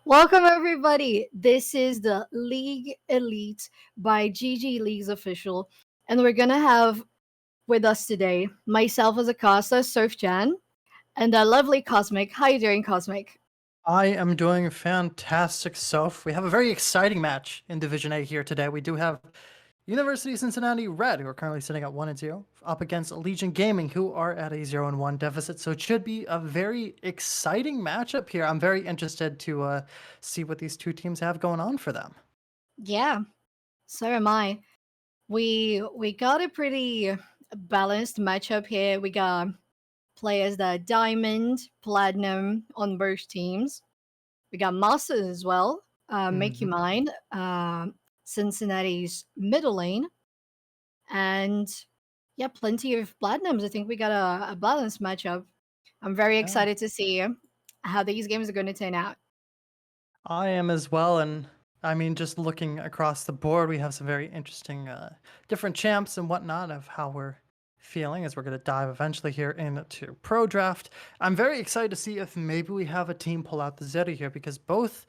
Welcome, everybody. This is the League Elite by GGLeagues official, and we're gonna have with us today myself as Acosta, Surfjan, and the lovely Cosmic. How you doing, Cosmic? I am doing fantastic stuff. We have a very exciting match in Division A here today. We do have University of Cincinnati Red, who are currently sitting at 1-0, up against Legion Gaming, who are at a 0-1 deficit. So it should be a very exciting matchup here. I'm very interested to see what these two teams have going on for them. Yeah, so am I. We got a pretty balanced matchup here. We got players that are Diamond, Platinum on both teams. We got Masters as well. Make you Mhm. mine. Cincinnati's middle lane. And yeah, plenty of platinums. I think we got a balanced matchup. I'm very Yeah, excited to see how these games are going to turn out. I am as well. And I mean, just looking across the board, we have some very interesting different champs and whatnot of how we're feeling as we're going to dive eventually here into Pro Draft. I'm very excited to see if maybe we have a team pull out the Zeti here because both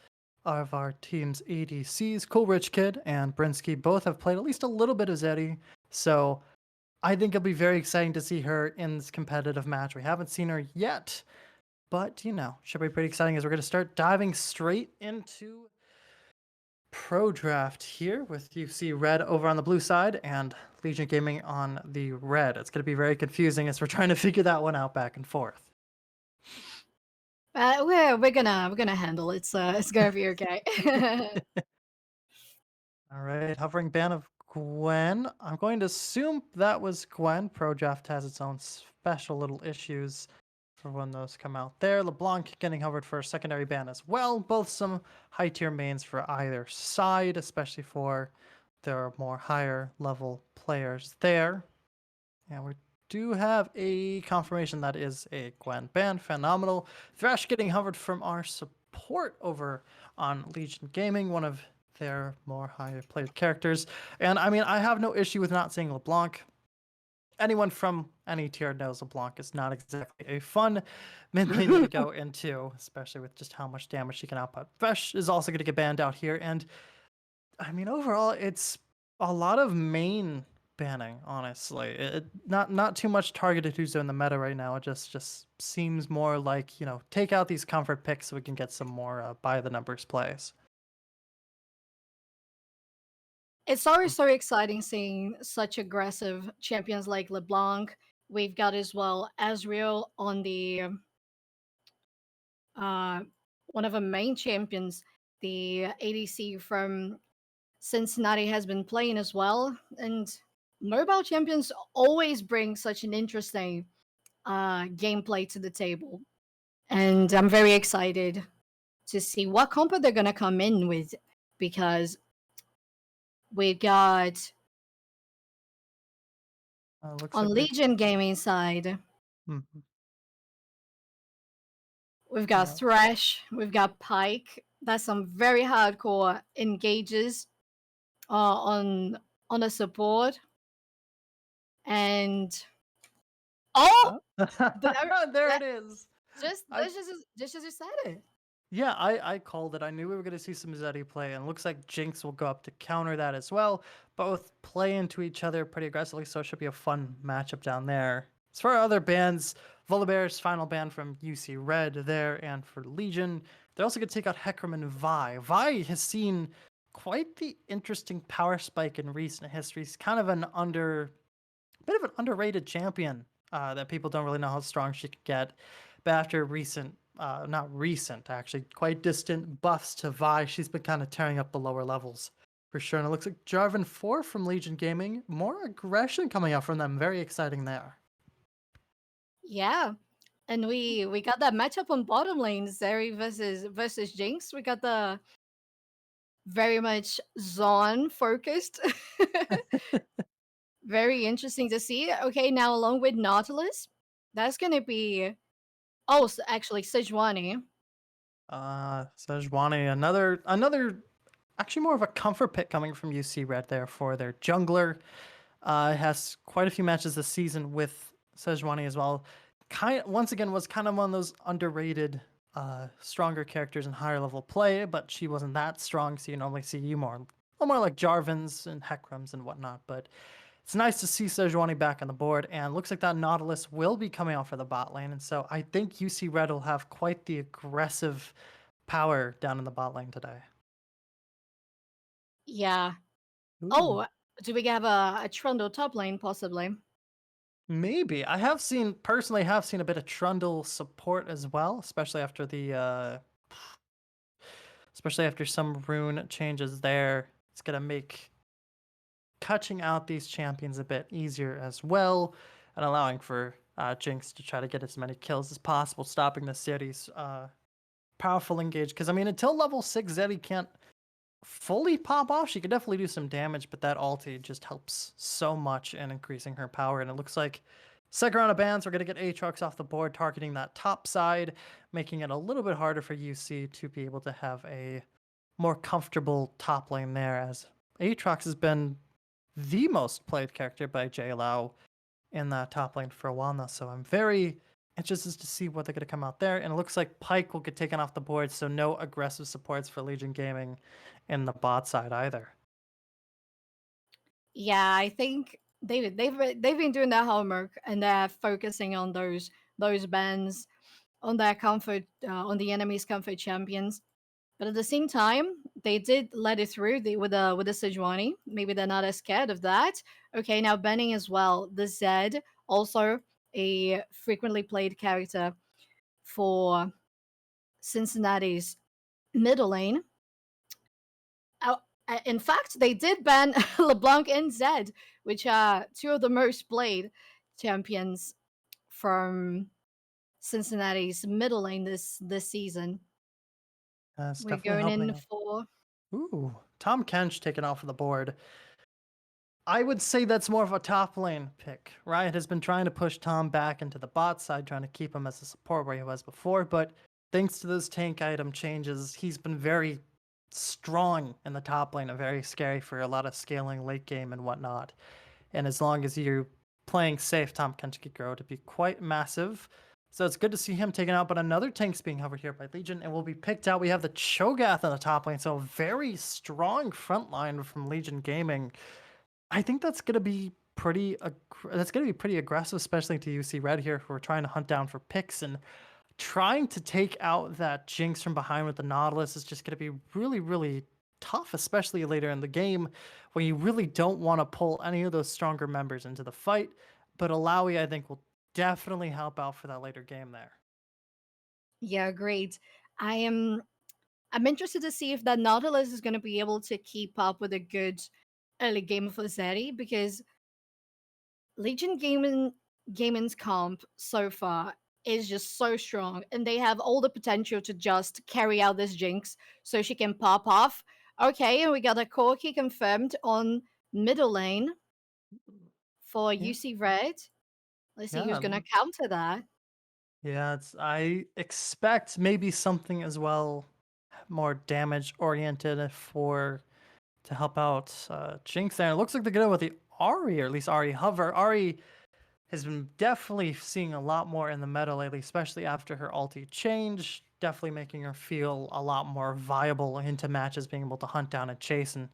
of our team's ADCs, Cool Rich Kid and Brinsky, both have played at least a little bit of Zeti. So I think it'll be very exciting to see her in this competitive match. We haven't seen her yet, but should be pretty exciting as we're going to start diving straight into Pro Draft here with UC Red over on the blue side and Legion Gaming on the red. It's going to be very confusing as we're trying to figure that one out back and forth. We're gonna handle it. So it's gonna be okay. All right, hovering ban of Gwen. I'm going to assume that was Gwen. Pro Draft has its own special little issues for when those come out there. LeBlanc getting hovered for a secondary ban as well. Both some high tier mains for either side, especially for their more higher level players there. And we do have a confirmation that is a Gwen ban. Phenomenal. Thresh getting hovered from our support over on Legion Gaming, one of their more higher played characters. And I mean, I have no issue with not seeing LeBlanc. Anyone from any tier knows LeBlanc is not exactly a fun mid lane to go into, especially with just how much damage she can output. Thresh is also going to get banned out here. And I mean, overall, it's a lot of main banning. Honestly, not too much targeted who's in the meta right now. It just seems more like take out these comfort picks so we can get some more by the numbers plays. It's always so exciting seeing such aggressive champions like LeBlanc. We've got as well Azriel on the uh, one of the main champions, the ADC from Cincinnati has been playing as well, and mobile champions always bring such an interesting gameplay to the table. And I'm very excited to see what compo they're gonna come in with because we got Looks on like they. Legion Gaming side, Mhm. we've got Yeah. Thresh, we've got Pike. That's some very hardcore engages on a support, and oh, Uh, there, there that it is. just I just as you said it. Yeah, I called it. I knew we were going to see some Zeti play, and it looks like Jinx will go up to counter that as well. Both play into each other pretty aggressively, so it should be a fun matchup down there. As for other bans, Volibear's final ban from UC Red there, and for Legion, they're also going to take out Hecarim and Vi. Vi has seen quite the interesting power spike in recent history. He's kind of bit of an underrated champion that people don't really know how strong she could get. But after recent, not recent, actually, quite distant buffs to Vi, she's been kind of tearing up the lower levels for sure. And it looks like Jarvan 4 from Legion Gaming, more aggression coming out from them. Very exciting there. Yeah, and we got that matchup on bottom lane, Zeri versus Jinx. We got the very much Zon focused. Very interesting to see. Okay, now along with Nautilus, that's gonna be actually Sejuani. Sejuani, another, actually more of a comfort pick coming from UC Red there for their jungler. Has quite a few matches this season with Sejuani as well. Once again was kind of one of those underrated stronger characters in higher level play, but she wasn't that strong, so you normally see you more, a little more like Jarvans and Hekrams and whatnot. But it's nice to see Sejuani back on the board, and looks like that Nautilus will be coming out for the bot lane, and so I think UC Red will have quite the aggressive power down in the bot lane today. Yeah. Ooh. Oh, do we have a Trundle top lane possibly? Maybe. I have seen personally have seen a bit of Trundle support as well, especially after some rune changes there. It's gonna make catching out these champions a bit easier as well, and allowing for Jinx to try to get as many kills as possible, stopping the city's powerful engage. Because I mean, until level 6, Zeddy can't fully pop off. She could definitely do some damage, but that ulti just helps so much in increasing her power. And it looks like second round of bans, we're going to get Aatrox off the board, targeting that top side, making it a little bit harder for UC to be able to have a more comfortable top lane there, as Aatrox has been the most played character by JLao in that top lane for a while now. So I'm very interested to see what they're going to come out there. And it looks like Pyke will get taken off the board, so no aggressive supports for Legion Gaming in the bot side either. Yeah, I think they've been doing their homework and they're focusing on those bans on their comfort on the enemy's comfort champions. But at the same time, they did let it through with the Sejuani. Maybe they're not as scared of that. Okay, now banning as well. The Zed, also a frequently played character for Cincinnati's middle lane. Uh, in fact, they did ban LeBlanc and Zed, which are two of the most played champions from Cincinnati's middle lane this season. It's We're definitely going helping in out. for Ooh, Tom Kench taken off of the board. I would say that's more of a top lane pick. Riot has been trying to push Tom back into the bot side, trying to keep him as a support where he was before, but thanks to those tank item changes, he's been very strong in the top lane and very scary for a lot of scaling late game and whatnot. And as long as you're playing safe, Tom Kench could grow to be quite massive. So it's good to see him taken out, but another tank's being hovered here by Legion and will be picked out. We have the Cho'Gath on the top lane, so a very strong front line from Legion Gaming. I think that's gonna be pretty aggressive, especially to UC Red here, who are trying to hunt down for picks, and trying to take out that Jinx from behind with the Nautilus is just gonna be really, really tough, especially later in the game when you really don't want to pull any of those stronger members into the fight. But Alawi, I think, will definitely help out for that later game there. yeah, great. I am I'm interested to see if that Nautilus is going to be able to keep up with a good early game for Zeri because Legion Gaming's comp so far is just so strong and they have all the potential to just carry out this Jinx so she can pop off. Okay, and we got a Corki confirmed on middle lane for Yeah, UC Red. Let's see who's yeah, going to counter that. yeah. I expect maybe something as well, more damage oriented for to help out Jinx there. It looks like they're good with the Ari, or at least Ari Hover. Ari has been definitely seeing a lot more in the meta lately, especially after her ulti change. Definitely making her feel a lot more viable into matches, being able to hunt down and chase. And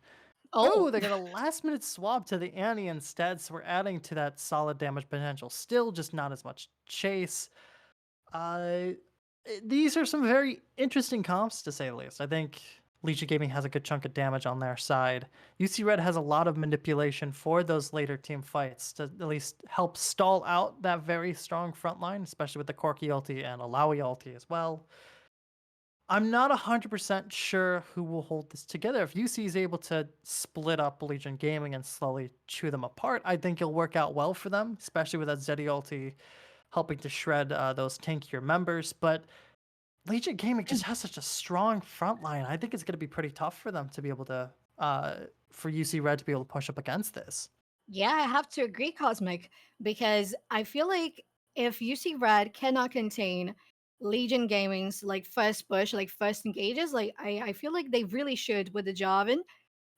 Oh, oh, they got a last minute swap to the Annie instead, so we're adding to that solid damage potential. Still, just not as much chase. Uh, these are some very interesting comps to say the least. I think Legion Gaming has a good chunk of damage on their side. UC Red has a lot of manipulation for those later team fights to at least help stall out that very strong front line, especially with the Corki ulti and Alawi ulti as well. I'm not 100% sure who will hold this together. If UC is able to split up Legion Gaming and slowly chew them apart, I think it'll work out well for them, especially with that Zeddy ulti helping to shred those tankier members. But Legion Gaming just has such a strong front line. I think it's going to be pretty tough for them to be able to, for UC Red to be able to push up against this. yeah, I have to agree, Cosmic, because I feel like if UC Red cannot contain Legion Gaming's like first push, like first engages, like I feel like they really should with the Jarvan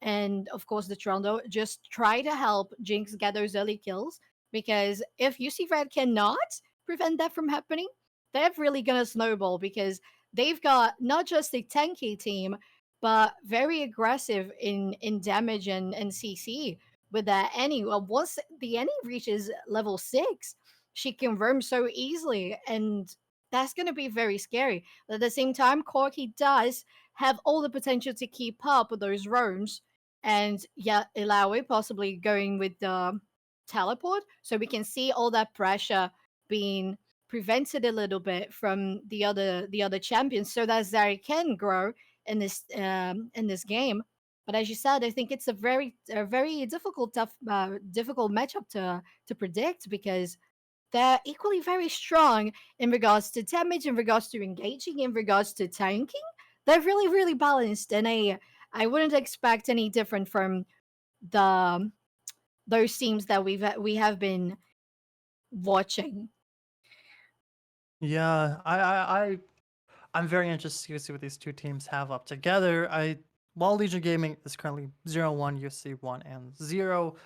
and of course the Trundle just try to help Jinx get those early kills. Because if UC Red cannot prevent that from happening, they're really gonna snowball because they've got not just a tanky team, but very aggressive in damage and CC. With that Annie, well, once the Annie reaches level 6, she can roam so easily, and that's going to be very scary. But at the same time, Corki does have all the potential to keep up with those roams, and yeah, Ilaoi possibly going with the teleport, so we can see all that pressure being prevented a little bit from the other champions, so that Zari can grow in this game. But as you said, I think it's a very difficult matchup to predict, because they're equally very strong in regards to damage, in regards to engaging, in regards to tanking. They're really, really balanced, and I wouldn't expect any different from the those teams that we have been watching. Yeah, I'm very interested to see what these two teams have up together. While Legion Gaming is currently 0-1, USC 1-0.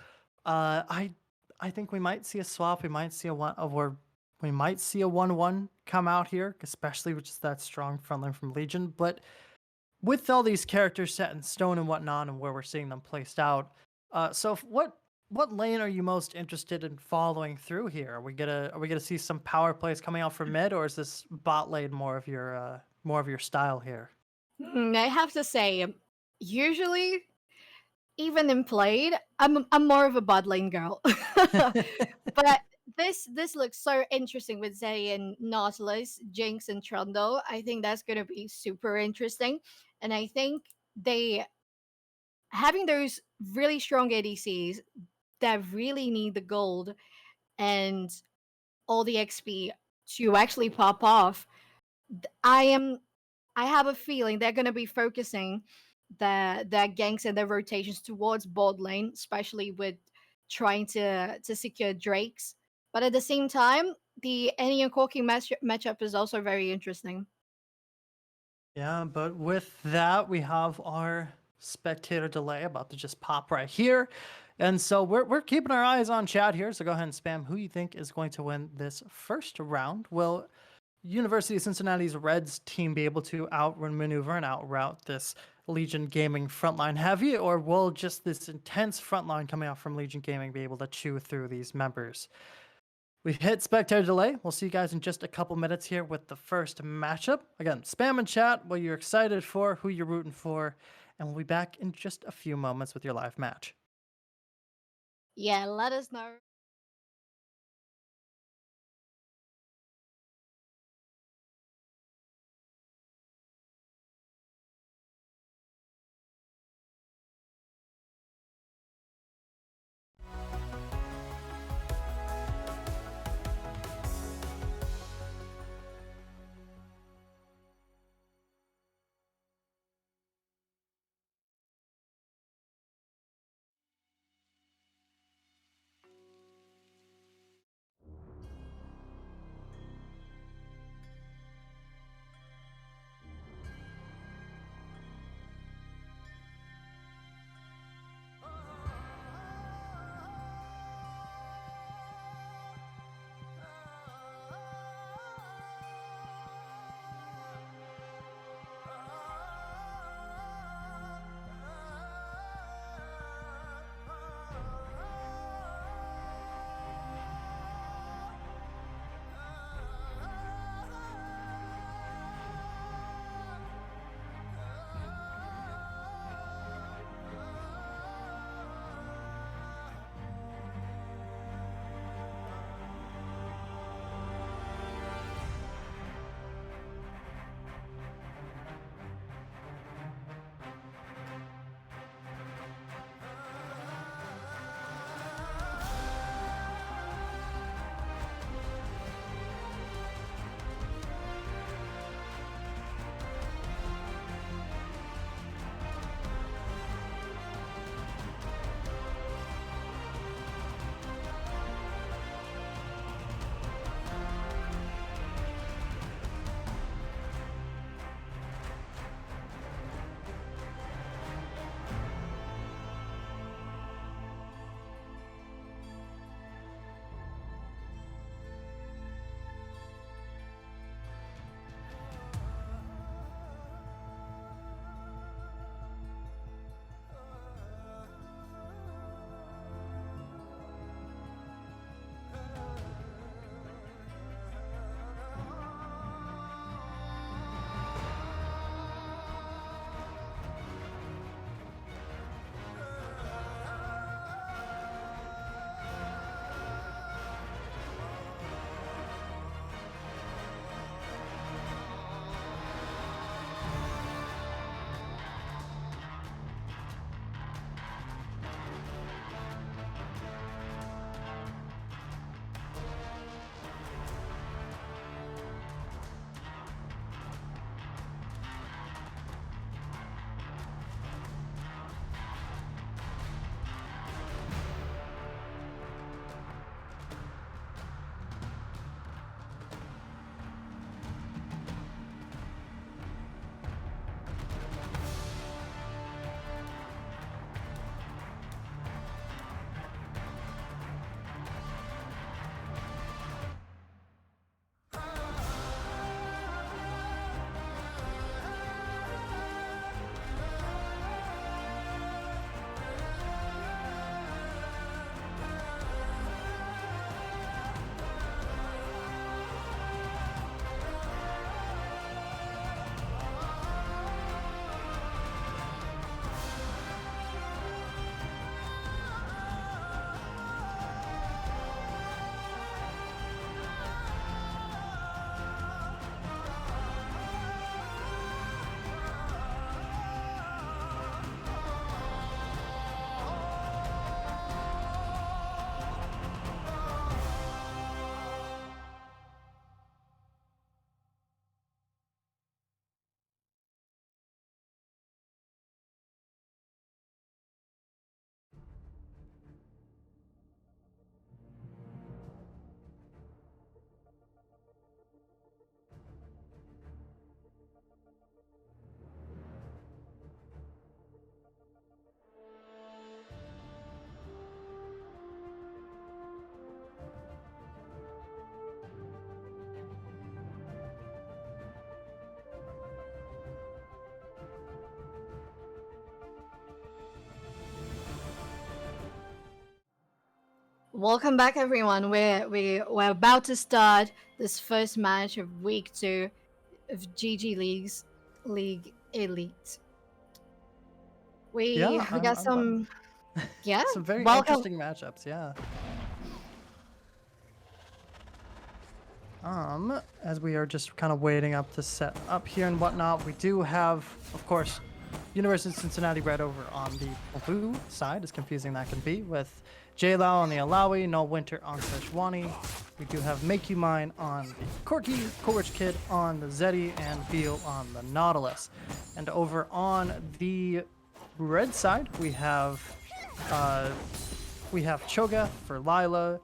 I think we might see a swap. We might see a one of where we might see a 1-1 come out here, especially with just that strong front line from Legion. But with all these characters set in stone and whatnot, and where we're seeing them placed out, what lane are you most interested in following through here? Are we gonna see some power plays coming out from mid, or is this bot lane more of your style here? I have to say, usually, even in played, I'm more of a bot lane girl. But this looks so interesting with Zay and Nautilus, Jinx and Trundle. I think that's gonna be super interesting, and I think they having those really strong ADCs that really need the gold and all the XP to actually pop off. I am I have a feeling they're going to be focusing their ganks and their rotations towards bot lane, especially with trying to secure Drakes. But at the same time, the Annie and Corki matchup is also very interesting. Yeah, but with that, we have our spectator delay about to just pop right here. And so we're keeping our eyes on chat here. So go ahead and spam who you think is going to win this first round. Will University of Cincinnati's Reds team be able to outrun maneuver and outroute this Legion Gaming frontline heavy, or will just this intense frontline coming out from Legion Gaming be able to chew through these members? We've hit spectator delay. We'll see you guys in just a couple minutes here with the first matchup. Again, spam and chat what you're excited for, who you're rooting for, and we'll be back in just a few moments with your live match. Yeah, let us know. Welcome back, everyone. We're about to start this first match of week 2 of GGLeagues League Elite. We Yeah, we got I'm fun. some yeah. Some very Welcome. interesting matchups, yeah. As we are just kind of waiting up to set up here and whatnot, we do have, of course, University of Cincinnati Red over on the blue side, as confusing that can be, with J-Lao on the Alawi, No Winter on Szechuani. We do have Make You Mine on the Corki, Coolrich Kid on the Zeddy, and Beal on the Nautilus. And over on the red side, we have Cho'Gath for Lila,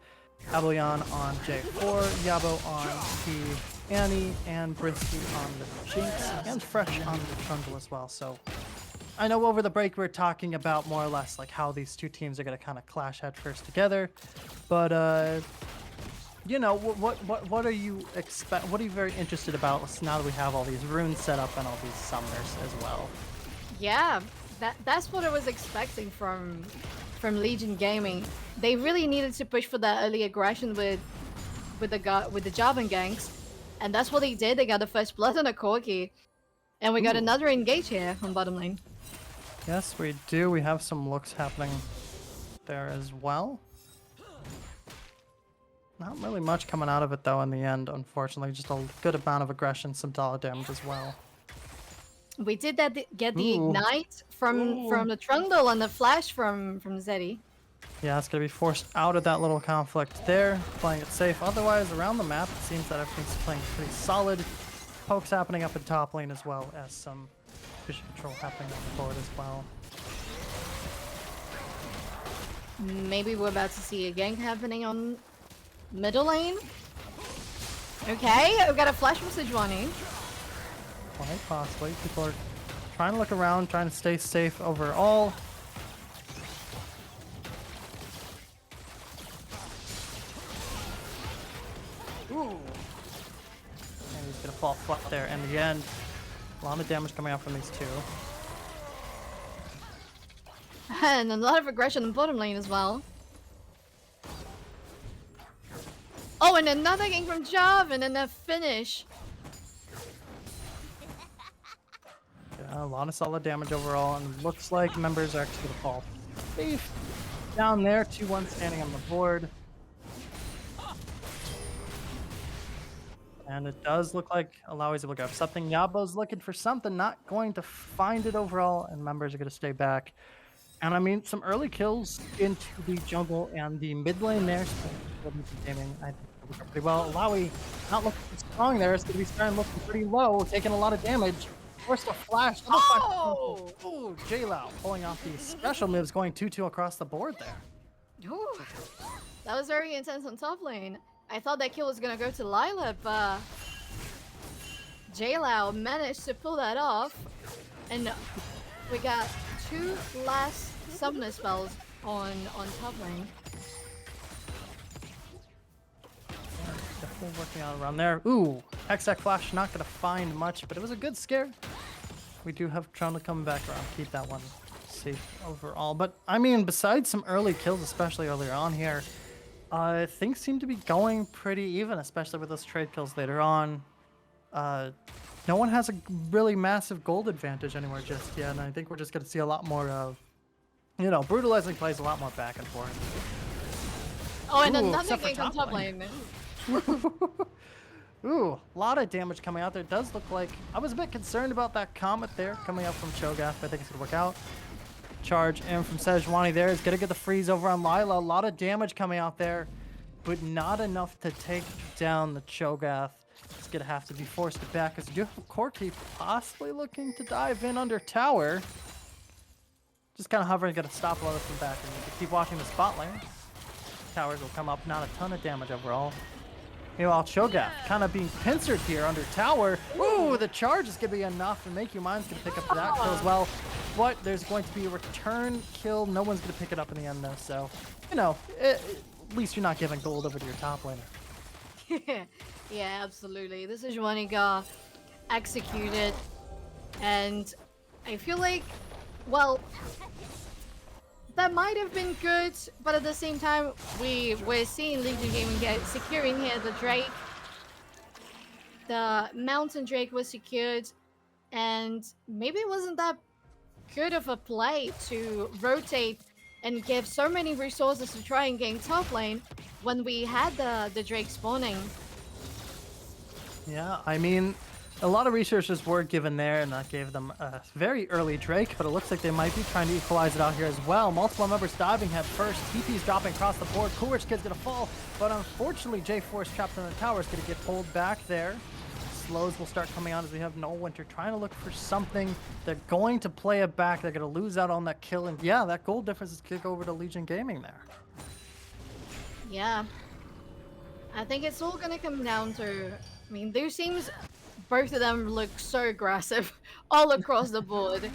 Abelyan on J4, Yabo on the Annie, and Brinsky on the Jinx, and Fresh on the Trundle as well. So I know over the break we're talking about more or less like how these two teams are going to kind of clash headfirst together, but you know, what are you what are you very interested about now that we have all these runes set up and all these summoners as well? Yeah, that's what I was expecting from Legion Gaming. They really needed to push for that early aggression with the Jarvan ganks, and that's what they did. They got the first blood on a Corki, and we got another engage here on bottom lane. Yes, we do. We have some looks happening there as well. Not really much coming out of it though in the end, unfortunately. Just a good amount of aggression, some dollar damage as well. We did get the ignite from the Trundle and the flash from Zeddy. Yeah, it's gonna be forced out of that little conflict there, playing it safe. Otherwise, around the map, it seems that everything's playing pretty solid. Pokes happening up in top lane as well as some vision control happening on the board as well. Maybe we're about to see a gank happening on middle lane. Okay, we've got a flash from Sejuani. Quite possibly. People are trying to look around, trying to stay safe overall. Ooh. And he's gonna fall flat there. And again, a lot of damage coming out from these two. And a lot of aggression in bottom lane as well. Oh, and another gank from Jarvan and a finish. Yeah, a lot of solid damage overall, and looks like members are actually gonna fall safe down there. 2-1 standing on the board. And it does look like Alawi's able to grab something. Yabo's looking for something, not going to find it overall, and members are going to stay back. And I mean, some early kills into the jungle and the mid lane there. So gaming, I think it'll go pretty well. Alawi not looking strong there. It's going to be starting looking pretty low, taking a lot of damage. Forced a flash. Oh! Ooh, J-Lao pulling off these special moves, going 2-2 across the board there. Ooh, that was very intense on top lane. I thought that kill was gonna go to Lila, but J-Lao managed to pull that off. And we got 2 last summoner spells on top lane. Definitely working out around there. Ooh, Hextech Flash not gonna find much, but it was a good scare. We do have Trundle coming back around, keep that one safe overall. But I mean, besides some early kills, especially earlier on here, things seem to be going pretty even, especially with those trade kills later on. No one has a really massive gold advantage anywhere just yet, and I think we're just going to see a lot more of, you know, brutalizing plays a lot more back and forth. Oh, and another gank on top lane. Ooh, a lot of damage coming out there. It does look like I was a bit concerned about that comet there coming up from Cho'Gath, but I think it's going to work out. Charge in from Sejuani there is going to get the freeze over on Lila. A lot of damage coming out there, but not enough to take down the Cho'Gath. It's going to have to be forced back as you do have Corki possibly looking to dive in under tower. Just kind of hovering, going to stop Lila from back. And you can keep watching the spot lane. Towers will come up, not a ton of damage overall. Meanwhile, Cho'Gath kind of being pincered here under tower. Ooh, the charge is going to be enough, and Make You Mine's going to pick up that kill as well. But there's going to be a return kill. No one's going to pick it up in the end, though. So, you know, at least you're not giving gold over to your top laner. Yeah, absolutely. This is one he got executed, and I feel like, well, that might have been good, but at the same time, we're seeing Legion Gaming get securing here the Drake. The Mountain Drake was secured, and maybe it wasn't that good of a play to rotate and give so many resources to try and gain top lane when we had the Drake spawning. Yeah, I mean, a lot of resources were given there, and that gave them a very early Drake, but it looks like they might be trying to equalize it out here as well. Multiple members diving head first. TP's dropping across the board. Coolrich Kid's going to fall, but unfortunately, J4 is trapped in the tower. Is going to get pulled back there. Slows will start coming on as we have No Winter trying to look for something. They're going to play it back. They're going to lose out on that kill, and yeah, that goal difference is kick over to Legion Gaming there. Yeah. I think it's all gonna come down to, I mean, there seems both of them look so aggressive all across the board.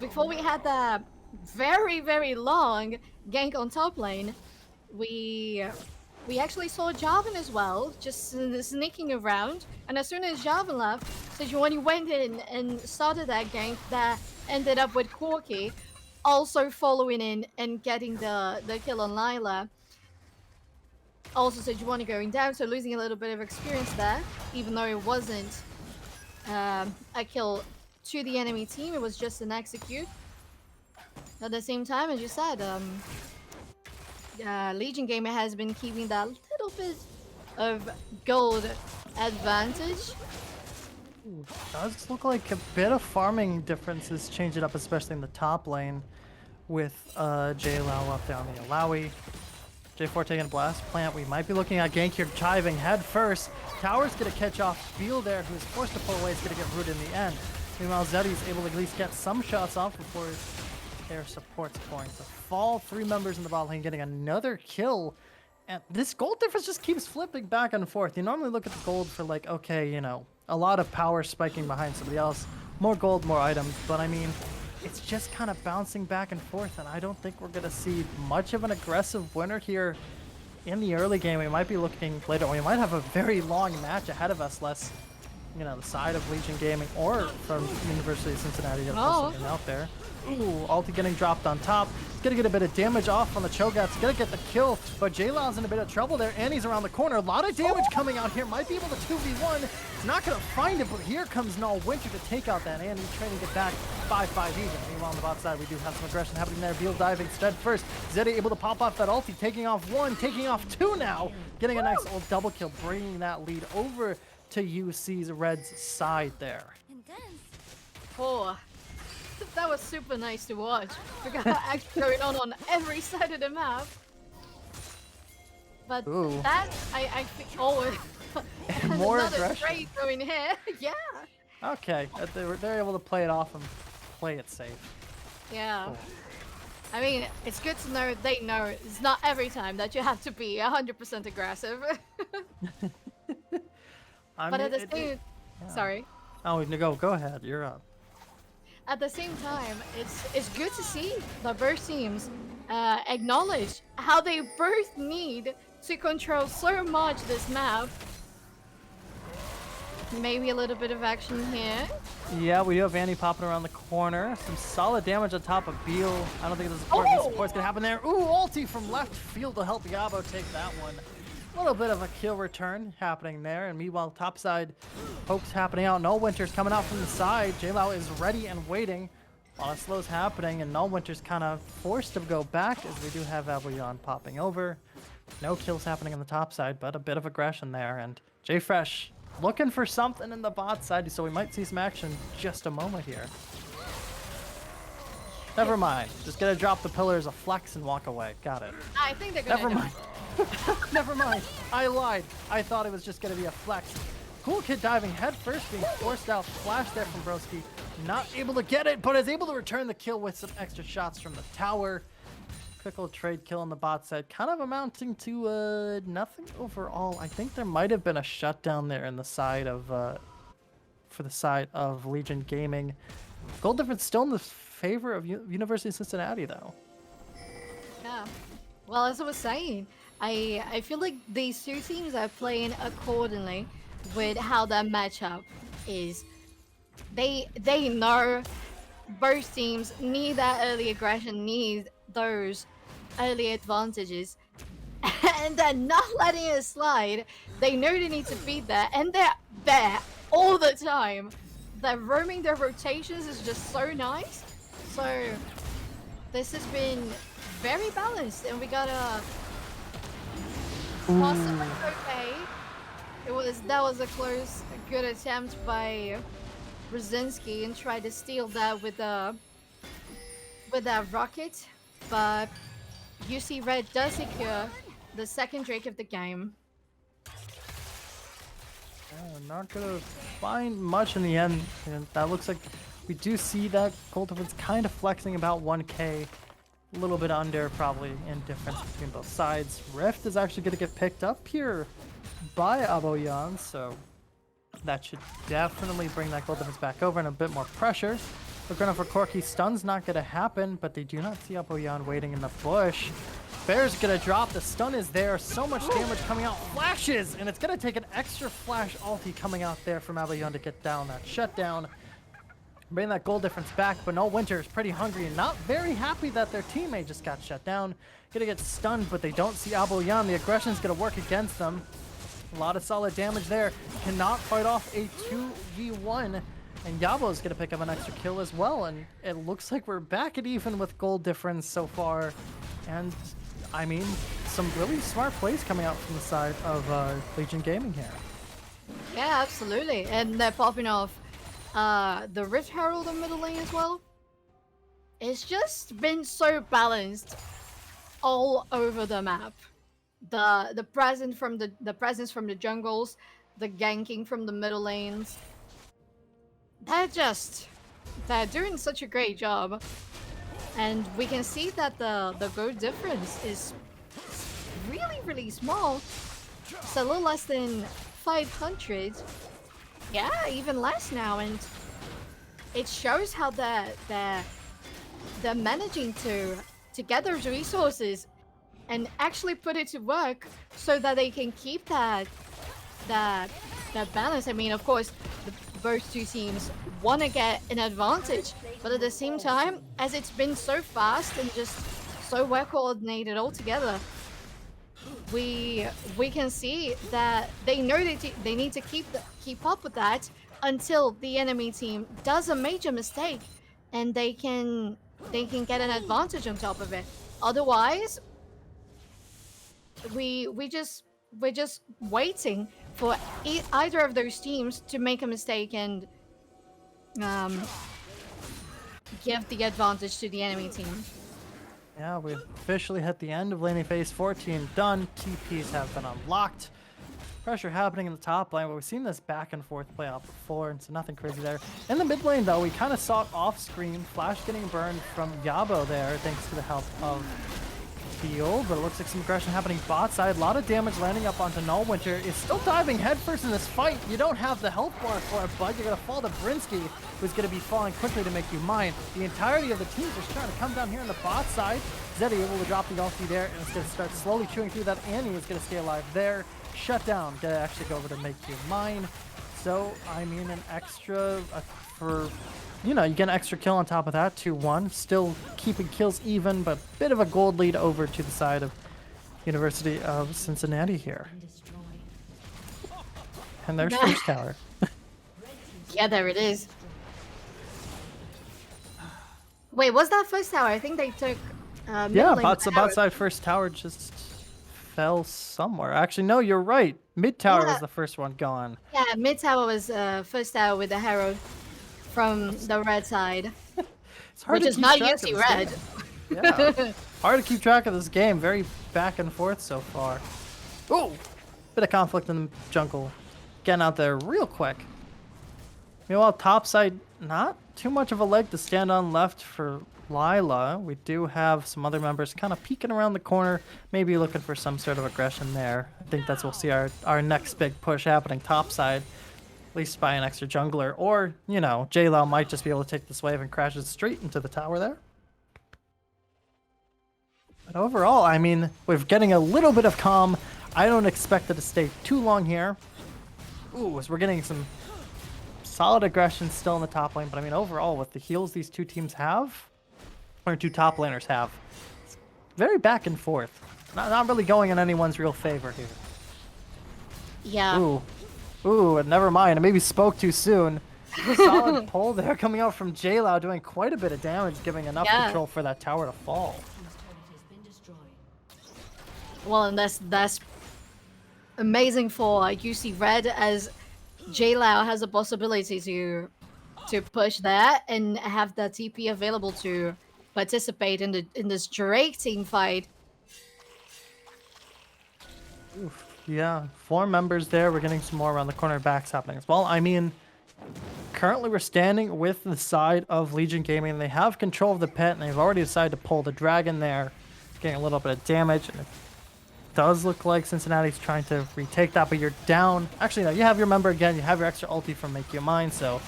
Before we had that very, very long gank on top lane, we actually saw Jarvan as well, just sneaking around. And as soon as Jarvan left, Sejuani went in and started that gank that ended up with Corki also following in and getting the kill on Lila. Also Sejuani going down, so losing a little bit of experience there, even though it wasn't a kill to the enemy team, it was just an execute. At the same time, as you said, Legion Gamer has been keeping that little bit of gold advantage. Ooh, does look like a bit of farming differences change it up, especially in the top lane with JLow up there on the Alawi. J4 taking a blast plant. We might be looking at gank here, chiving head first. Tower's gonna catch off Spiel there, who's forced to pull away, is gonna get rooted in the end. Meanwhile, Zeddy's able to at least get some shots off before their support's going to fall. 3 members in the bot lane getting another kill. And this gold difference just keeps flipping back and forth. You normally look at the gold for like, okay, you know, a lot of power spiking behind somebody else. More gold, more items. But I mean, it's just kind of bouncing back and forth, and I don't think we're going to see much of an aggressive winner here in the early game. We might be looking later. We might have a very long match ahead of us, less, you know, the side of Legion Gaming or from University of Cincinnati to put something out there. Ooh, ulti getting dropped on top. He's gonna get a bit of damage off on the Cho'Gath. He's gonna get the kill, but J-Law's in a bit of trouble there, and he's around the corner. A lot of damage coming out here. Might be able to 2v1. He's not gonna find it, but here comes Null Winter to take out that Andy, trying to get back 5-5 even. Meanwhile, on the bot side, we do have some aggression happening there. Beal diving instead first. Zeddy able to pop off that ulti, taking off 1, taking off 2 now. Getting a nice old double kill, bringing that lead over to UC's Red's side there. Oh, that was super nice to watch. We got actually going on every side of the map. But Ooh. that, I think, oh, more another aggression. trade going here. Yeah. Okay, they're able to play it off and play it safe. Yeah. Cool. I mean, it's good to know they know it's not every time that you have to be 100% aggressive. But at the same, sorry. Oh, go ahead. You're up. At the same time, it's good to see the both teams acknowledge how they both need to control so much this map. Maybe a little bit of action here. Yeah, we do have Annie popping around the corner. Some solid damage on top of Beal. I don't think the support's gonna happen there. Ooh, ulti from left field to help Yabo take that one. A little bit of a kill return happening there, and meanwhile, topside pokes happening out. Null Winter's coming out from the side. JLow is ready and waiting while a slow's happening, and Null Winter's kind of forced to go back as we do have Abuyan popping over. No kills happening on the top side, but a bit of aggression there, and JFresh looking for something in the bot side, so we might see some action in just a moment here. Never mind. Just gonna drop the pillars, a flex, and walk away. Got it. I think they're gonna. Never mind. Never mind. I lied. I thought it was just going to be a flex. Cool Kid diving head first, being forced out. Flash there from Broski. Not able to get it, but is able to return the kill with some extra shots from the tower. Quick little trade kill on the bot side, kind of amounting to nothing overall. I think there might have been a shutdown there in the side of for the side of Legion Gaming. Gold difference still in the favor of University of Cincinnati, though. Yeah. Well, as I was saying, I feel like these two teams are playing accordingly with how that matchup is. They know both teams need that early aggression, need those early advantages and then not letting it slide. They know they need to beat that, and they're there all the time. They're roaming their rotations is just so nice. So this has been very balanced, and we got a possibly okay. That was a good attempt by Brzezinski and tried to steal that with that rocket, but UC Red does secure the second Drake of the game. Not gonna find much in the end. And that looks like we do see that gold difference kind of flexing about 1k. A little bit under, probably, in difference between both sides. Rift is actually going to get picked up here by Aboyan, so that should definitely bring that gold difference back over and a bit more pressure. We're going for Corki. Stun's not going to happen, but they do not see Aboyan waiting in the bush. Bear's going to drop. The stun is there. So much damage coming out. Flashes! And it's going to take an extra flash ulti coming out there from Aboyan to get down that shutdown. Bring that goal difference back, but no, Winter is pretty hungry and not very happy that their teammate just got shut down. Gonna get stunned, but they don't see Aboyan. The aggression is gonna work against them. A lot of solid damage there. Cannot fight off a 2v1. And Yabo is gonna pick up an extra kill as well. And it looks like we're back at even with goal difference so far. And I mean, some really smart plays coming out from the side of Legion Gaming here. Yeah, absolutely. And they're popping off the Rift Herald in middle lane as well. It's just been so balanced all over the map. The presence from the jungles, the ganking from the middle lanes. They're doing such a great job. And we can see that the gold difference is really, really small. It's a little less than 500. Yeah, even less now, and it shows how they're managing to get those resources and actually put it to work so that they can keep that balance. I mean, of course, both two teams want to get an advantage, but at the same time, as it's been so fast and just so well coordinated all together, we can see that they know they need to keep up with that until the enemy team does a major mistake, and they can get an advantage on top of it. Otherwise, we're just waiting for either of those teams to make a mistake and give the advantage to the enemy team. Yeah, we've officially hit the end of laning phase 14. Done. TPs have been unlocked. Pressure happening in the top lane, but we've seen this back and forth play out before, and so nothing crazy there. In the mid lane, though, we kind of saw it off screen. Flash getting burned from Yabo there, thanks to the help of Field, but it looks like some aggression happening bot side. A lot of damage landing up onto Nullwinter. Is still diving headfirst in this fight. You don't have the health bar for it, bud. You're going to fall to Brinsky, who's going to be falling quickly to make you mine. The entirety of the team is trying to come down here on the bot side. Zeddy able to drop the ulti there, and it's going to start slowly chewing through that. Annie is going to stay alive there. Shut down. Going to actually go over to make you mine. So, I mean, an extra for... You know, you get an extra kill on top of that, 2-1. Still keeping kills even, but bit of a gold lead over to the side of University of Cincinnati here. And there's first tower. Yeah, there it is. Wait, was that first tower? I think they took yeah, bot side first tower just fell somewhere. Actually, no, you're right. Mid tower was the first one gone. Yeah, mid tower was first tower with the Herald from the red side, which is not usually red. Yeah, hard to keep track of this game. Very back and forth so far. Oh, bit of conflict in the jungle. Getting out there real quick. Meanwhile, top side, not too much of a leg to stand on left for Lila. We do have some other members kind of peeking around the corner, maybe looking for some sort of aggression there. I think that's we'll see our next big push happening top side. At least by an extra jungler, or, you know, JLao might just be able to take this wave and crash it straight into the tower there. But overall, I mean, we're getting a little bit of calm. I don't expect it to stay too long here. Ooh, as we're getting some solid aggression still in the top lane, but I mean, overall, with the heals these two teams have, or two top laners have, very back and forth. Not really going in anyone's real favor here. Yeah. Ooh, never mind. I maybe spoke too soon. Solid pull there coming out from GGLeagues, doing quite a bit of damage, giving enough control for that tower to fall. Well, and that's amazing for UC Red, as GGLeagues has a possibility to push that and have the TP available to participate in this Drake team fight. Oof, yeah, 4 members there. We're getting some more around the corner backs happening as well. I mean, currently we're standing with the side of Legion Gaming. They have control of the pit, and they've already decided to pull the dragon there, getting a little bit of damage. And it does look like Cincinnati's trying to retake that, but you're down. Actually, no, you have your member again. You have your extra ulti from Make You Mine, so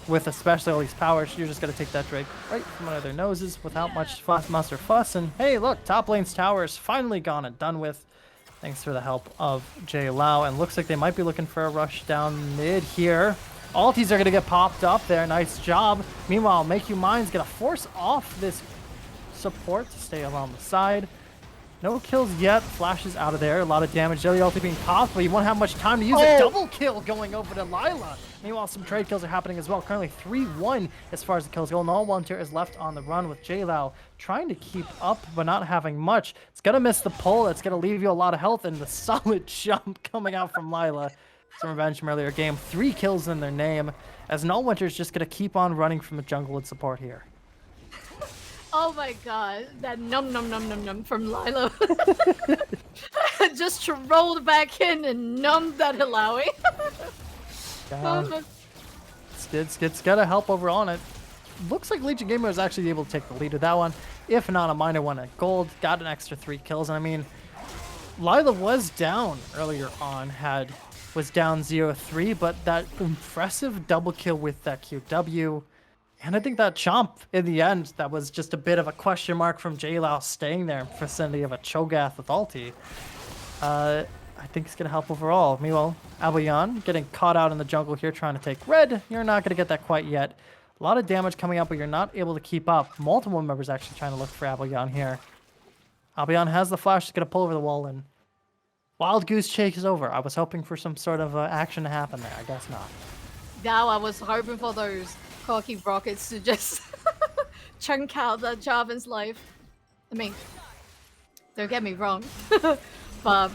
with especially all these powers, you're just going to take that Drake right from under their noses without much muss or fuss. And hey, look, top lane's tower is finally gone and done with, thanks to the help of GGLeagues. And looks like they might be looking for a rush down mid here. Altis are going to get popped up there. Nice job. Meanwhile, Make You Mine's going to force off this support to stay along the side. No kills yet. Flashes out of there. A lot of damage. Jelly ulti being popped, but he won't have much time to use a double kill going over to Lila. Meanwhile, some trade kills are happening as well. Currently 3-1 as far as the kills go. And all one tier is left on the run with GGLeagues trying to keep up, but not having much. It's going to miss the pull. It's going to leave you a lot of health, and the solid jump coming out from Lila. Some revenge from earlier game. 3 kills in their name, as Nullwinter's just going to keep on running from the jungle and support here. Oh my god, that num from Lilo. Just rolled back in and numbed that Hilawi. It's gotta help overall, and it looks like Legion Gamer was actually able to take the lead with that one. If not a minor one at gold, got an extra 3 kills. And I mean, Lila was down earlier on, was down 0-3, but that impressive double kill with that QW. And I think that chomp in the end, that was just a bit of a question mark from GGLeagues staying there in vicinity of a Cho'Gath with ulti. I think it's going to help overall. Meanwhile, Abayan getting caught out in the jungle here trying to take red. You're not going to get that quite yet. A lot of damage coming up, but you're not able to keep up. Multiple members actually trying to look for Abayan here. Abayan has the flash, is going to pull over the wall, and Wild Goose Chase is over. I was hoping for some sort of action to happen there. I guess not. Now I was hoping for those Corki rockets to just chunk out that Jarvan's life. I mean, don't get me wrong, but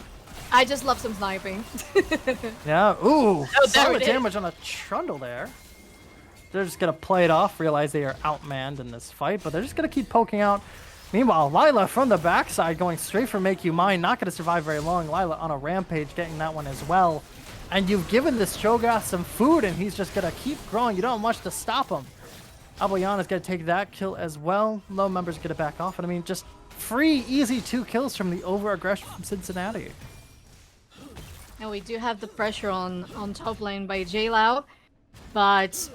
I just love some sniping. Yeah, ooh, solid there damage on a Trundle there. They're just going to play it off, realize they are outmanned in this fight, but they're just going to keep poking out. Meanwhile, Lila from the backside going straight for Make You Mine, not going to survive very long. Lila on a rampage getting that one as well. And you've given this Cho'Gath some food, and he's just going to keep growing. You don't have much to stop him. Abayan is going to take that kill as well. Low members get it back off. And I mean, just free, easy 2 kills from the over-aggression from Cincinnati. And we do have the pressure on top lane by GGLeagues. But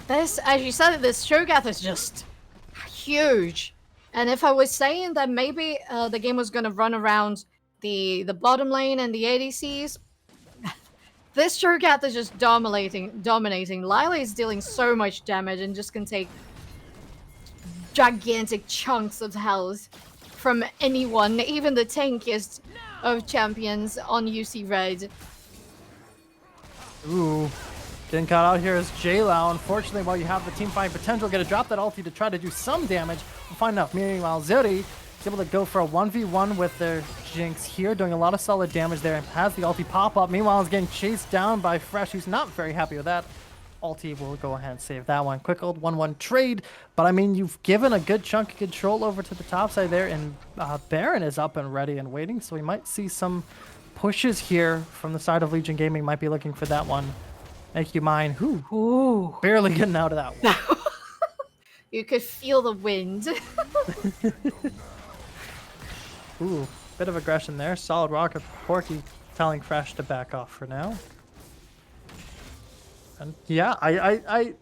this, as you said, this Cho'Gath is just huge. And if I was saying that maybe the game was going to run around the bottom lane and the ADCs, this Cho'Gath is just dominating. Lila is dealing so much damage and just can take gigantic chunks of health from anyone, even the tankiest of champions on UC Red. Ooh, getting caught out here is GGLeagues. Unfortunately, while you have the team fight potential, gonna drop that ulti to try to do some damage. We'll find out. Meanwhile, Zuri is able to go for a 1v1 with their Jinx here, doing a lot of solid damage there, and has the ulti pop up. Meanwhile, he's getting chased down by Fresh, who's not very happy with that. Ulti will go ahead and save that one. Quick old 1-1 trade, but I mean, you've given a good chunk of control over to the top side there, and Baron is up and ready and waiting, so we might see some pushes here from the side of Legion Gaming. Might be looking for that one. Make You Mine. Ooh, barely getting out of that one. You could feel the wind. Ooh, bit of aggression there. Solid rocket for Corki, telling Fresh to back off for now. And yeah, I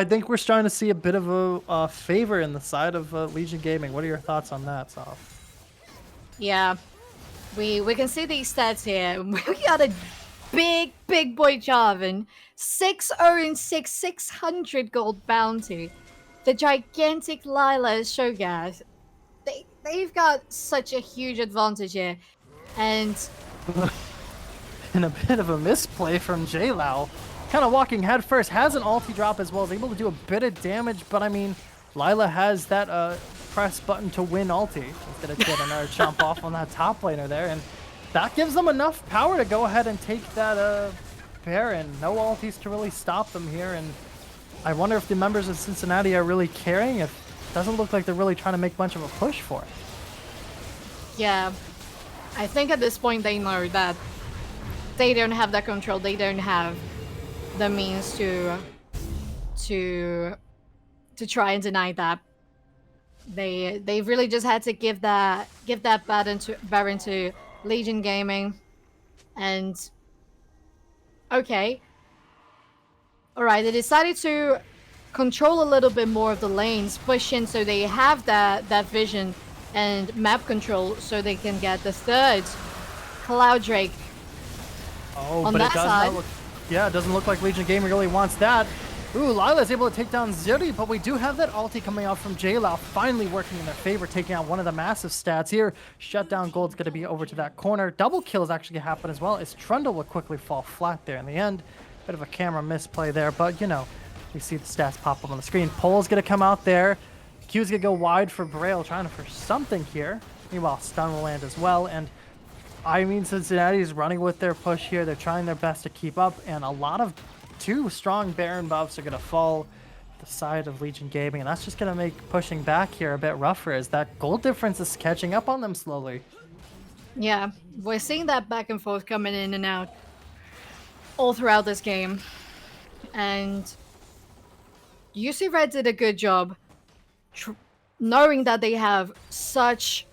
think we're starting to see a bit of a favor in the side of Legion Gaming. What are your thoughts on that, Soph? Yeah, we can see these stats here. We got a big boy Jarvan, 6-0-6, 600 gold bounty. The gigantic Lila Cho'Gath. they've got such a huge advantage here. And And a bit of a misplay from JLao. Kind of walking head first, has an ulti drop as well, is able to do a bit of damage, but I mean, Lila has that press button to win ulti. He's going to get another jump off on that top laner there, and that gives them enough power to go ahead and take that Baron. No ultis to really stop them here, and I wonder if the members of Cincinnati are really caring. It doesn't look like they're really trying to make much of a push for it. yeah, I think at this point they know that they don't have that control. They don't have the means to try and deny that. They really just had to give that Baron to Legion Gaming, and okay, all right. They decided to control a little bit more of the lanes, push in so they have that vision and map control, so they can get the third Cloud Drake. Oh, on but that it does side. not look. Yeah, it doesn't look like Legion Gaming really wants that. Ooh, Lila's able to take down Ziri, but we do have that ulti coming out from JLao, finally working in their favor, taking out one of the massive stats here. Shutdown Gold's going to be over to that corner. Double kill is actually going to happen as well, as Trundle will quickly fall flat there in the end. Bit of a camera misplay there, but you know, we see the stats pop up on the screen. Pole's going to come out there. Q's going to go wide for Braille, trying for something here. Meanwhile, stun will land as well, and I mean, Cincinnati is running with their push here. They're trying their best to keep up, and a lot of two strong Baron buffs are going to fall the side of Legion Gaming, and that's just going to make pushing back here a bit rougher, as that gold difference is catching up on them slowly. Yeah, we're seeing that back and forth coming in and out all throughout this game. And UC Red did a good job knowing that they have such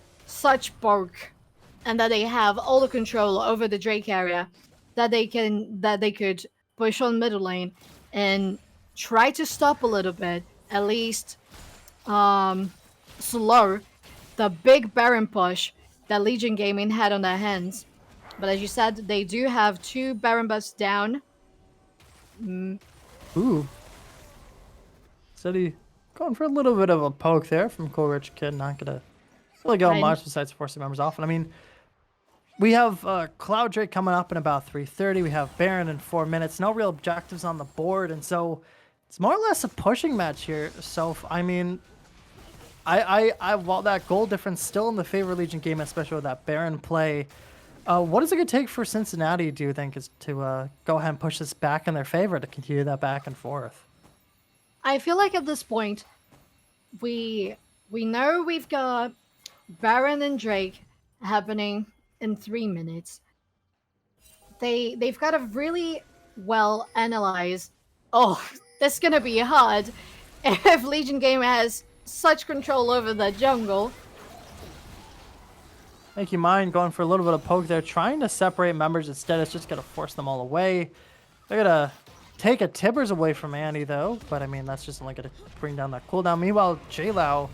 bulk and that they have all the control over the Drake area, that they could push on middle lane and try to stop a little bit, at least slow the big Baron push that Legion Gaming had on their hands. But as you said, they do have two Baron buffs down. Ooh. City going for a little bit of a poke there from Cool Rich Kid. Not going to really go much besides forcing members off. And I mean, we have Cloud Drake coming up in about 3:30. We have Baron in 4 minutes. No real objectives on the board, and so it's more or less a pushing match here. So I mean, while that goal difference still in the favor of Legion Game, especially with that Baron play, what is it going to take for Cincinnati, do you think, is to go ahead and push this back in their favor to continue that back and forth? I feel like at this point, we know we've got Baron and Drake happening in 3 minutes. They've got to really well analyze. Oh, this is gonna be hard if Legion Gamer has such control over the jungle. Make you mind going for a little bit of poke there, trying to separate members. Instead, it's just gonna force them all away. They're gonna take a Tibbers away from Annie though, but I mean that's just only gonna bring down that cooldown. Meanwhile, JLao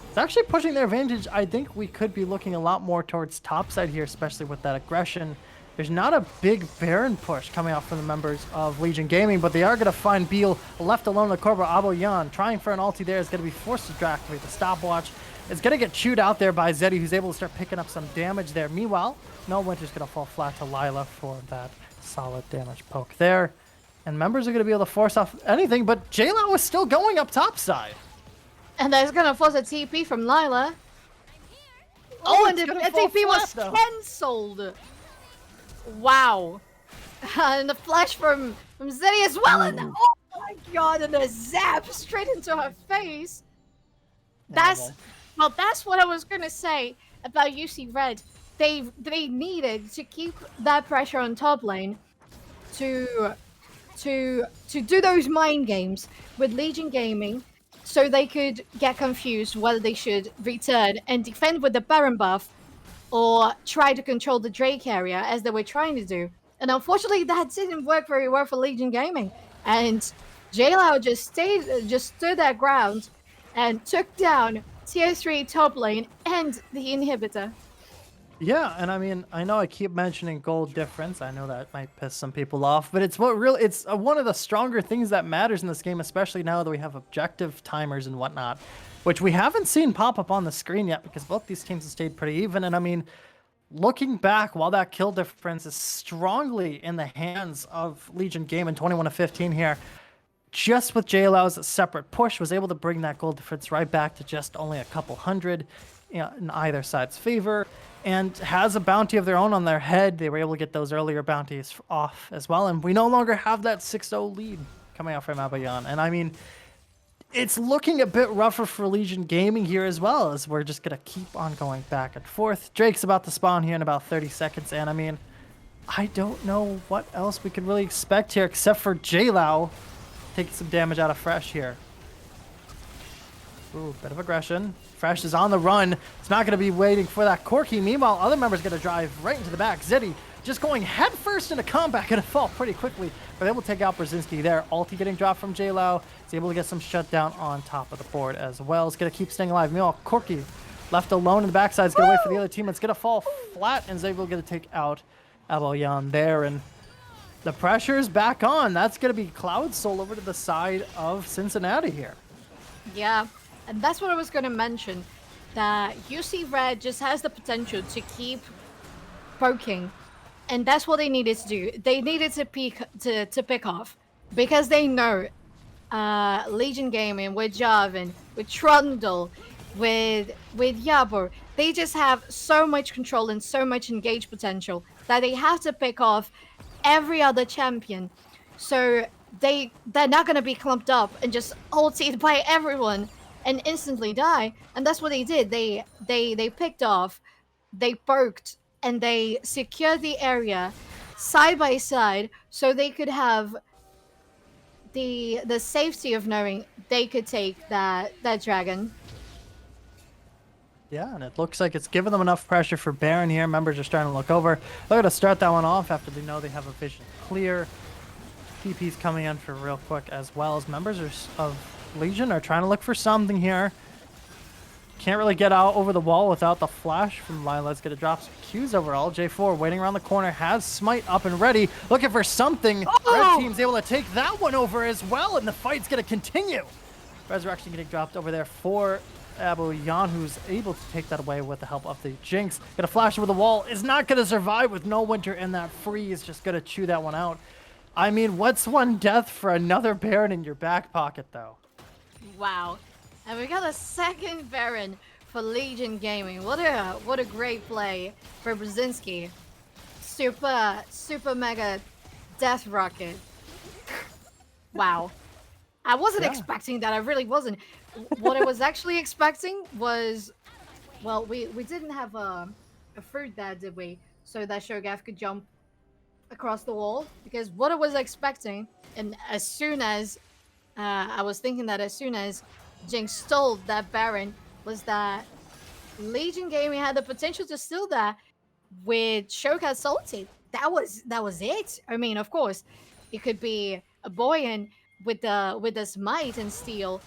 is actually pushing their advantage. I think we could be looking a lot more towards topside here, especially with that aggression. There's not a big Baron push coming out from the members of Legion Gaming, but they are going to find Beal left alone in the Cobra. Aboyan trying for an ulti there is going to be forced to activate the stopwatch. It's going to get chewed out there by Zeddy, who's able to start picking up some damage there. Meanwhile, No Winter's going to fall flat to Lila for that solid damage poke there. And members are going to be able to force off anything, but JLo is still going up topside. And that's going to force a TP from Lila. Oh, and the TP was cancelled. Wow. And the flash from Zeddy as well. And oh my god, and a zap straight into her face. That's what I was gonna say about UC Red. They needed to keep that pressure on top lane to do those mind games with Legion Gaming, so they could get confused whether they should return and defend with the Baron buff or try to control the Drake area as they were trying to do. And unfortunately, that didn't work very well for Legion Gaming. And JLo just stood their ground and took down tier 3 top lane and the inhibitor. Yeah, and I mean, I know I keep mentioning gold difference. I know that might piss some people off, but it's what really it's one of the stronger things that matters in this game, especially now that we have objective timers and whatnot, which we haven't seen pop up on the screen yet because both these teams have stayed pretty even. And I mean, looking back, while that kill difference is strongly in the hands of Legion Game in 21 to 15 here, just with JLow's separate push, was able to bring that gold difference right back to just only a couple hundred, in either side's favor, and has a bounty of their own on their head. They were able to get those earlier bounties off as well, and we no longer have that 6-0 lead coming out from Abayan. And I mean, it's looking a bit rougher for Legion Gaming here as well, as we're just going to keep on going back and forth. Drake's about to spawn here in about 30 seconds, and I mean, I don't know what else we could really expect here except for JLow taking some damage out of Fresh here. Ooh, bit of aggression. Fresh is on the run. It's not going to be waiting for that Corki. Meanwhile, other members going to drive right into the back. Zeddy just going head first into combat, going to fall pretty quickly, but able to take out Brzezinski there. Ulti getting dropped from JLow. He's able to get some shutdown on top of the board as well. He's going to keep staying alive. Meanwhile, Corki left alone in the backside is going to wait for the other team. It's going to fall flat, and is able to take out Abayan there. And the pressure is back on. That's going to be Cloud Soul over to the side of Cincinnati here. Yeah, and that's what I was going to mention, that UC Red just has the potential to keep poking, and that's what they needed to do. They needed to pick off, because they know Legion Gaming with Jarvan, with Trundle, with Yabor, they just have so much control and so much engage potential that they have to pick off every other champion. So they're not going to be clumped up and just ulted by everyone and instantly die. And that's what they did. They picked off, they poked, and they secured the area side by side, so they could have the safety of knowing they could take that dragon. Yeah, and it looks like it's given them enough pressure for Baron here. Members are starting to look over. They're going to start that one off after they know they have a vision clear. TP's coming in for real quick, as well as members of Legion are trying to look for something here. Can't really get out over the wall without the flash from Lila's going to drop some Qs overall. J4 waiting around the corner, has Smite up and ready, looking for something. Red team's able to take that one over as well, and the fight's going to continue. Resurrection getting dropped over there for Abayan, who's able to take that away with the help of the Jinx. Gonna flash over the wall, is not gonna survive with no Winter in that freeze, just gonna chew that one out. I mean, what's one death for another Baron in your back pocket, though? Wow. And we got a second Baron for Legion Gaming. What a great play for Brzezinski. Super mega death rocket. Wow. I wasn't expecting that. I really wasn't. What I was actually expecting was, well, we didn't have a fruit there, did we? So that Shogath could jump across the wall. Because what I was expecting, and as soon as I was thinking that as soon as Jinx stole that Baron, was that Legion Gaming had the potential to steal that with Shogath salty. That was it. I mean, of course, it could be a Boyan with the smite and steal.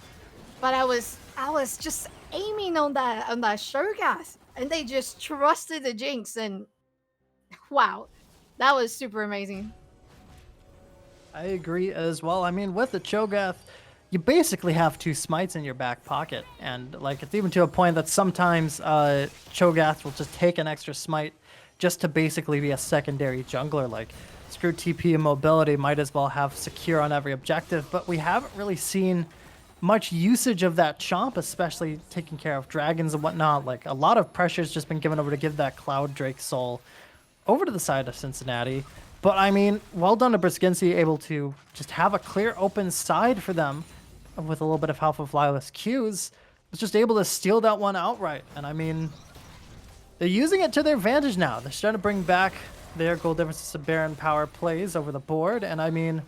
But I was just aiming on that Shogath, and they just trusted the Jinx, and wow, that was super amazing. I agree as well. I mean, with the Cho'Gath, you basically have two smites in your back pocket, and like it's even to a point that sometimes Cho'Gath will just take an extra smite just to basically be a secondary jungler. Like, screw TP and mobility, might as well have secure on every objective, but we haven't really seen much usage of that chomp, especially taking care of dragons and whatnot. Like, a lot of pressure's just been given over to give that Cloud Drake soul over to the side of Cincinnati. But I mean, well done to Brzezinski, able to just have a clear open side for them with a little bit of help of Lila's Qs. Was just able to steal that one outright. And I mean, they're using it to their advantage now. They're starting to bring back their goal differences to Baron power plays over the board. And I mean,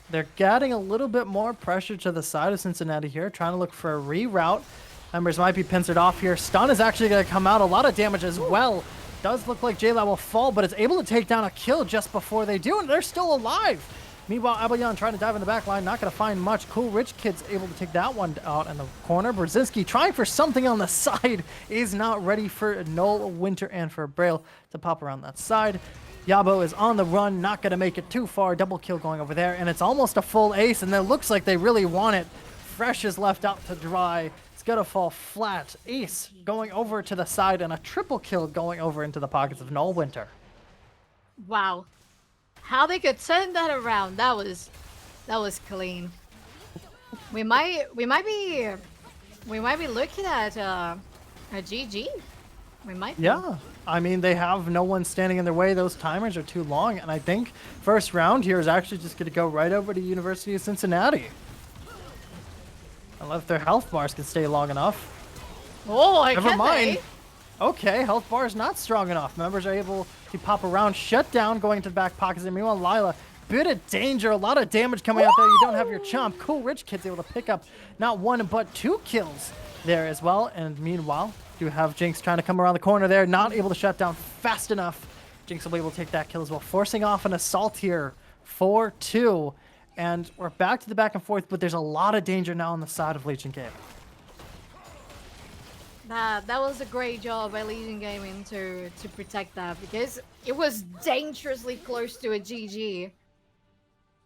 they're getting a little bit more pressure to the side of Cincinnati here, trying to look for a reroute. Members might be pincered off here. Stun is actually going to come out. A lot of damage as well. Does look like JLow will fall, but it's able to take down a kill just before they do, and they're still alive. Meanwhile, Abelyan trying to dive in the back line, not going to find much. Cool Rich Kid's able to take that one out in the corner. Brzezinski trying for something on the side, is not ready for Null, Winter, and for Braille to pop around that side. Yabo is on the run, not going to make it too far. Double kill going over there, and it's almost a full ace, and it looks like they really want it. Fresh is left out to dry. It's going to fall flat. Ace going over to the side, and a triple kill going over into the pockets of Null, Winter. Wow. How they could turn that around, that was clean. We might be looking at a GG. We might be. Yeah, I mean, they have no one standing in their way. Those timers are too long, and I think first round here is actually just going to go right over to University of Cincinnati. Unless their health bars can stay long enough. Oh, Never mind. Okay, health bar is not strong enough. Members are able to pop around, shut down, going to the back pockets. And meanwhile, Lila, bit of danger, a lot of damage coming out there. You don't have your chomp. Cool Rich Kid's able to pick up not one, but 2 kills there as well. And meanwhile, you have Jinx trying to come around the corner there, not able to shut down fast enough. Jinx will be able to take that kill as well, forcing off an assault here, 4-2. And we're back to the back and forth, but there's a lot of danger now on the side of Legion Gaming. That was a great job by Legion Gaming to protect that, because it was dangerously close to a GG.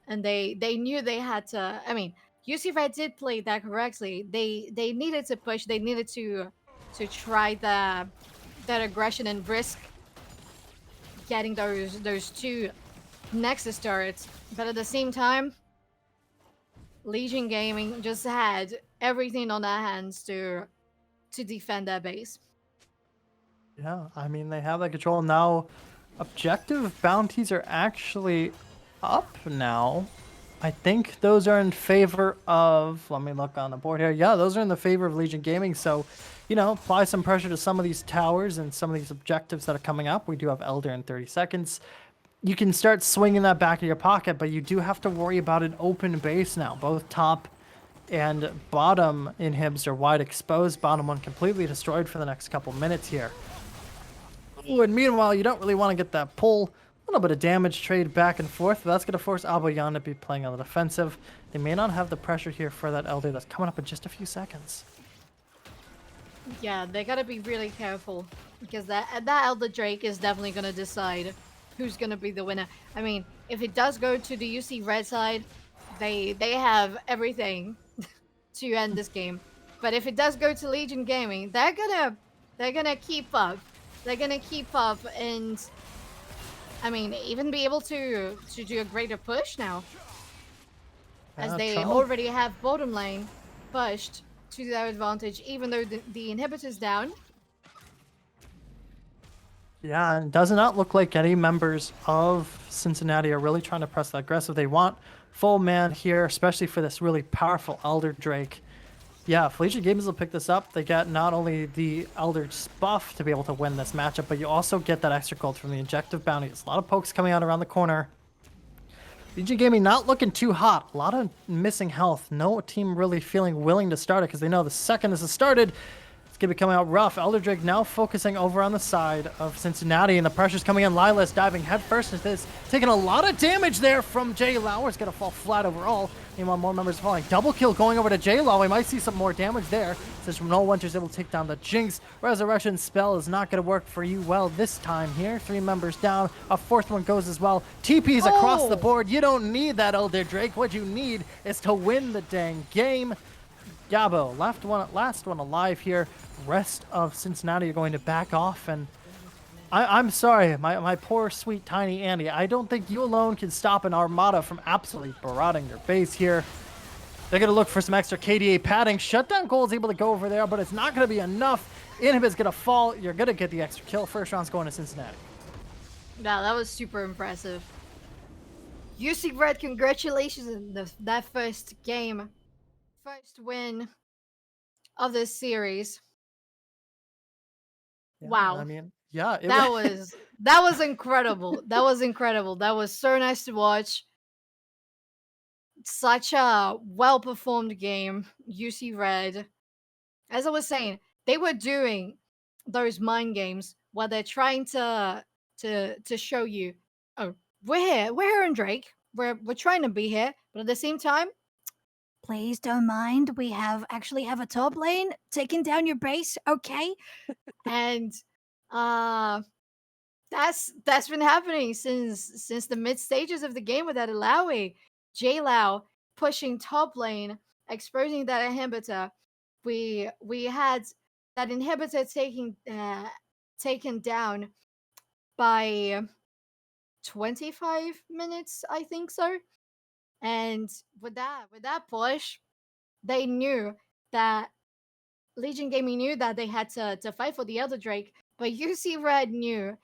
And they knew they had to. I mean, UC Red did play that correctly. They needed to push. They needed to try that aggression and risk getting those 2 Nexus turrets. But at the same time, Legion Gaming just had everything on their hands to defend their base. Yeah, I mean, they have that control now. Objective bounties are actually up now. I think those are in favor of, let me look on the board here. Yeah, those are in the favor of Legion Gaming. So, you know, apply some pressure to some of these towers and some of these objectives that are coming up. We do have Elder in 30 seconds. You can start swinging that back in your pocket, but you do have to worry about an open base now. Both top and bottom inhibs are wide exposed. Bottom one completely destroyed for the next couple minutes here. Ooh, and meanwhile, you don't really want to get that pull. A little bit of damage trade back and forth, but that's going to force Aboyan to be playing on the defensive. They may not have the pressure here for that Elder that's coming up in just a few seconds. Yeah, they gotta be really careful, because that Elder Drake is definitely gonna decide who's gonna be the winner. I mean, if it does go to the UC Red side, they have everything to end this game. But if it does go to Legion Gaming, they're gonna keep up. They're gonna keep up, and I mean, even be able to do a greater push now, as they already have bottom lane pushed to their advantage, even though the inhibitor's down. Yeah, and it does not look like any members of Cincinnati are really trying to press that aggressive. They want full man here, especially for this really powerful Elder Drake. Yeah, if Legion Gamers will pick this up, they get not only the Elder buff to be able to win this matchup, but you also get that extra gold from the injective bounties. A lot of pokes coming out around the corner. Legion Gaming not looking too hot. A lot of missing health. No team really feeling willing to start it, because they know the second this is started, it's going to be coming out rough. Elder Drake now focusing over on the side of Cincinnati, and the pressure's coming in. Lila's diving headfirst into this, taking a lot of damage there from Jay Lauer. It's going to fall flat overall. Meanwhile, more members falling. Double kill going over to Jay Law. We might see some more damage there, since Null Winter's able to take down the Jinx. Resurrection spell is not going to work for you well this time here. 3 members down. A 4th one goes as well. TP's across the board. You don't need that Elder Drake. What you need is to win the dang game. Yabo, last one alive here. Rest of Cincinnati are going to back off, and I'm sorry, my poor sweet tiny Andy. I don't think you alone can stop an Armada from absolutely barraging your base here. They're going to look for some extra KDA padding. Shutdown Gold's able to go over there, but it's not going to be enough. Inhibit's going to fall. You're going to get the extra kill. First round's going to Cincinnati. Yeah, that was super impressive. UC Red, congratulations on that first game. First win of this series. Yeah, Wow. I mean, yeah. That was incredible. That was incredible. That was so nice to watch. Such a well-performed game. UC Red. As I was saying, they were doing those mind games where they're trying to show you, oh, we're here in Drake. we're trying to be here, but at the same time, please don't mind. We actually have a top lane taking down your base, okay? And uh that's been happening since the mid stages of the game with that Alawi. JLao pushing top lane, exposing that inhibitor. We had that inhibitor taken down by 25 minutes, I think so. And with that push, they knew that Legion Gaming knew that they had to fight for the Elder Drake, but UC Red knew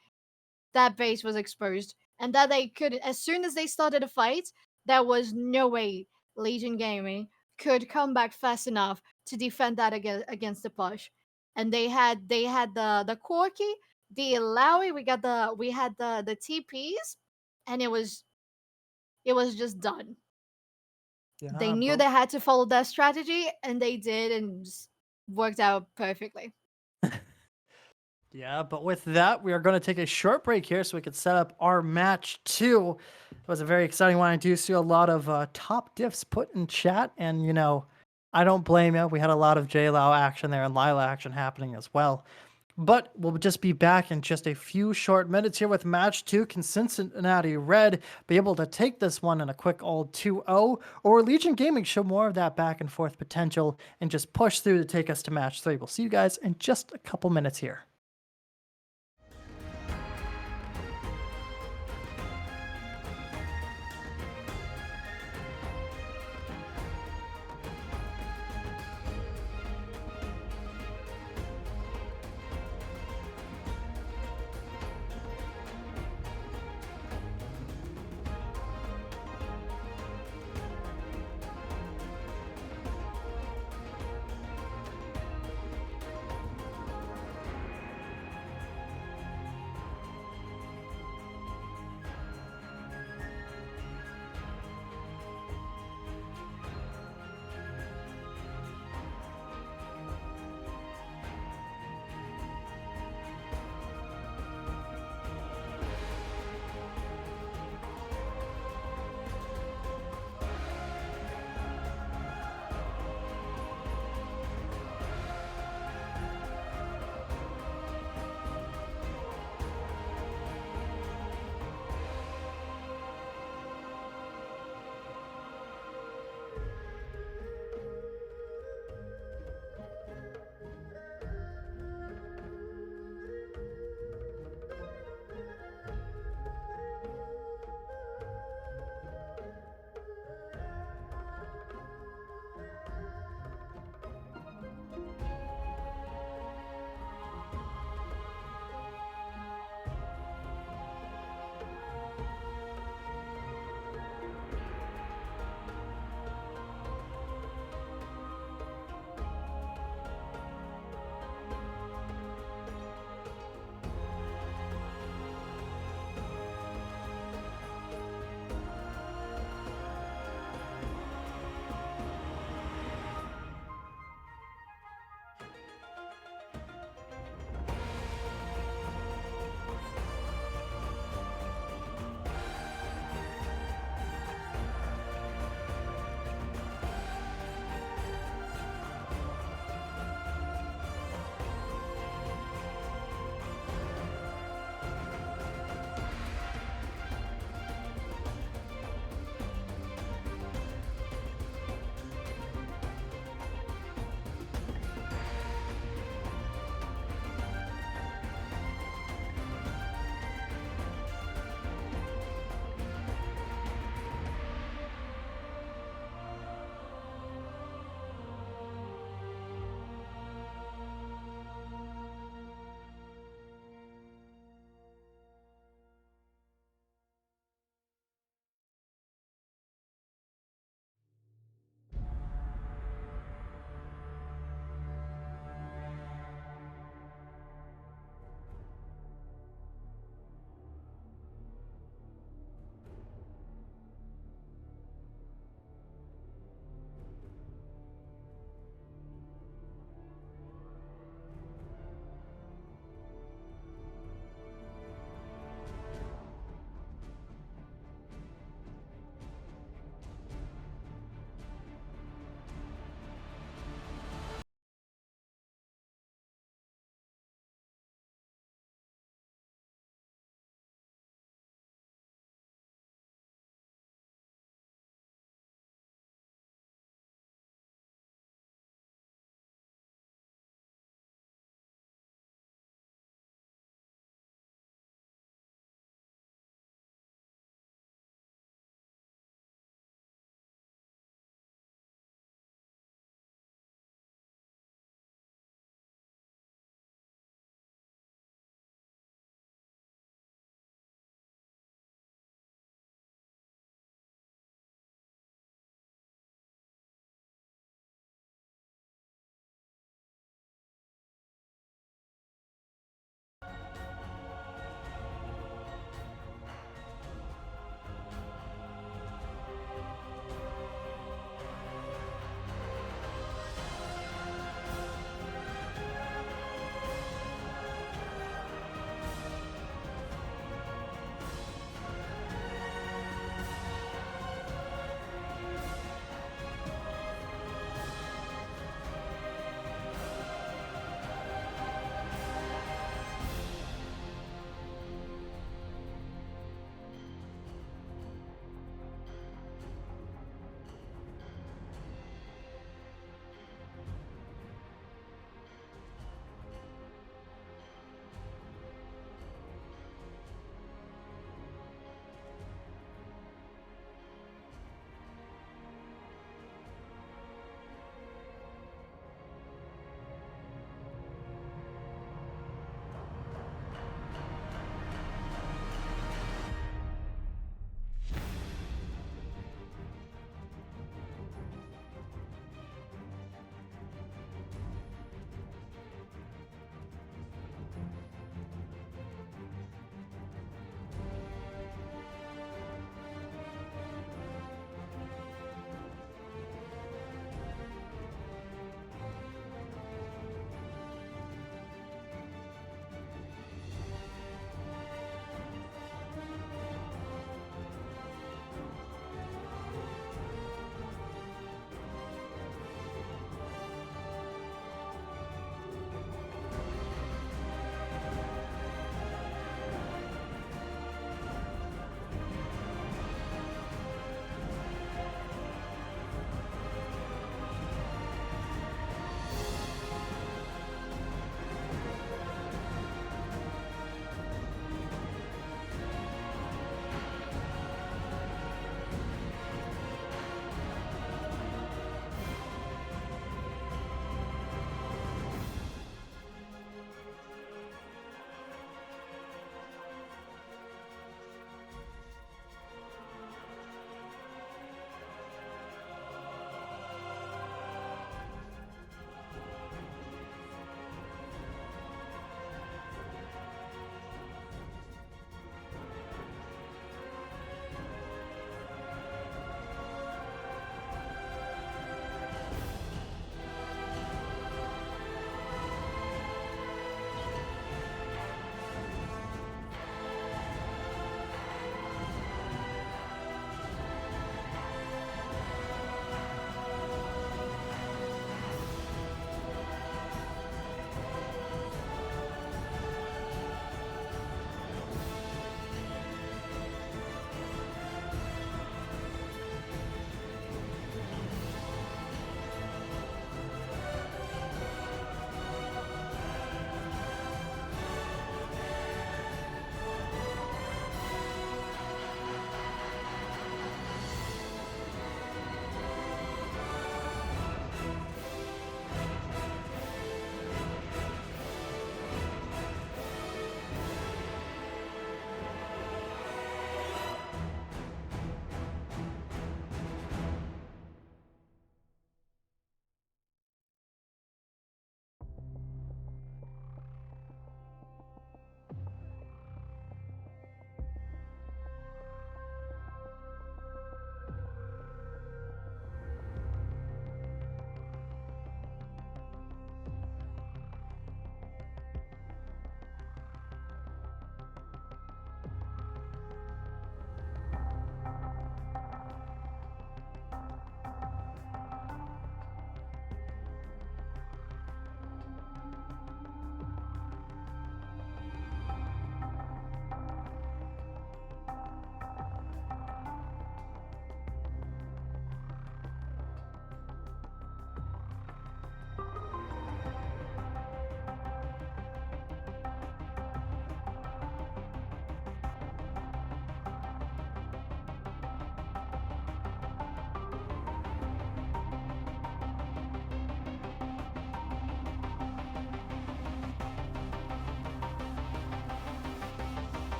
that base was exposed and that they could, as soon as they started a fight, there was no way Legion Gaming could come back fast enough to defend that against the push. And they had the Corki, the Alawi, we had the TPs, and it was just done. They Yeah, knew but they had to follow that strategy, and they did, and just worked out perfectly. yeah, but with that, we are going to take a short break here so we can set up our match 2. It was a very exciting one. I do see a lot of top diffs put in chat, and I don't blame you. We had a lot of JLao action there and Lila action happening as well. But we'll just be back in just a few short minutes here with match 2. Can Cincinnati Red be able to take this one in a quick old 2-0? Or Legion Gaming show more of that back and forth potential and just push through to take us to match 3? We'll see you guys in just a couple minutes here.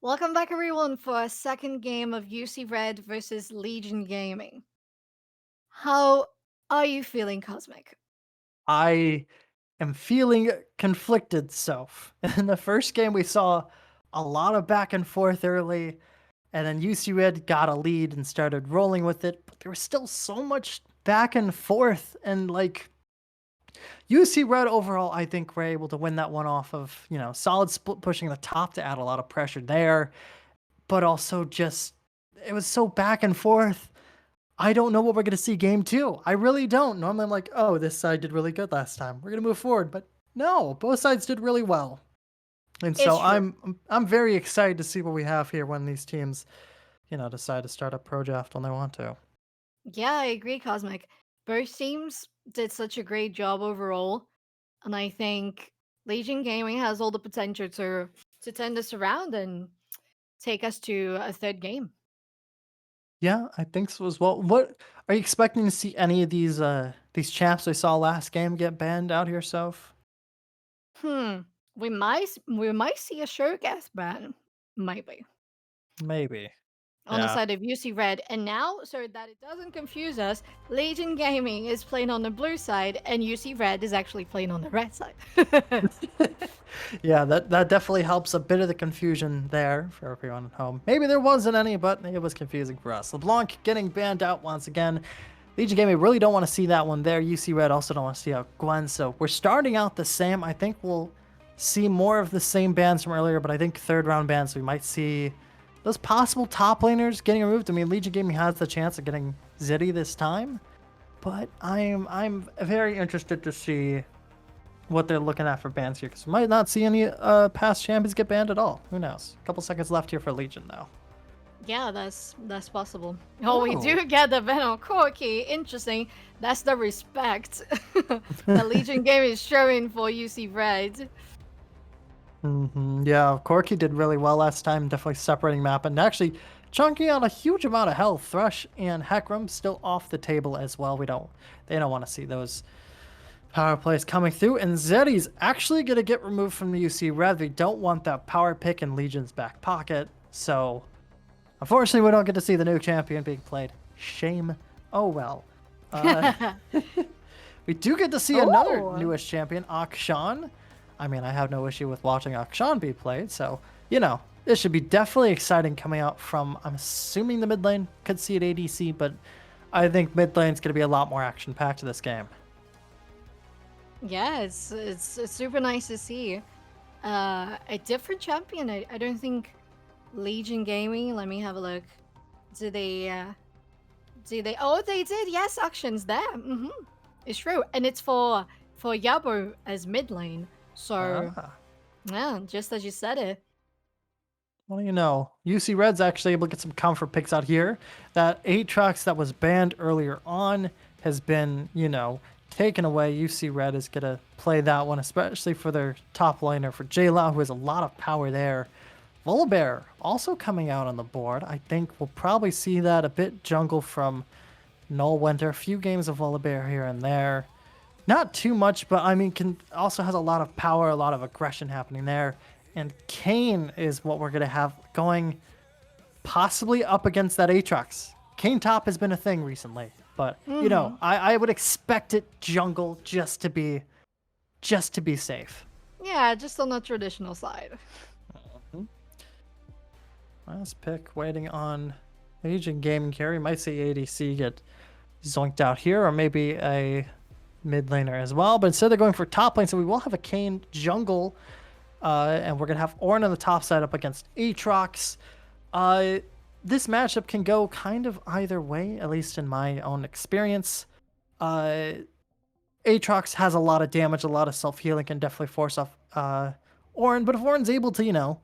Welcome back, everyone, for a second game of UC Red versus Legion Gaming. How are you feeling, Cosmic? I am feeling conflicted self. In the first game, we saw a lot of back and forth early, and then UC Red got a lead and started rolling with it, but there was still so much back and forth. And like UC Red overall, I think we're able to win that one off of, solid split pushing the top to add a lot of pressure there, but also just it was so back and forth. I don't know what we're going to see game two. I really don't. Normally, I'm like, oh, this side did really good last time. We're going to move forward. But no, both sides did really well. And so It's true. I'm very excited to see what we have here when these teams, decide to start a pro draft when they want to. Yeah, I agree, Cosmic. Both teams did such a great job overall, and I think Legion Gaming has all the potential to turn this around and take us to a third game. Yeah, I think so as well. What are you expecting to see any of these champs I saw last game get banned out here, Soph? Hmm. We might see a Showcase ban, maybe. Maybe. On the Yeah. side of UC Red. And now, so that it doesn't confuse us, Legion Gaming is playing on the blue side, and UC Red is actually playing on the red side. Yeah, that definitely helps a bit of the confusion there for everyone at home. Maybe there wasn't any, but it was confusing for us. LeBlanc getting banned out once again. Legion Gaming really don't want to see that one there. UC Red also don't want to see out Gwen. So we're starting out the same. I think we'll see more of the same bans from earlier, but I think third round bans, we might see those possible top laners getting removed. I mean, Legion Gaming has the chance of getting Zitty this time, but I'm very interested to see what they're looking at for bans here, because we might not see any past champions get banned at all. Who knows? A couple seconds left here for Legion, though. Yeah, that's possible. Oh, we Oh. do get the ban on Corki. Interesting. That's the respect that Legion Gaming is showing for UC Red. Yeah, Corki did really well last time, definitely separating map and actually chunking out a huge amount of health. Thrush and Heckram still off the table as well. They don't want to see those power plays coming through, and Zeddy's actually going to get removed from the UC Red. They don't want that power pick in Legion's back pocket, so unfortunately we don't get to see the new champion being played. Shame. Oh well. We do get to see another Oh, newest champion, Akshan. I mean, I have no issue with watching Akshan be played, so, this should be definitely exciting coming out from, I'm assuming the mid lane could see it ADC, but I think mid lane's going to be a lot more action-packed to this game. yeah, it's super nice to see. A different champion. I don't think Legion Gaming. Let me have a look. Do they? Do they? Oh, they did. Yes, actions there. It's true, and it's for Yabo as mid lane. So Ah. yeah, just as you said it. What do you know? UC Red's actually able to get some comfort picks out here. That Aatrox that was banned earlier on has been, taken away. UC Red is going to play that one, especially for their top laner, for J-Law, who has a lot of power there. Volibear also coming out on the board. I think we'll probably see that a bit jungle from Null Winter. A few games of Volibear here and there. Not too much, but I mean, also has a lot of power, a lot of aggression happening there. And Kane is what we're going to have going possibly up against that Aatrox. Kane top has been a thing recently, but I would expect it jungle just to be safe. Yeah, just on the traditional side. Last pick waiting on Legion Gaming Carry. Might see ADC get zoinked out here, or maybe a mid laner as well. But instead they're going for top lane, so we will have a Kane jungle. And we're going to have Ornn on the top side up against Aatrox. This matchup can go kind of either way, at least in my own experience. Aatrox has a lot of damage, a lot of self-healing, can definitely force off Ornn. But if Ornn's able to,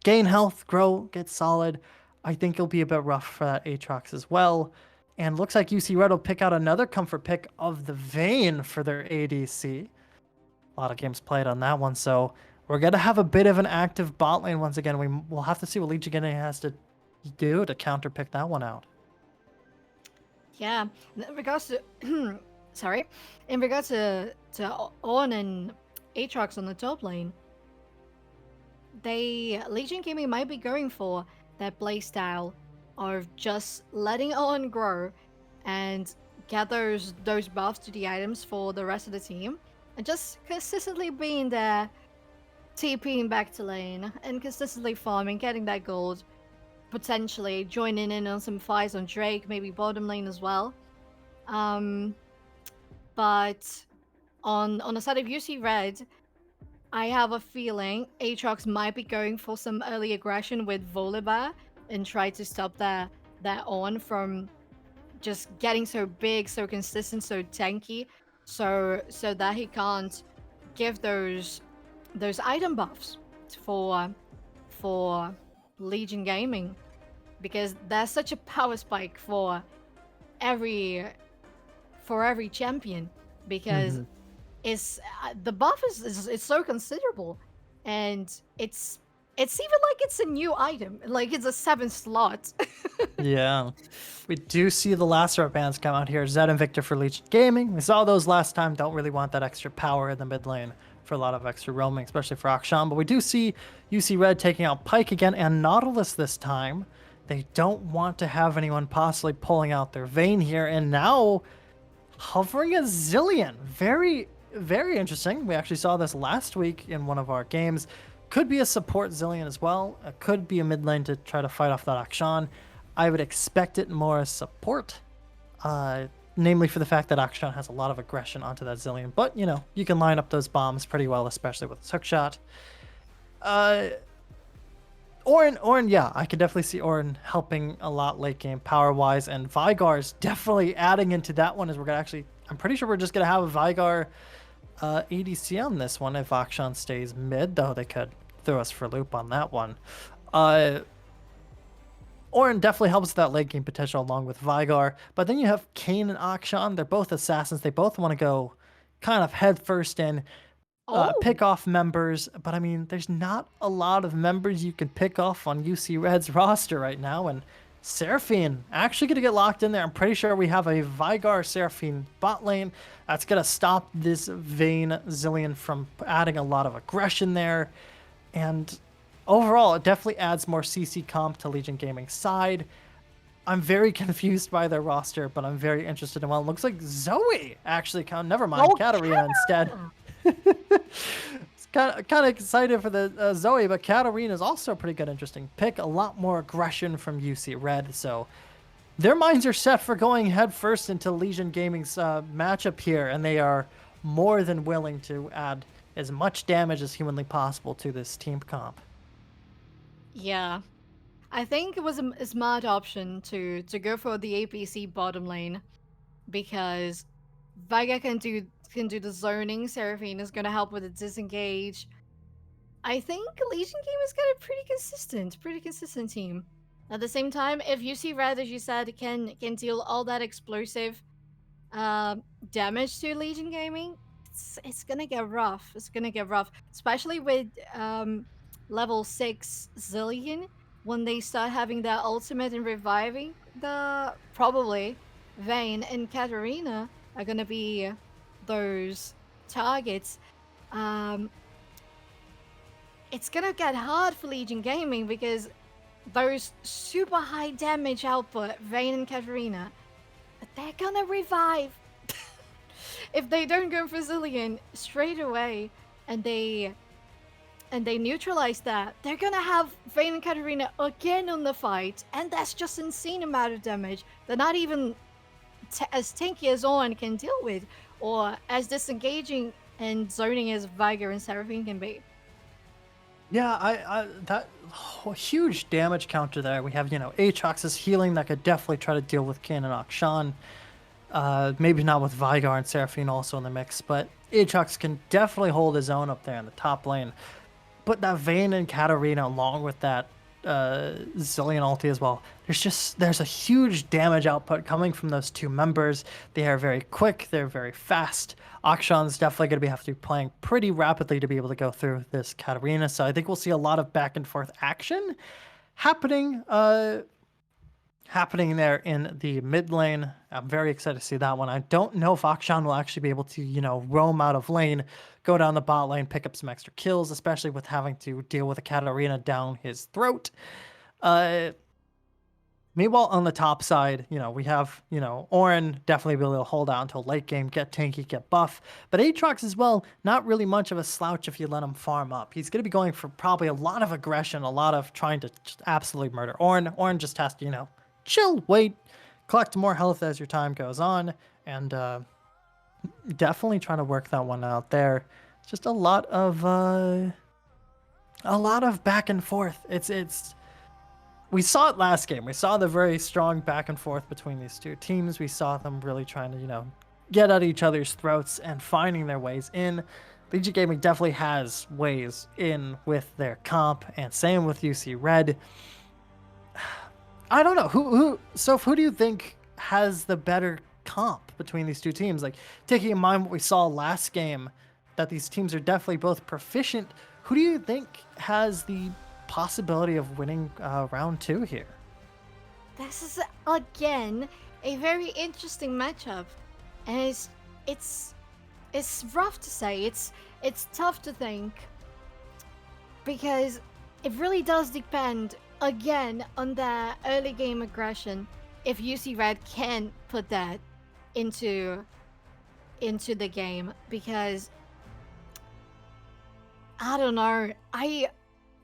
gain health, grow, get solid, I think it'll be a bit rough for that Aatrox as well. And looks like UC Red will pick out another comfort pick of the Vayne for their ADC. A lot of games played on that one, so we're going to have a bit of an active bot lane once again. We'll have to see what Legion Gaming has to do to counterpick that one out. Yeah, in regards to sorry, in regards to Ornn and Aatrox on the top lane, Legion Gaming might be going for that play style of just letting on grow and get those buffs to the items for the rest of the team, and just consistently being there, TPing back to lane, and consistently farming, getting that gold, potentially joining in on some fights on Drake, maybe bottom lane as well. Um, but on the side of UC Red, I have a feeling Aatrox might be going for some early aggression with Volibear and try to stop that on from just getting so big, so consistent, so tanky, so that he can't give those item buffs for Legion Gaming, because there's such a power spike every for every champion, because Hmm. is the buff is it's so considerable, and it's even like it's a new item, like it's a 7th slot. Yeah. We do see the last of our bands come out here. Zed and Victor for Legion Gaming. We saw those last time. Don't really want that extra power in the mid lane for a lot of extra roaming, especially for Akshan. But we do see UC Red taking out Pyke again and Nautilus this time. They don't want to have anyone possibly pulling out their Vayne here. And now hovering a Zillion. Very, very interesting. We actually saw this last week in one of our games. Could be a support Zillion as well. Could be a mid lane to try to fight off that Akshan. I would expect it more as support, namely for the fact that Akshan has a lot of aggression onto that Zillion. But, you know, you can line up those bombs pretty well, especially with his hookshot. Orin, yeah, I could definitely see Orin helping a lot late game power wise, and Vygar's definitely adding into that one. As we're gonna actually, I'm pretty sure we're just gonna have a Vygar ADC on this one if Akshan stays mid, though they could throw us for a loop on that one. Orin definitely helps that late game potential along with Vygar, but then you have Kayn and Akshan. They're both assassins. They both want to go kind of head first in, Oh, pick off members, but I mean, there's not a lot of members you can pick off on UC Red's roster right now, and Seraphine actually going to get locked in there. I'm pretty sure we have a Vygar Seraphine bot lane that's going to stop this Vayne Zillion from adding a lot of aggression there, and overall, it definitely adds more CC comp to Legion Gaming's side. I'm very confused by their roster, but I'm very interested in, well, it looks like Zoe actually never mind, oh, Katarina instead. It's kind of excited for the Zoe, but Katarina is also a pretty good, interesting pick. A lot more aggression from UC Red, so their minds are set for going head first into Legion Gaming's matchup here, and they are more than willing to add as much damage as humanly possible to this team comp. yeah. I think it was a smart option to go for the APC bottom lane, because Vega can do the zoning. Seraphine is gonna help with the disengage. I think Legion Game has got a pretty consistent team. At the same time, if you see Red, as you said, can deal all that explosive uh, damage to Legion Gaming, it's gonna get rough. It's gonna get rough, especially with level 6 Zillion, when they start having their ultimate and reviving. The probably Vayne and Katarina are gonna be those targets. Um, it's gonna get hard for Legion Gaming, because those super high damage output, Vayne and Katarina, they're gonna revive. If they don't go for Zillion straight away, and they neutralize that, they're gonna have Vayne and Katarina again on the fight, and that's just insane amount of damage. They're not even as tanky as Ornn can deal with, or as disengaging and zoning as Viger and Seraphine can be. Yeah, that huge damage counter there. We have, you know, Aatrox's healing that could definitely try to deal with Kayn and Akshan. Maybe not with Vygar and Seraphine also in the mix, but Aatrox can definitely hold his own up there in the top lane. But that Vayne and Katarina, along with that Zillion ulti as well, there's a huge damage output coming from those two members. They are very quick, they're very fast. Akshan's definitely going to have to be playing pretty rapidly to be able to go through this Katarina, so I think we'll see a lot of back and forth action happening happening there in the mid lane. I'm very excited to see that one. I don't know if Akshan will actually be able to, roam out of lane, go down the bot lane, pick up some extra kills, especially with having to deal with a Katarina down his throat. Meanwhile, on the top side, we have, Orin definitely be able to hold out until late game, get tanky, get buff. But Aatrox as well, not really much of a slouch if you let him farm up. He's going to be going for probably a lot of aggression, a lot of trying to just absolutely murder Orin. Orin just has to, chill, wait, collect more health as your time goes on, and definitely trying to work that one out there. Just a lot of back and forth. It's we saw it last game. We saw the very strong back and forth between these two teams. We saw them really trying to, get at each other's throats and finding their ways in. Legion Gaming definitely has ways in with their comp, and same with UC Red. I don't know. Who do you think has the better comp between these two teams? Like, taking in mind what we saw last game, that these teams are definitely both proficient. Who do you think has the possibility of winning round 2 here? This is again a very interesting matchup, and it's rough to say. It's tough to think because it really does depend again on the early game aggression. If UC Red can put that into the game, because I don't know,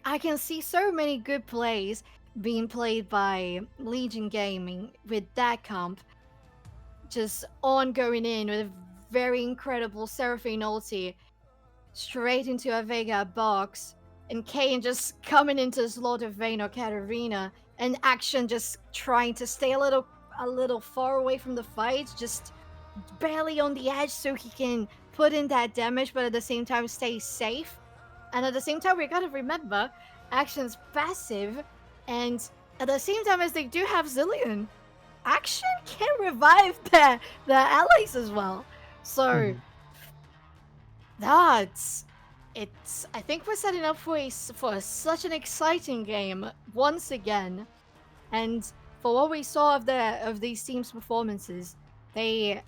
I can see so many good plays being played by Legion Gaming with that comp. Just ongoing in with a very incredible Seraphine ulti straight into a Vega box, and Kayn just coming into a slot of Vayne or Katarina, and Action just trying to stay a little far away from the fight, just barely on the edge so he can put in that damage, but at the same time stay safe. And at the same time, we gotta remember, Action's passive, and at the same time as they do have Zillion, Action can revive their allies as well. So I think we're setting up for such an exciting game once again. And for what we saw of these teams' performances, they're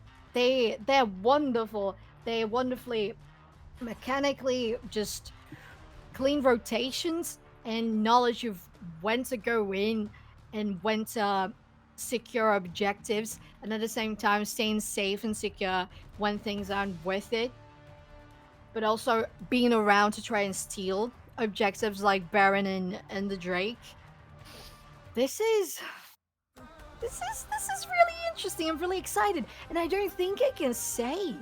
wonderful. They're wonderfully mechanically just clean rotations and knowledge of when to go in and when to secure objectives, and at the same time staying safe and secure when things aren't worth it, but also being around to try and steal objectives like Baron and the Drake. This is really interesting. I'm really excited, and I don't think I can say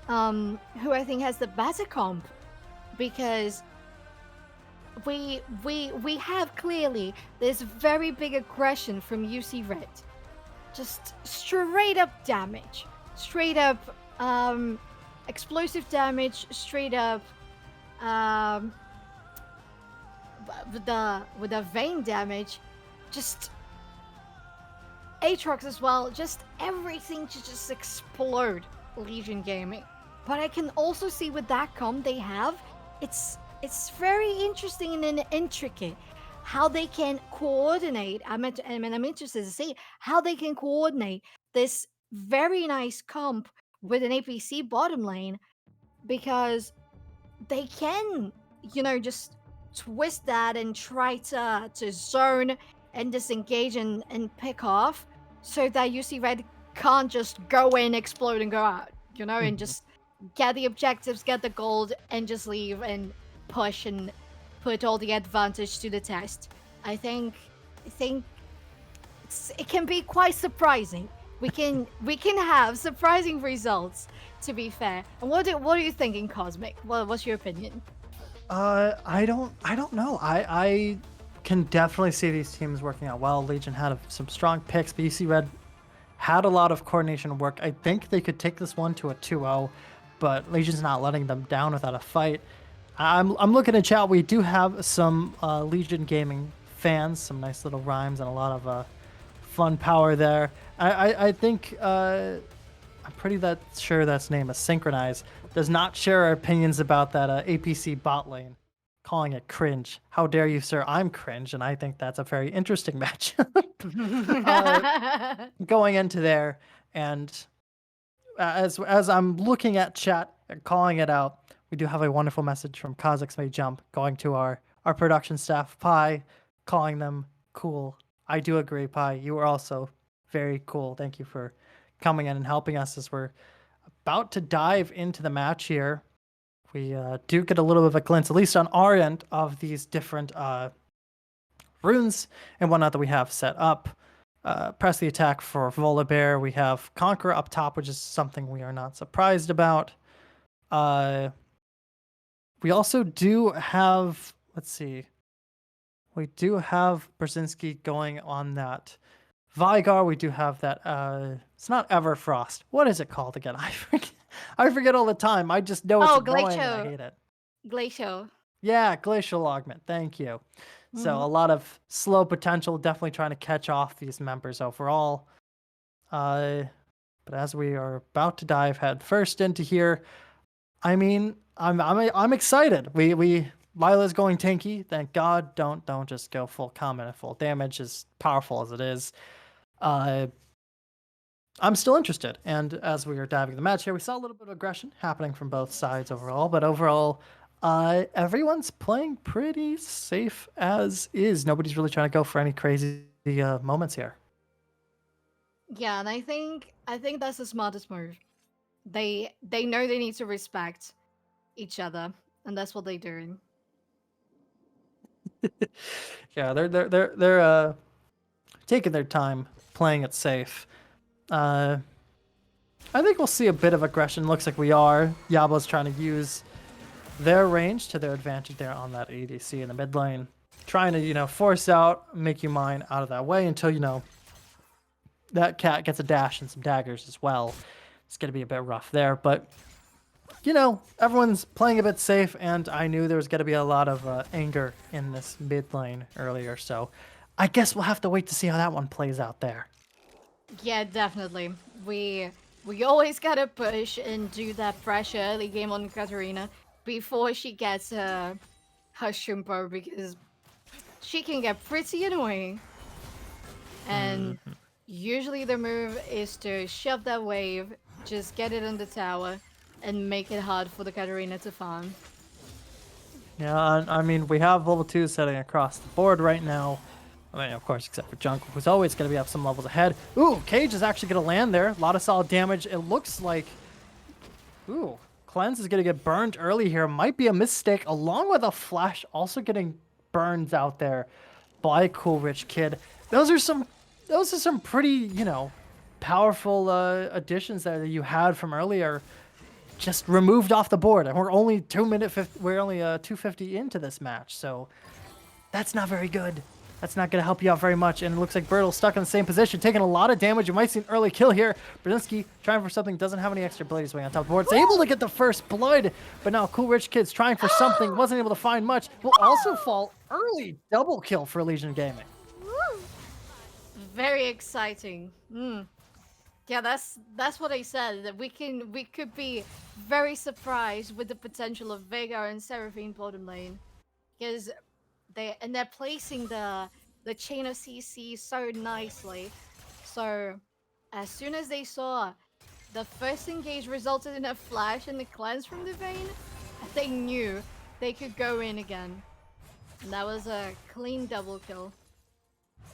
who I think has the better comp, because we have clearly this very big aggression from UC Red. Just straight up damage. Straight up explosive damage, straight up with the Vayne damage. Just Aatrox as well, just everything to just explode Legion Gaming. But I can also see with that comp they have, it's very interesting and intricate how they can coordinate. I'm interested to see how they can coordinate this very nice comp with an APC bottom lane, because they can, just twist that and try to zone and disengage and pick off, so that UC Red can't just go in, explode, and go out, and just get the objectives, get the gold, and just leave and push and put all the advantage to the test. I think it can be quite surprising. We can have surprising results, to be fair. And what are you thinking, Cosmic? What's your opinion? I don't know. I can definitely see these teams working out well. Legion had some strong picks, but UC Red had a lot of coordination work. I think they could take this one to a 2-0, but Legion's not letting them down without a fight. I'm looking at chat. We do have some Legion Gaming fans, some nice little rhymes, and a lot of fun power there. I think I'm pretty sure that's name is Synchronize. Does not share our opinions about that APC bot lane calling it cringe. How dare you, sir? I'm cringe, and I think that's a very interesting matchup. Going into there, and as I'm looking at chat and calling it out, we do have a wonderful message from Kazakhs May Jump going to our production staff, Pi, calling them cool. I do agree, Pi. You are also very cool. Thank you for coming in and helping us as we're about to dive into the match here. We do get a little bit of a glimpse, at least on our end, of these different runes and whatnot that we have set up. Press the attack for Volibear. We have Conqueror up top, which is something we are not surprised about. We also do have, let's see, we do have Brzezinski going on that Vigar. We do have that, it's not Everfrost. What is it called again? I forget all the time. I just know it's annoying and I hate it. Glacial. Yeah, Glacial Augment. Thank you. So a lot of slow potential, definitely trying to catch off these members overall. But as we are about to dive head first into here, I mean, I'm excited. Lila's going tanky. Thank God. Don't just go full combat and full damage, as powerful as it is. I'm still interested. And as we are diving the match here, we saw a little bit of aggression happening from both sides overall. But overall, everyone's playing pretty safe as is. Nobody's really trying to go for any crazy moments here. Yeah, and I think that's the smartest move. They know they need to respect each other, and that's what they're doing. Yeah, they're taking their time playing it safe. I think we'll see a bit of aggression. Looks like we are. Yabo's trying to use their range to their advantage there on that ADC in the mid lane. Trying to, force out, make you mine out of that way until, that cat gets a dash and some daggers as well. It's going to be a bit rough there, but, everyone's playing a bit safe, and I knew there was going to be a lot of anger in this mid lane earlier, so I guess we'll have to wait to see how that one plays out there. Yeah, definitely. We always gotta push and do that pressure early game on Katarina before she gets her Shumpo, because she can get pretty annoying. And usually the move is to shove that wave, just get it on the tower, and make it hard for the Katarina to farm. Yeah, I mean, we have level 2 setting across the board right now. I mean, of course, except for Jungle, who's always going to be up some levels ahead. Ooh, Cage is actually going to land there. A lot of solid damage. It looks like... Ooh, Cleanse is going to get burned early here. Might be a mistake, along with a Flash also getting burned out there by Cool Rich Kid. Those are some pretty, powerful additions there that you had from earlier. Just removed off the board, and we're only 250 into this match, so that's not very good. That's not going to help you out very much, and it looks like Bertle's stuck in the same position, taking a lot of damage. You might see an early kill here. Brzezinski trying for something, doesn't have any extra abilities way on top of the board. It's able to get the first blood, but now Cool Rich Kid's trying for something, wasn't able to find much. Will also fall early. Double kill for Legion Gaming. Very exciting. Yeah, that's what I said, that we could be very surprised with the potential of Vega and Seraphine bottom lane, because they're placing the chain of CC so nicely. So as soon as they saw the first engage resulted in a flash and the cleanse from the vein, they knew they could go in again. And that was a clean double kill.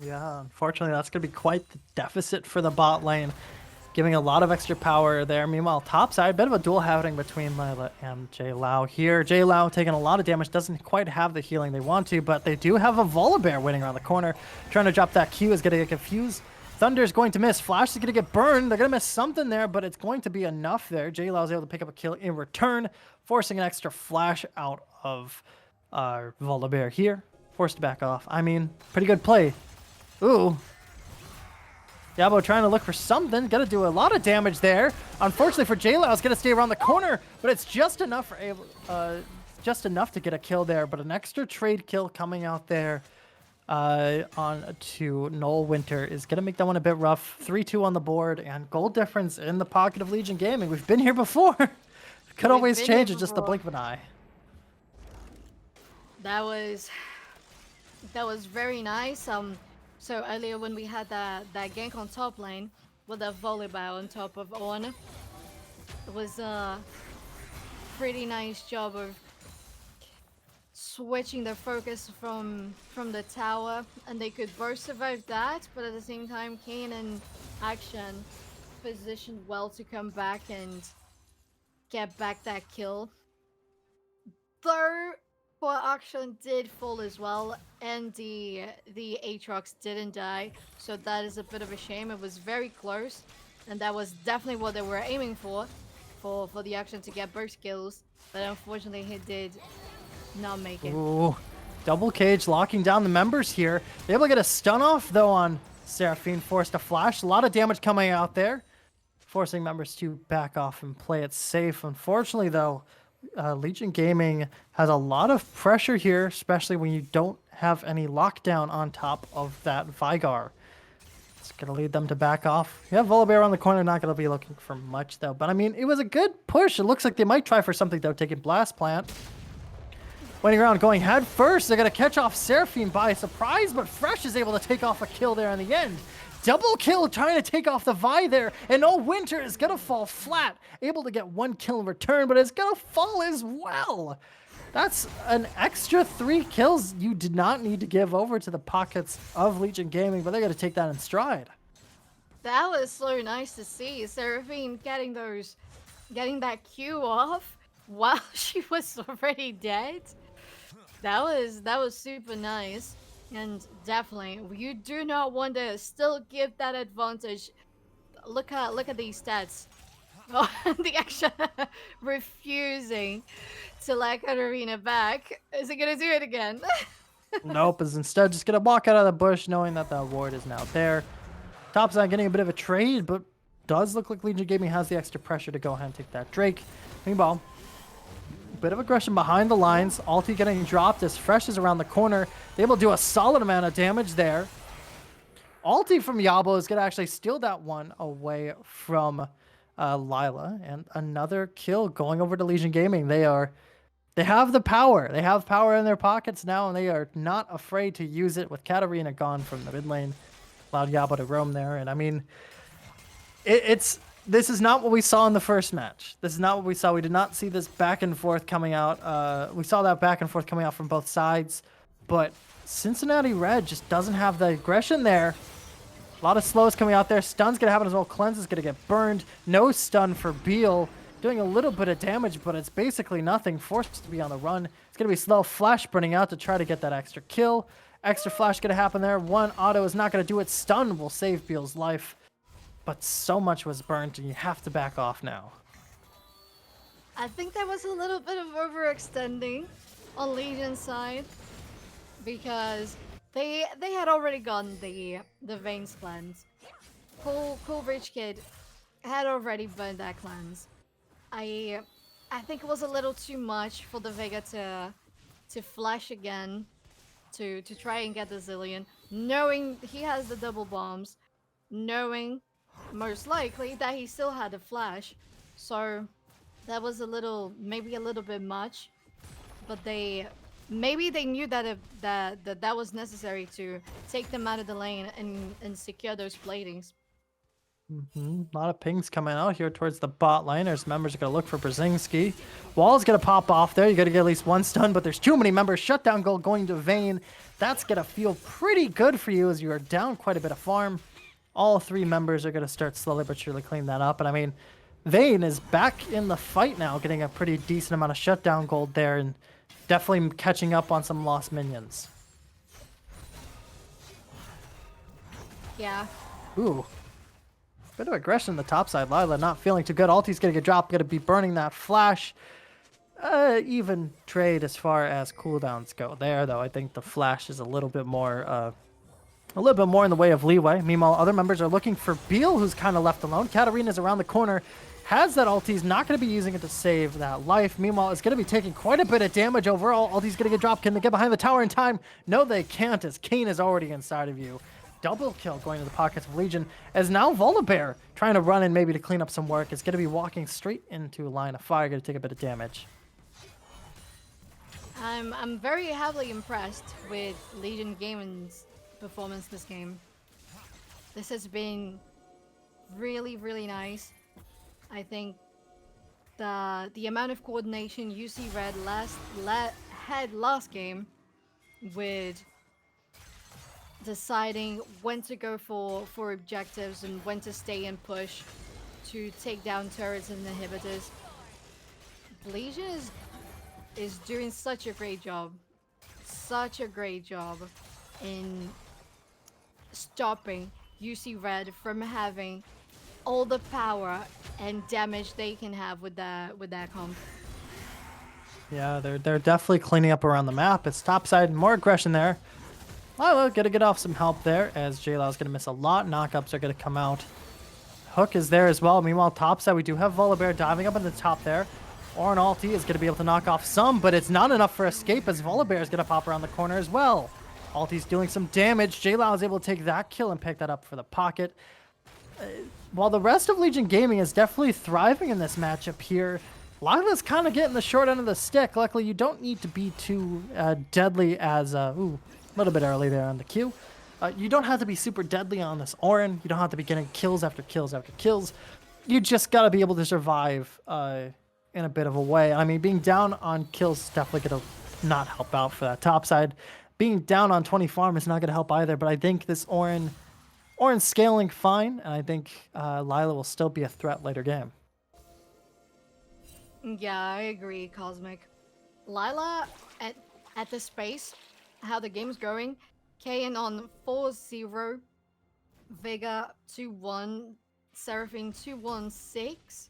Yeah, unfortunately, that's going to be quite the deficit for the bot lane, giving a lot of extra power there. Meanwhile, top side, bit of a duel happening between Lila and JLao here. JLao taking a lot of damage, doesn't quite have the healing they want to, but they do have a Volibear waiting around the corner. Trying to drop that Q is going to get confused. Thunder's going to miss. Flash is going to get burned. They're going to miss something there, but it's going to be enough there. JLao is able to pick up a kill in return, forcing an extra flash out of Volibear here. Forced to back off. I mean, pretty good play. Ooh. Yabo trying to look for something. Gonna do a lot of damage there. Unfortunately for JLao, it's gonna stay around the corner, but it's just enough to get a kill there. But an extra trade kill coming out there on to Noel Winter is gonna make that one a bit rough. 3-2 on the board, and goal difference in the pocket of Legion Gaming. We've been here before. Could always change in just the blink of an eye. That was very nice. So earlier when we had that gank on top lane with a volleyball on top of On, it was a pretty nice job of switching the focus from the tower, and they could both survive that, but at the same time Kane and Action positioned well to come back and get back that kill. Though for Action did fall as well, and the Aatrox didn't die, so that is a bit of a shame. It was very close, and that was definitely what they were aiming for the Action to get both kills, but unfortunately he did not make it. Ooh, double cage locking down the members here. They're able to get a stun off though on Seraphine, forced a flash. A lot of damage coming out there, forcing members to back off and play it safe. Unfortunately though, Legion Gaming has a lot of pressure here, especially when you don't have any lockdown on top of that Vigar. It's going to lead them to back off. Yeah, Volibear on the corner, not going to be looking for much though. But I mean, it was a good push. It looks like they might try for something though, taking Blast Plant. Waiting around, going head first. They're going to catch off Seraphine by surprise, but Fresh is able to take off a kill there in the end. Double kill trying to take off the Vi there, and All Winter is going to fall flat. Able to get 1 kill in return, but it's going to fall as well. That's an extra 3 kills you did not need to give over to the pockets of Legion Gaming, but they're going to take that in stride. That was so nice to see. Seraphine getting that Q off while she was already dead. That was super nice, and definitely you do not want to still give that advantage. Look at these stats. Oh, the Action refusing to let Katarina back. Is he gonna do it again? Nope, is instead just gonna walk out of the bush knowing that the ward is now there. Topside getting a bit of a trade, but does look like Legion Gaming has the extra pressure to go ahead and take that Drake. Meanwhile, bit of aggression behind the lines. Ulti getting dropped as Fresh is around the corner. They able to do a solid amount of damage there. Ulti from Yabo is going to actually steal that one away from Lila. And another kill going over to Legion Gaming. They have the power. They have power in their pockets now, and they are not afraid to use it with Katarina gone from the mid lane. Allowed Yabo to roam there. And I mean, this is not what we saw in the first match. This is not what we saw. We did not see this back and forth coming out. We saw that back and forth coming out from both sides. But Cincinnati Red just doesn't have the aggression there. A lot of slows coming out there. Stun's going to happen as well. Cleanse is going to get burned. No stun for Beal. Doing a little bit of damage, but it's basically nothing. Forced to be on the run. It's going to be slow. Flash burning out to try to get that extra kill. Extra flash going to happen there. One auto is not going to do it. Stun will save Beal's life. But so much was burnt, and you have to back off now. I think there was a little bit of overextending on Legion's side, because they had already gotten the Vayne's cleanse. Cool Rich Kid had already burned that cleanse. I think it was a little too much for the Vega to flash again to try and get the Zillion, knowing he has the double bombs, knowing most likely that he still had a flash. So that was maybe a little bit much, but maybe they knew that that was necessary to take them out of the lane and secure those platings. A lot of pings coming out here towards the bot lane. There's members are going to look for Brzezinski. Wall's going to pop off there. You got to get at least one stun, but there's too many members. Shutdown goal going to Vayne. That's going to feel pretty good for you as you are down quite a bit of farm. All 3 members are going to start slowly but surely clean that up. And I mean, Vayne is back in the fight now, getting a pretty decent amount of shutdown gold there and definitely catching up on some lost minions. Yeah. Ooh. Bit of aggression on the top side. Lila not feeling too good. Ulti's going to get dropped. Going to be burning that flash. Even trade as far as cooldowns go there, though. I think the flash is a little bit more in the way of leeway. Meanwhile, other members are looking for Beal, who's kind of left alone. Katarina's around the corner. Has that ulti. He's not going to be using it to save that life. Meanwhile, it's going to be taking quite a bit of damage overall. Ulti's going to get dropped. Can they get behind the tower in time? No, they can't, as Kane is already inside of you. Double kill going to the pockets of Legion, as now Volibear trying to run in maybe to clean up some work. Is going to be walking straight into a line of fire. Going to take a bit of damage. I'm very heavily impressed with Legion Gaming's performance this game. This has been really, really nice. I think the amount of coordination UC Red had last game with deciding when to go for objectives and when to stay and push to take down turrets and inhibitors. Legion is doing such a great job in stopping UC Red from having all the power and damage they can have with that comp. Yeah, they're definitely cleaning up around the map. It's topside, more aggression there. Lila gonna get off some help there as JLaw's gonna miss a lot. Knockups are gonna come out. Hook is there as well. Meanwhile, topside, we do have Volibear diving up in the top there. Orin ulti is going to be able to knock off some, but it's not enough for escape as Volibear is going to pop around the corner as well. Ulti's doing some damage. JLaw is able to take that kill and pick that up for the pocket. While the rest of Legion Gaming is definitely thriving in this matchup here, Lila's kind of getting the short end of the stick. Luckily, you don't need to be too deadly as... ooh, a little bit early there on the Q. You don't have to be super deadly on this Orin. You don't have to be getting kills after kills after kills. You just got to be able to survive in a bit of a way. I mean, being down on kills is definitely going to not help out for that top side. Being down on 20 farm is not going to help either, but I think this Orin's scaling fine, and I think Lila will still be a threat later game. Yeah, I agree, Cosmic. Lila, at the space, how the game's going, Kayn on 4-0, Vega 2-1, Seraphine 2-1-6.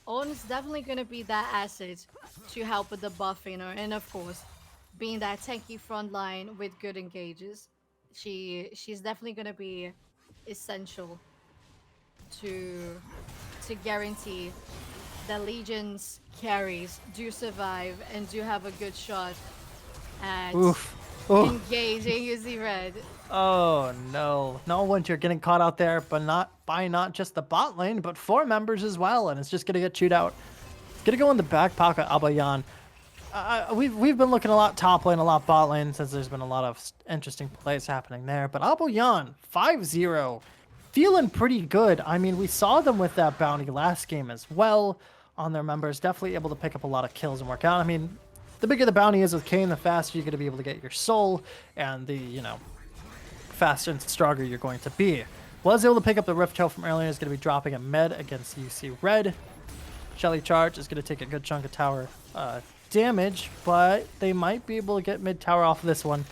Owen's definitely going to be that asset to help with the buff, you know, and of course, being that tanky front line with good engages. She's definitely going to be essential to guarantee that Legion's carries do survive and do have a good shot at engaging UC Red. Oh no. No Winter getting caught out there, but not just the bot lane, but 4 members as well, and it's just gonna get chewed out. It's gonna go in the back pocket, Abayan. We've been looking a lot top lane, a lot bot lane, since there's been a lot of interesting plays happening there. But Abayan, 5-0, feeling pretty good. I mean, we saw them with that bounty last game as well on their members. Definitely able to pick up a lot of kills and work out. I mean, the bigger the bounty is with Kayn, the faster you're going to be able to get your soul, and the, you know, faster and stronger you're going to be. Was able to pick up the Rift Tail from earlier, is going to be dropping a med against UC Red. Shelly Charge is going to take a good chunk of tower damage, but they might be able to get mid tower off of this one.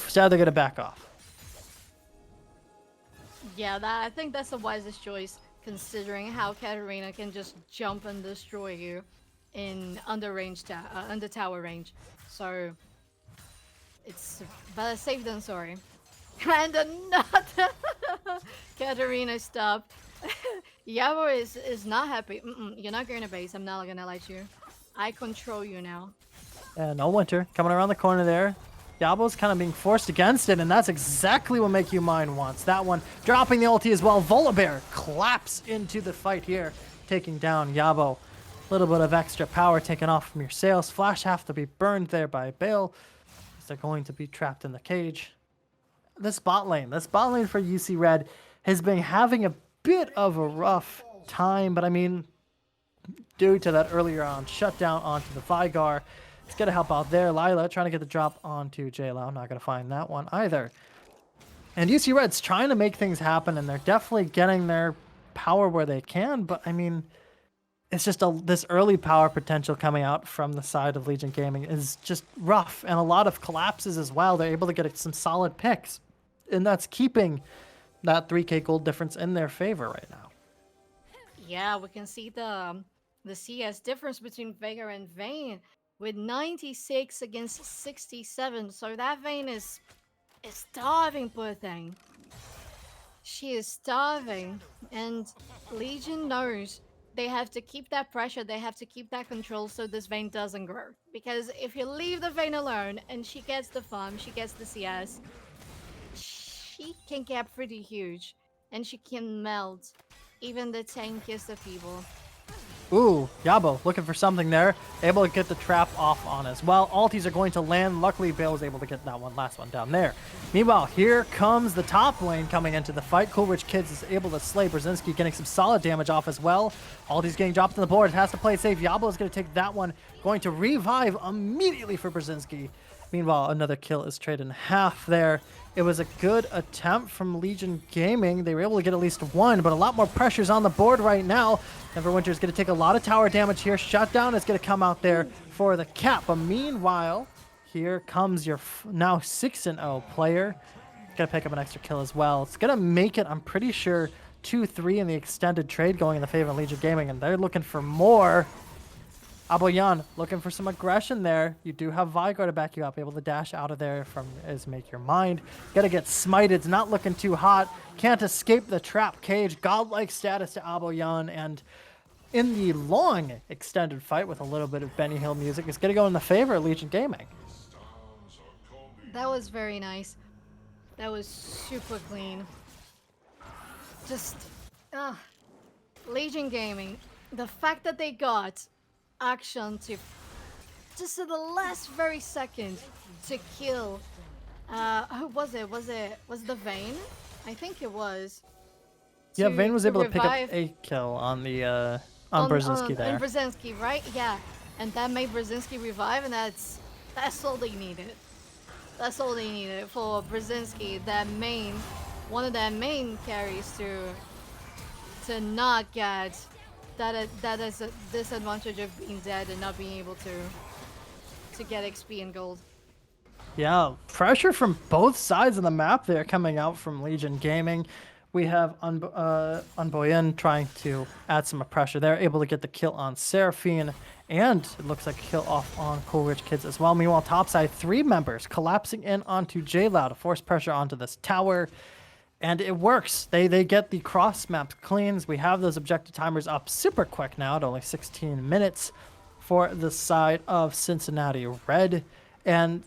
So they're going to back off. Yeah, I think that's the wisest choice, considering how Katarina can just jump and destroy you in under tower range. So it's better safe than sorry. And another Katarina stopped. Yabo is not happy. You're not going to base. I'm not gonna let you. I control you now. And no Winter coming around the corner there. Yabo's kind of being forced against it, and that's exactly what Make You Mine wants. That one dropping the ulti as well. Volibear claps into the fight here, taking down Yabo. A little bit of extra power taken off from your sails. Flash have to be burned there by Bale, as they're going to be trapped in the cage. This bot lane for UC Red has been having a bit of a rough time, but I mean, due to that earlier on shutdown onto the Vigar, it's going to help out there. Lila trying to get the drop onto JLao. Not going to find that one either. And UC Red's trying to make things happen, and they're definitely getting their power where they can. But, I mean, it's just this early power potential coming out from the side of Legion Gaming is just rough. And a lot of collapses as well. They're able to get some solid picks. And that's keeping that 3k gold difference in their favor right now. Yeah, we can see the CS difference between Vega and Vayne with 96 against 67. So that Vayne is starving, poor thing. She is starving, and Legion knows they have to keep that pressure, they have to keep that control so this Vayne doesn't grow. Because if you leave the Vayne alone and she gets the farm, she gets the CS, she can get pretty huge, and she can melt even the tankiest of people. Ooh, Yabo looking for something there. Able to get the trap off on as well. Altis are going to land. Luckily, Bale was able to get that last one down there. Meanwhile, here comes the top lane coming into the fight. Coolridge Kids is able to slay Brzezinski, getting some solid damage off as well. Altis getting dropped on the board. Has to play it safe. Yabo is going to take that one. Going to revive immediately for Brzezinski. Meanwhile, another kill is traded in half there. It was a good attempt from Legion Gaming. They were able to get at least one, but a lot more pressure's on the board right now. Neverwinter's going to take a lot of tower damage here. Shutdown is going to come out there for the cap. But meanwhile, here comes your now 6-0 player. Going to pick up an extra kill as well. It's going to make it, I'm pretty sure, 2-3 in the extended trade going in the favor of Legion Gaming, and they're looking for more. Aboyan looking for some aggression there. You do have Vigar to back you up, able to dash out of there from is Make Your Mind. Gotta get smited, it's not looking too hot. Can't escape the trap cage. Godlike status to Aboyan, and in the long extended fight with a little bit of Benny Hill music, is gonna go in the favor of Legion Gaming. That was very nice. That was super clean. Just, Legion Gaming. The fact that they got action to just at the last very second to kill who was it the Vayne? I think it was. Yeah, Vayne was able to pick up a kill on the on Brzezinski there. On Brzezinski, right? Yeah, and that made Brzezinski revive, and that's all they needed. That's all they needed for Brzezinski, one of their main carries to not get that is a disadvantage of being dead and not being able to get XP and gold. Yeah, pressure from both sides of the map there coming out from Legion Gaming. We have Unboyan trying to add some pressure there, able to get the kill on Seraphine, and it looks like a kill off on Coolridge Kids as well. Meanwhile, topside, 3 members collapsing in onto JLoud to force pressure onto this tower. And it works. They get the cross map cleans. We have those objective timers up super quick now at only 16 minutes for the side of Cincinnati Red. And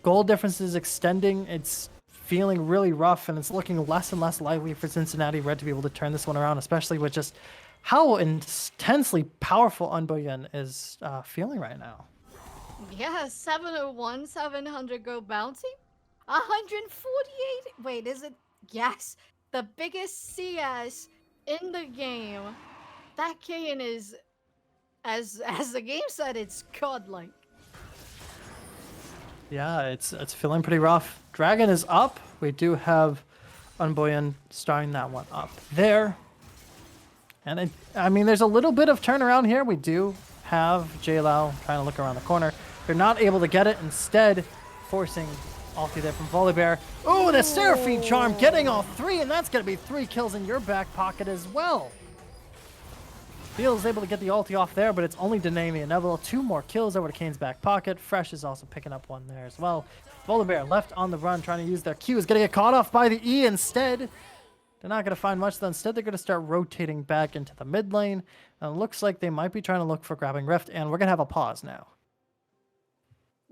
goal difference is extending. It's feeling really rough, and it's looking less and less likely for Cincinnati Red to be able to turn this one around, especially with just how intensely powerful Unboyan is feeling right now. Yeah, 701, 700 gold bounty. 148. Wait, is it? Yes, the biggest CS in the game. That Kayn is, as the game said, it's godlike. Yeah, it's feeling pretty rough. Dragon is up. We do have Unboyan starting that one up there. And I mean, there's a little bit of turnaround here. We do have JLoud trying to look around the corner. They're not able to get it. Instead, forcing ulti there from Volibear. Oh, the Seraphine Charm getting all 3, and that's going to be 3 kills in your back pocket as well. Beal is able to get the ulti off there, but it's only Dynamia Neville. 2 more kills over to Kane's back pocket. Fresh is also picking up one there as well. Volibear left on the run, trying to use their Q. Is going to get caught off by the E instead. They're not going to find much, though. Instead, they're going to start rotating back into the mid lane. And it looks like they might be trying to look for grabbing Rift, and we're going to have a pause now.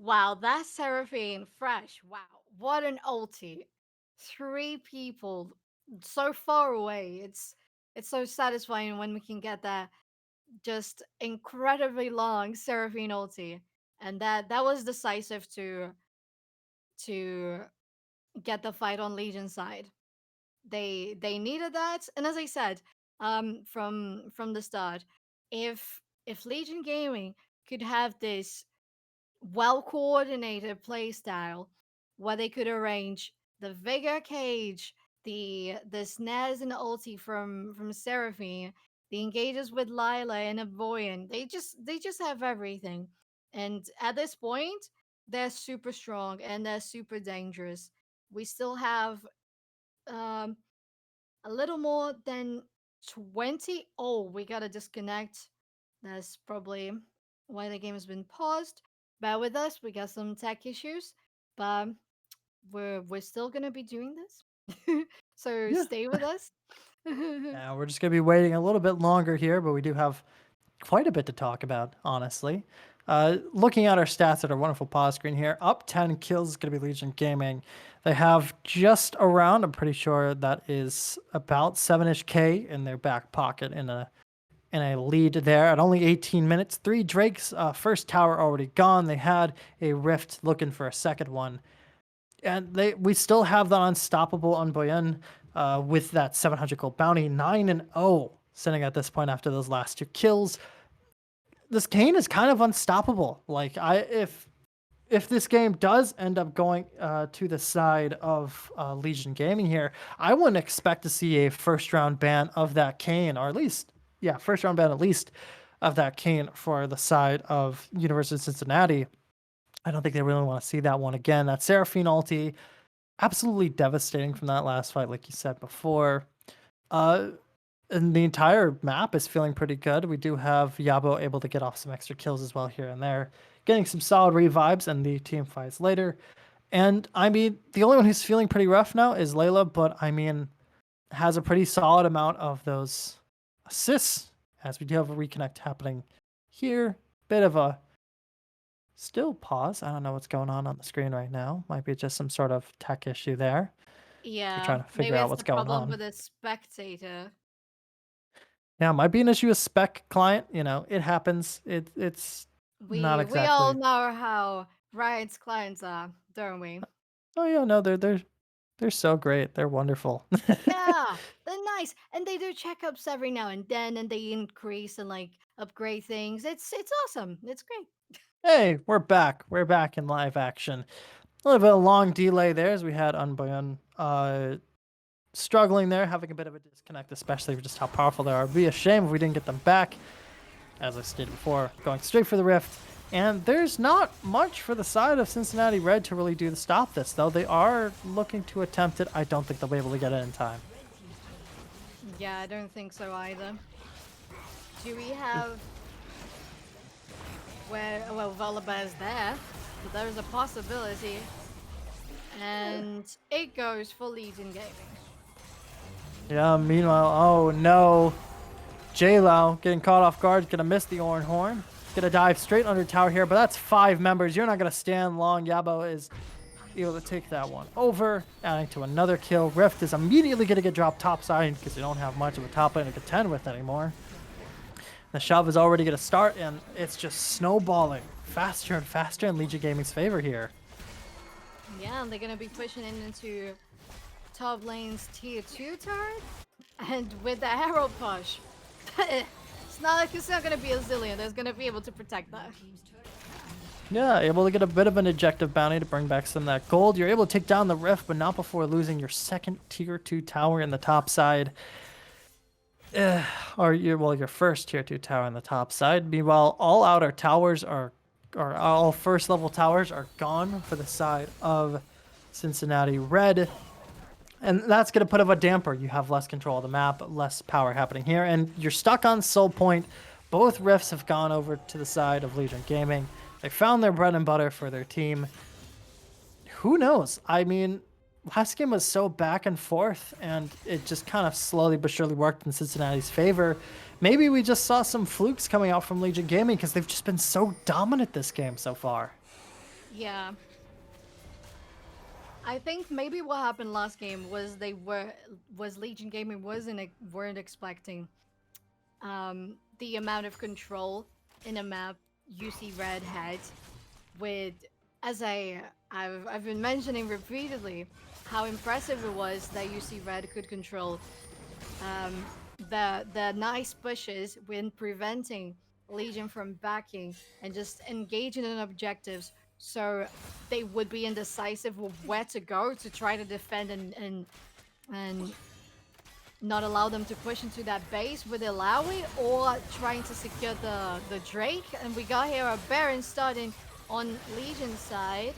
Wow, that Seraphine Fresh. Wow, what an ulti. 3 people so far away. It's so satisfying when we can get that just incredibly long Seraphine ulti. And that was decisive to get the fight on Legion side. They needed that, and as I said, from the start, if Legion Gaming could have this well coordinated play style where they could arrange the Vigor cage, the snares and ulti from Seraphine, the engages with Lila and Avoyan. They just have everything. And at this point, they're super strong and they're super dangerous. We still have um a little more than 20. Oh, we gotta disconnect. That's probably why the game has been paused. Bear with us, we got some tech issues, but we're still gonna be doing this. So Yeah. stay with us. Now we're just going to be waiting a little bit longer here, but we do have quite a bit to talk about, honestly. Looking at our stats at our wonderful pause screen here, up 10 kills is going to be Legion Gaming. They have just around, I'm pretty sure that is about 7-ish K in their back pocket in a in a lead there at only 18 minutes. 3 Drakes, first tower already gone. They had a Rift looking for a second one. And we still have the unstoppable Unboyan with that 700 gold bounty, 9-0 sitting at this point after those last 2 kills. This Kayn is kind of unstoppable. Like if this game does end up going to the side of Legion Gaming here, I wouldn't expect to see a first round ban of that Kayn, or at least, first round ban at least of that Kayn for the side of University of Cincinnati. I don't think they really want to see that one again. That Seraphine ulti, absolutely devastating from that last fight, like you said before. And the entire map is feeling pretty good. We do have Yabo able to get off some extra kills as well here and there, getting some solid revives and the team fights later. And I mean, the only one who's feeling pretty rough now is Layla, but I mean, has a pretty solid amount of those assists, as we do have a reconnect happening here. Bit of a still pause. I don't know what's going on the screen right now. Might be just some sort of tech issue there. Yeah, We're trying to figure maybe out it's what's the going problem on. with the spectator. Yeah, might be an issue with spec client. You know, it happens. It's not We all exactly. know how Riot's clients are, don't we? Oh yeah, no, they're so great. They're wonderful. Yeah, they're nice, and they do checkups every now and then, and they increase and like upgrade things. It's awesome. It's great. Hey, we're back. We're back in live action. A little bit of a long delay there as we had Unboyan struggling there, having a bit of a disconnect, especially for just how powerful they are. It'd be a shame if we didn't get them back. As I stated before, going straight for the Rift. And there's not much for the side of Cincinnati Red to really do to stop this, though. They are looking to attempt it. I don't think they'll be able to get it in time. Yeah, I don't think so either. Do we have well, Volibear's there, so there's a possibility. And it goes for Legion Gaming. Yeah, meanwhile, oh no. J-Lao getting caught off guard, gonna miss the Oran Horn. Gonna dive straight under tower here, but that's 5 members. You're not gonna stand long. Yabo is able to take that one over, adding to another kill. Rift is immediately gonna get dropped topside because you don't have much of a top lane to contend with anymore. The shove is already gonna start, and it's just snowballing faster and faster in Legion Gaming's favor here. Yeah, and they're gonna be pushing into top lane's tier 2 turret, and with the arrow push, it's not gonna be a zillion. There's gonna be able to protect that. Yeah, able to get a bit of an objective bounty to bring back some of that gold. You're able to take down the Rift, but not before losing your second tier 2 tower in the top side. Or your first tier 2 tower on the top side. Meanwhile, all outer towers are all first level towers are gone for the side of Cincinnati Red. And that's going to put up a damper. You have less control of the map, less power happening here, and you're stuck on Soul Point. Both Rifts have gone over to the side of Legion Gaming. They found their bread and butter for their team. Who knows? I mean, last game was so back and forth, and it just kind of slowly but surely worked in Cincinnati's favor. Maybe we just saw some flukes coming out from Legion Gaming because they've just been so dominant this game so far. Yeah. I think maybe what happened last game was Legion Gaming weren't expecting the amount of control in a map UC Red had with, as I've been mentioning repeatedly, how impressive it was that UC Red could control the nice pushes when preventing Legion from backing and just engaging in objectives, so they would be indecisive of where to go to try to defend and not allow them to push into that base with Ilaoi, or trying to secure the Drake. And we got here a Baron starting on Legion's side.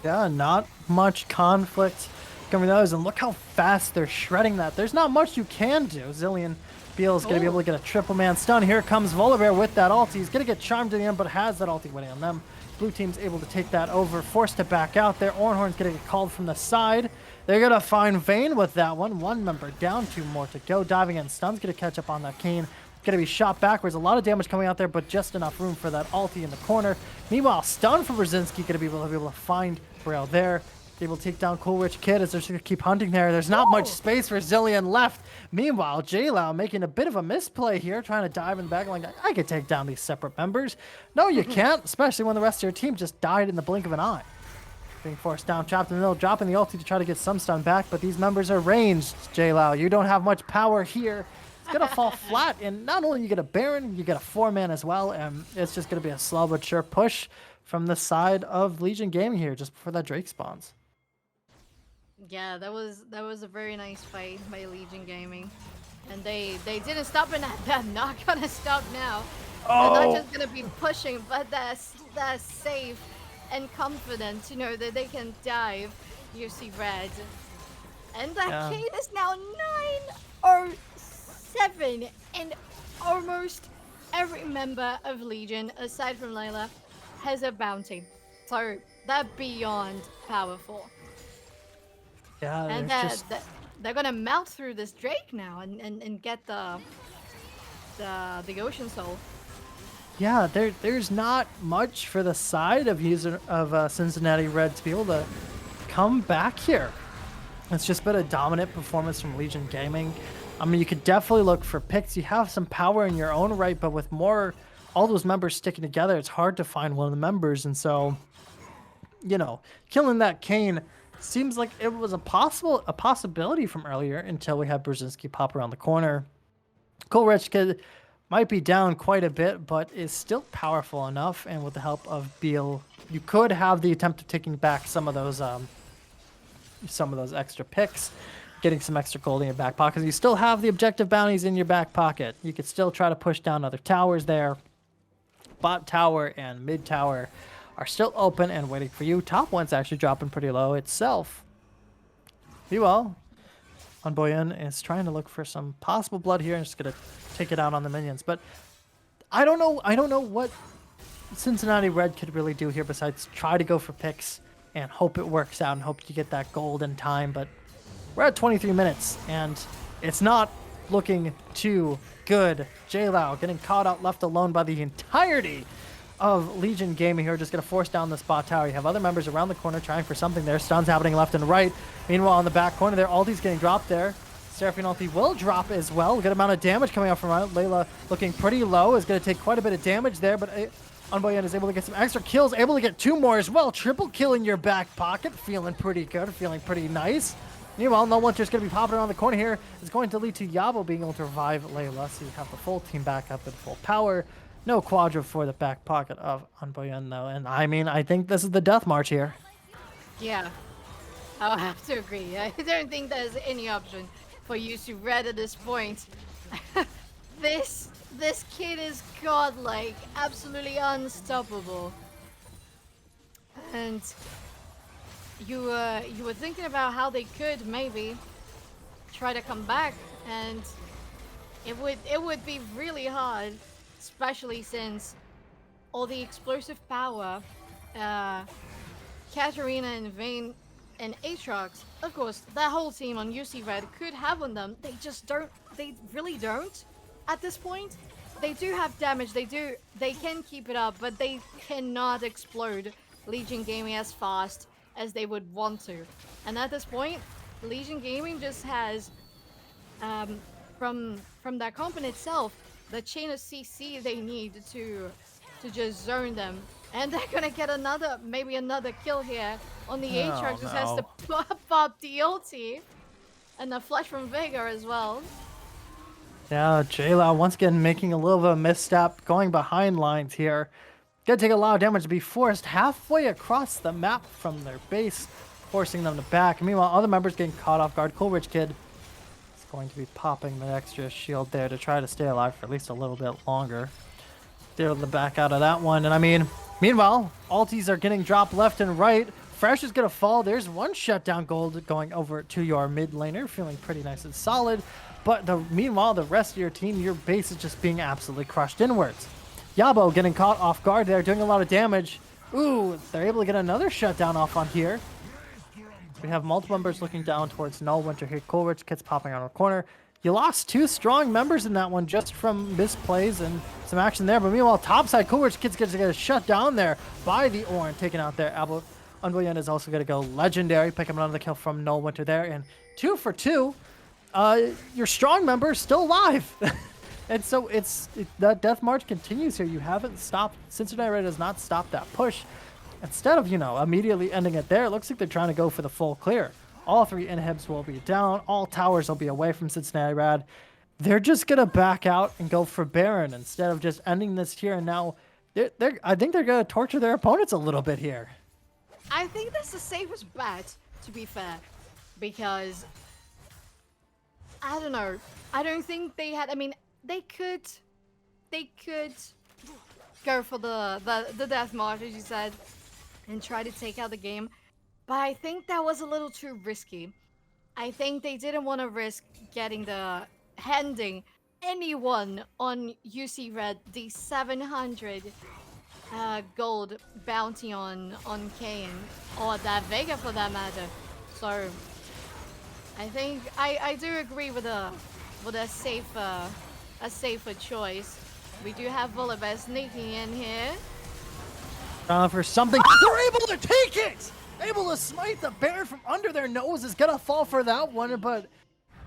Yeah, not much conflict coming to those, and look how fast they're shredding that. There's not much you can do. Zillion Beal's going to be able to get a triple man stun. Here comes Volibear with that ulti. He's going to get charmed to the end, but has that ulti waiting on them. Blue team's able to take that over, forced to back out there. Ornhorn's going to get called from the side. They're going to find Vayne with that one. 1 member down, 2 more to go. Diving in, Stun's going to catch up on that Kayn. Going to be shot backwards. A lot of damage coming out there, but just enough room for that ulti in the corner. Meanwhile, stun from Brzezinski going to be able to find Braille there. Able to take down Coolrich Kid as they're just going to keep hunting there. There's not much space for Zillion left. Meanwhile, GGLeagues making a bit of a misplay here, trying to dive in the back. Like, I could take down these separate members. No, you can't, especially when the rest of your team just died in the blink of an eye. Being forced down, trapped in the middle, dropping the ulti to try to get some stun back, but these members are ranged, GGLeagues. You don't have much power here. It's going to fall flat, and not only you get a Baron, you get a 4-man as well, and it's just going to be a slow but sure push from the side of Legion Gaming here just before that Drake spawns. Yeah, that was a very nice fight by Legion Gaming, and they didn't stop, and they're not gonna stop now. They're not just gonna be pushing, but they're safe and confident, you know, that they can dive. You see red, and that Kane is now 9-0-7, and almost every member of Legion, aside from Layla, has a bounty. So they're beyond powerful. Yeah, and they're gonna melt through this Drake now and get the Ocean Soul. Yeah, there's not much for the side of Cincinnati Red to be able to come back here. It's just been a dominant performance from Legion Gaming. I mean, you could definitely look for picks. You have some power in your own right, but with all those members sticking together, it's hard to find one of the members. And so, you know, killing that Kane seems like it was a possibility from earlier until we had Brzezinski pop around the corner. Coolrich Kid might be down quite a bit, but is still powerful enough. And with the help of Beal, you could have the attempt of taking back some of those extra picks, getting some extra gold in your back pocket. You still have the objective bounties in your back pocket. You could still try to push down other towers there. Bot tower and mid tower are still open and waiting for you. Top one's actually dropping pretty low itself. Meanwhile, Unboyan is trying to look for some possible blood here and just gonna take it out on the minions. But I don't know what Cincinnati Red could really do here besides try to go for picks and hope it works out and hope you get that gold in time. But we're at 23 minutes and it's not looking too good. GGLeagues getting caught out, left alone by the entirety of Legion Gaming here, just going to force down the spot tower. You have other members around the corner trying for something there. Stuns happening left and right. Meanwhile, in the back corner there, ulti's getting dropped there. Seraphine ulti will drop as well. Good amount of damage coming out from Layla, looking pretty low. Is going to take quite a bit of damage there, but Unboyan is able to get some extra kills, able to get 2 more as well. Triple kill in your back pocket. Feeling pretty good, feeling pretty nice. Meanwhile, no one's just going to be popping around the corner here. It's going to lead to Yabo being able to revive Layla, so you have the full team back up at full power. No quadra for the back pocket of Unboyan, though. And I mean, I think this is the death march here. Yeah, I'll have to agree. I don't think there's any option for you to Red at this point. This kid is godlike, absolutely unstoppable. And you were thinking about how they could maybe try to come back, and it would be really hard, especially since all the explosive power Katarina and Vayne and Aatrox, of course, that whole team on UC Red could have on them. They just don't. They really don't at this point. They do have damage. They can keep it up, but they cannot explode Legion Gaming as fast as they would want to. And at this point, Legion Gaming just has, from that comp in itself, the chain of CC they need to just zone them. And they're gonna get maybe another kill here on the Aatrox. Just has to pop the ulti. And the flash from Vega as well. Yeah, GGLeagues once again making a little bit of a misstep, going behind lines here. Gonna take a lot of damage to be forced halfway across the map from their base, forcing them to back. Meanwhile, other members getting caught off guard. Coolrich Kid is going to be popping the extra shield there to try to stay alive for at least a little bit longer. They're able to back out of that one. And I mean, meanwhile, ultis are getting dropped left and right. Fresh is going to fall. There's one shutdown gold going over to your mid laner, feeling pretty nice and solid. But meanwhile, the rest of your team, your base is just being absolutely crushed inwards. Yabo getting caught off guard there, doing a lot of damage. Ooh, they're able to get another shutdown off on here. We have multiple members looking down towards Null Winter here. Coolrich Kid's popping out of the corner. You lost 2 strong members in that one just from misplays and some action there. But meanwhile, topside, Coolrich Kid's going to get shut down there by the Orin, taken out there. Unboyan is also going to go legendary, pick up another kill from Null Winter there, and 2 for 2. Your strong member is still alive. And so the death march continues here. You haven't stopped. Cincinnati Red has not stopped that push. Instead of, immediately ending it there, it looks like they're trying to go for the full clear. All 3 inhibs will be down. All towers will be away from Cincinnati Red. They're just going to back out and go for Baron instead of just ending this here. And now, I think they're going to torture their opponents a little bit here. I think that's the safest bet, to be fair, because I don't know. I don't think they had. I mean, they could go for the death march, as you said, and try to take out the game. But I think that was a little too risky. I think they didn't want to risk handing anyone on UC Red the 700 gold bounty on Kane, or that Vega for that matter. So I think I do agree with a safer choice. We do have Volibear sneaking in here. For something, they're able to take it! Able to smite the Baron from under their nose. Is gonna fall for that one, but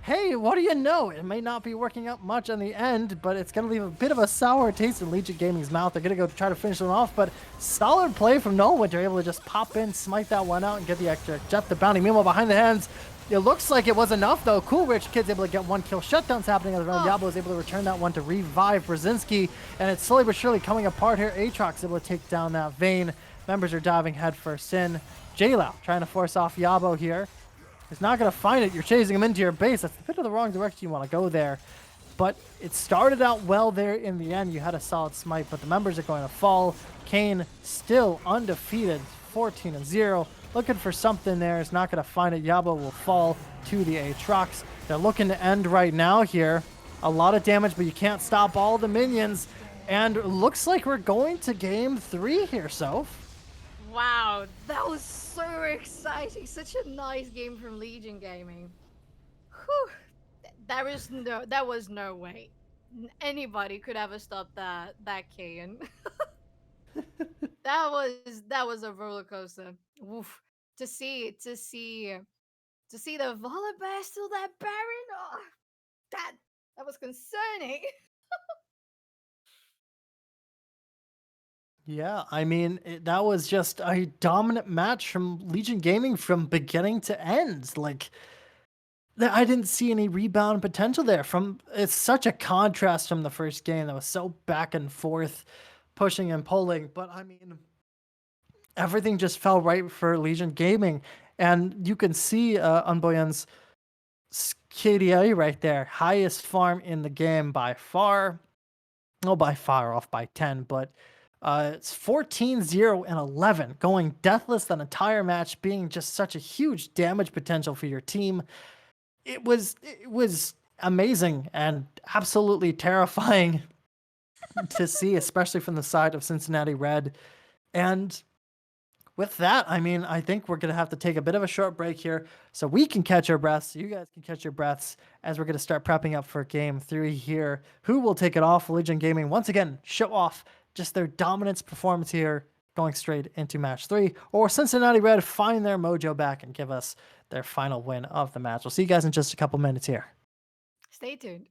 hey, what do you know? It may not be working out much in the end, but it's gonna leave a bit of a sour taste in Legion Gaming's mouth. They're gonna go try to finish them off, but solid play from Null. They're able to just pop in, smite that one out, and get the extra jet the bounty. Meanwhile, behind the hands, it looks like it was enough, though. Cool Rich Kid's able to get 1 kill. Shutdowns happening on the road. Diablo is able to return that one to revive Brzezinski, and it's slowly but surely coming apart here. Aatrox able to take down that Vayne. Members are diving headfirst in. JLao trying to force off Yabo here. He's not going to find it. You're chasing him into your base. That's a bit of the wrong direction you want to go there. But it started out well there in the end. You had a solid smite, but the members are going to fall. Kane still undefeated, 14-0. Looking for something there. Is not going to find it. Yabo will fall to the Aatrox. They're looking to end right now here. A lot of damage, but you can't stop all the minions. And looks like we're going to game 3 here, Soph. Wow, that was so exciting. Such a nice game from Legion Gaming. Whew. That was no way anybody could ever stop that Kane. that was a roller coaster. Oof. To see the Volibear still that Baron. Oh, that was concerning. Yeah, I mean, that was just a dominant match from Legion Gaming from beginning to end. Like, I didn't see any rebound potential there. It's such a contrast from the first game that was so back and forth, pushing and pulling. But I mean, everything just fell right for Legion Gaming. And you can see Unboyan's KDA right there. Highest farm in the game by far. Oh, by far, off by 10, but it's 14-0 and 11, going deathless that entire match, being just such a huge damage potential for your team. It was amazing and absolutely terrifying to see, especially from the side of Cincinnati Red. And with that, I mean, I think we're going to have to take a bit of a short break here so we can catch our breaths. You guys can catch your breaths as we're going to start prepping up for game 3 here. Who will take it off? Legion Gaming, once again, show off just their dominance performance here, going straight into match 3. Or Cincinnati Red find their mojo back and give us their final win of the match. We'll see you guys in just a couple minutes here. Stay tuned.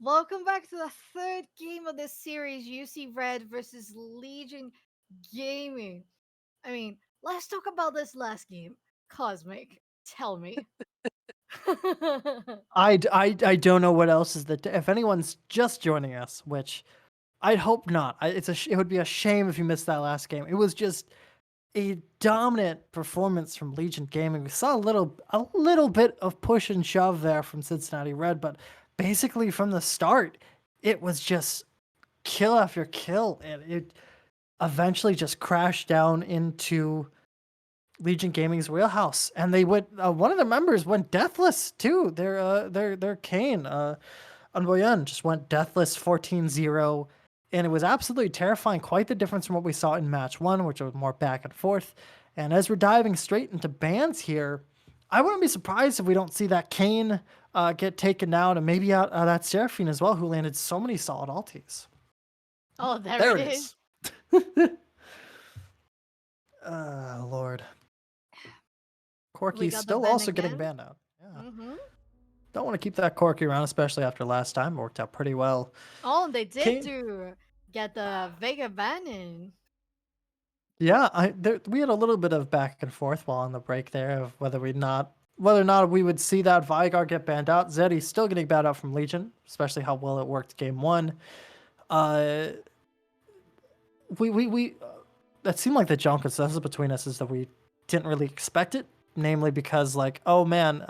Welcome back to the third game of this series, UC Red versus Legion Gaming. I mean, let's talk about this last game. Cosmic, tell me. I don't know what else is that. If anyone's just joining us, which I'd hope not, it would be a shame if you missed that last game. It was just a dominant performance from Legion Gaming. We saw a little bit of push and shove there from Cincinnati Red, but basically from the start, it was just kill after kill, and it eventually just crashed down into Legion Gaming's wheelhouse, and they went. One of the members went deathless too. Their Kane, Unboyan just went deathless 14-0, and it was absolutely terrifying. Quite the difference from what we saw in match one, which was more back and forth. And as we're diving straight into bans here, I wouldn't be surprised if we don't see that Kane get taken down, and maybe out that Seraphine as well, who landed so many solid ultis. Oh, there There it it is. is. Lord. We Corki's got the still ban also getting again. banned out. Yeah. hmm Don't want to keep that Corki around, especially after last time. It worked out pretty well. Oh, they did Kane, get the Vega ban in. yeah, we had a little bit of back and forth while on the break there of whether or not we would see that Vigar get banned out. Zeddy's still getting banned out from Legion, especially how well it worked game one. Uh, we that seemed like the general consensus between us is that we didn't really expect it, namely because like, oh man,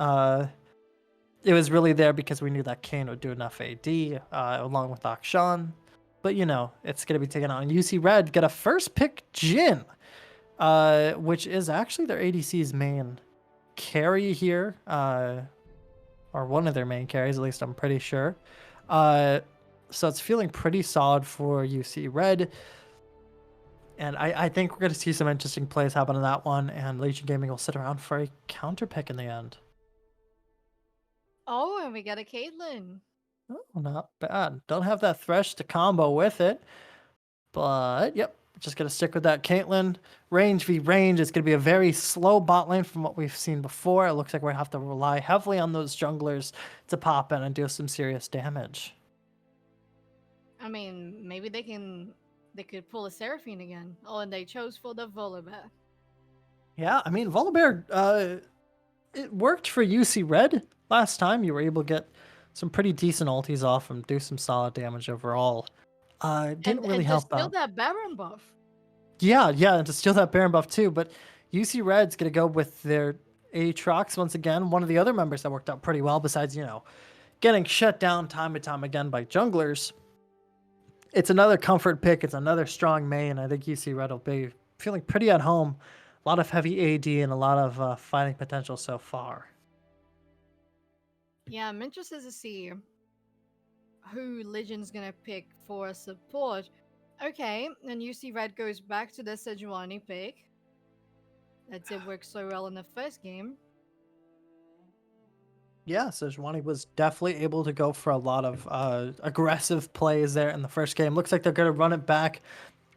it was really there because we knew that Kane would do enough AD along with Akshan. But it's going to be taken on. UC Red get a first pick Jin, which is actually their ADC's main carry here, or one of their main carries, at least I'm pretty sure. So it's feeling pretty solid for UC Red. And I think we're going to see some interesting plays happen in that one, and Legion Gaming will sit around for a counter pick in the end. Oh, and we got a Caitlyn. Oh, not bad. Don't have that Thresh to combo with it. But, yep, just going to stick with that Caitlyn. Range v range is going to be a very slow bot lane from what we've seen before. It looks like we're going to have to rely heavily on those junglers to pop in and do some serious damage. I mean, maybe they could pull a Seraphine again. Oh, and they chose for the Volibear. Yeah, I mean, Volibear, it worked for UC Red last time. You were able to get some pretty decent ultis off and do some solid damage overall. Didn't really And to help steal out. that Baron buff. Yeah, and to steal that Baron buff too. But UC Red's going to go with their Aatrox once again. One of the other members that worked out pretty well, besides, getting shut down time and time again by junglers. It's another comfort pick. It's another strong main. I think UC Red will be feeling pretty at home. A lot of heavy AD and a lot of fighting potential so far. Yeah, I'm interested to see who Legion's gonna pick for support. Okay, and UC Red goes back to the Sejuani pick. That did work so well in the first game. Yeah, Sejuani was definitely able to go for a lot of aggressive plays there in the first game. Looks like they're going to run it back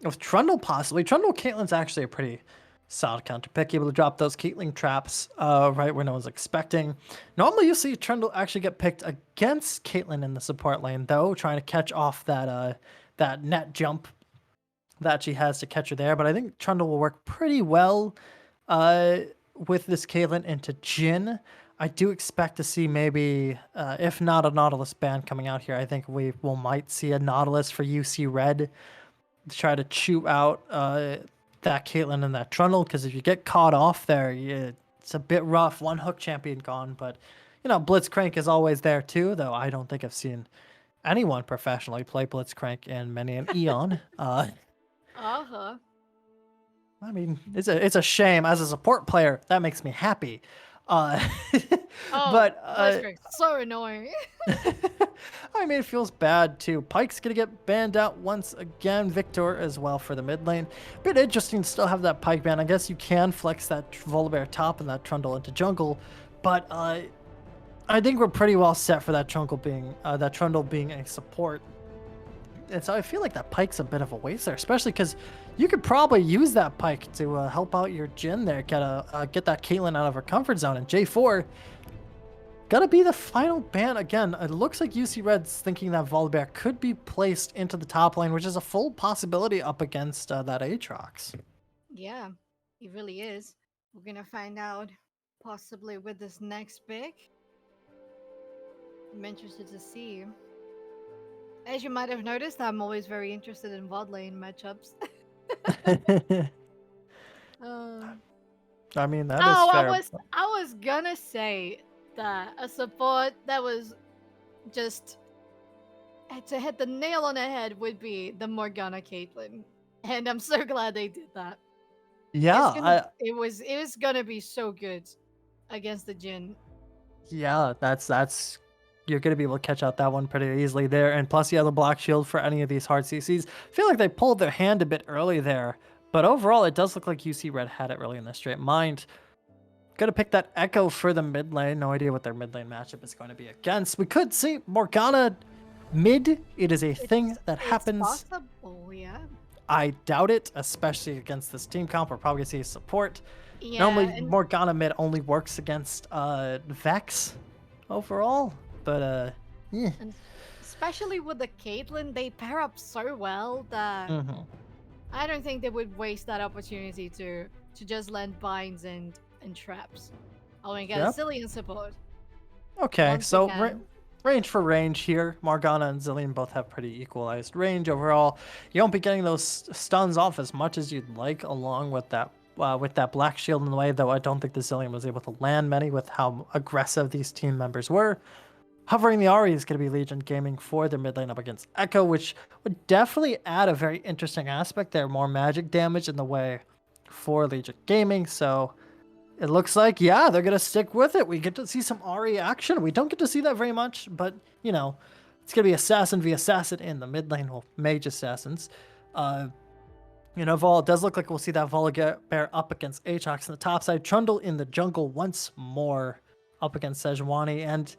with Trundle possibly. Trundle Caitlyn's actually a pretty solid counter pick, able to drop those Caitlyn traps right where no one's expecting. Normally you see Trundle actually get picked against Caitlyn in the support lane, though, trying to catch off that net jump that she has to catch her there. But I think Trundle will work pretty well with this Caitlyn into Jhin. I do expect to see maybe, if not a Nautilus ban coming out here, I think we might see a Nautilus for UC Red to try to chew out that Caitlyn and that Trundle, because if you get caught off there, it's a bit rough. One hook champion gone, but Blitzcrank is always there too, though I don't think I've seen anyone professionally play Blitzcrank in many an eon. Uh-huh. I mean, it's a shame. As a support player, that makes me happy. Oh, But Blitzcrank, so annoying. I mean, it feels bad too. Pyke's gonna get banned out once again. Victor as well for the mid lane. Bit interesting to still have that Pyke ban. I guess you can flex that Volibear top and that Trundle into jungle, but I think we're pretty well set for that Trundle being a support. And so I feel like that Pyke's a bit of a waste there, especially because you could probably use that Pyke to help out your Jhin there, get that Caitlyn out of her comfort zone. And J4, Gonna be the final ban again. It looks like UC Red's thinking that Volibear could be placed into the top lane, which is a full possibility up against that Aatrox. Yeah, it really is. We're gonna find out possibly with this next pick. I'm interested to see. As you might have noticed, I'm always very interested in VOD lane matchups. um, I mean, that is oh, fair. I was gonna say that a support that was just to hit the nail on the head would be the Morgana Caitlyn, and I'm so glad they did that. Yeah, It was gonna be so good against the Jin. yeah, that's you're gonna be able to catch out that one pretty easily there. And plus, you have the block shield for any of these hard CCs. I feel like they pulled their hand a bit early there, but overall, it does look like UC Red had it really in their straight mind. Gonna pick that Echo for the mid lane. No idea what their mid lane matchup is going to be against. We could see Morgana mid. It is a thing that It's happens. possible, yeah. I doubt it, especially against this team comp. We're probably gonna see support. Yeah, Normally, and Morgana mid only works against Vex overall, but yeah. and especially with the Caitlyn, they pair up so well that I don't think they would waste that opportunity to just land binds and traps. Oh, and get Yep. Zillion support. Okay, Once so again. range for range here. Morgana and Zillion both have pretty equalized range overall. You won't be getting those stuns off as much as you'd like, along with that black shield in the way. Though I don't think the Zillion was able to land many with how aggressive these team members were. Hovering the Ahri is going to be Legion Gaming for their mid lane up against Echo, which would definitely add a very interesting aspect there. More magic damage in the way for Legion Gaming. So it looks like, yeah, they're going to stick with it. We get to see some Ahri action. We don't get to see that very much, but, it's going to be Assassin v Assassin in the mid lane. Well, Mage Assassins. Vol, it does look like we'll see that Volibear up against Aatrox on the top side. Trundle in the jungle once more up against Sejuani. And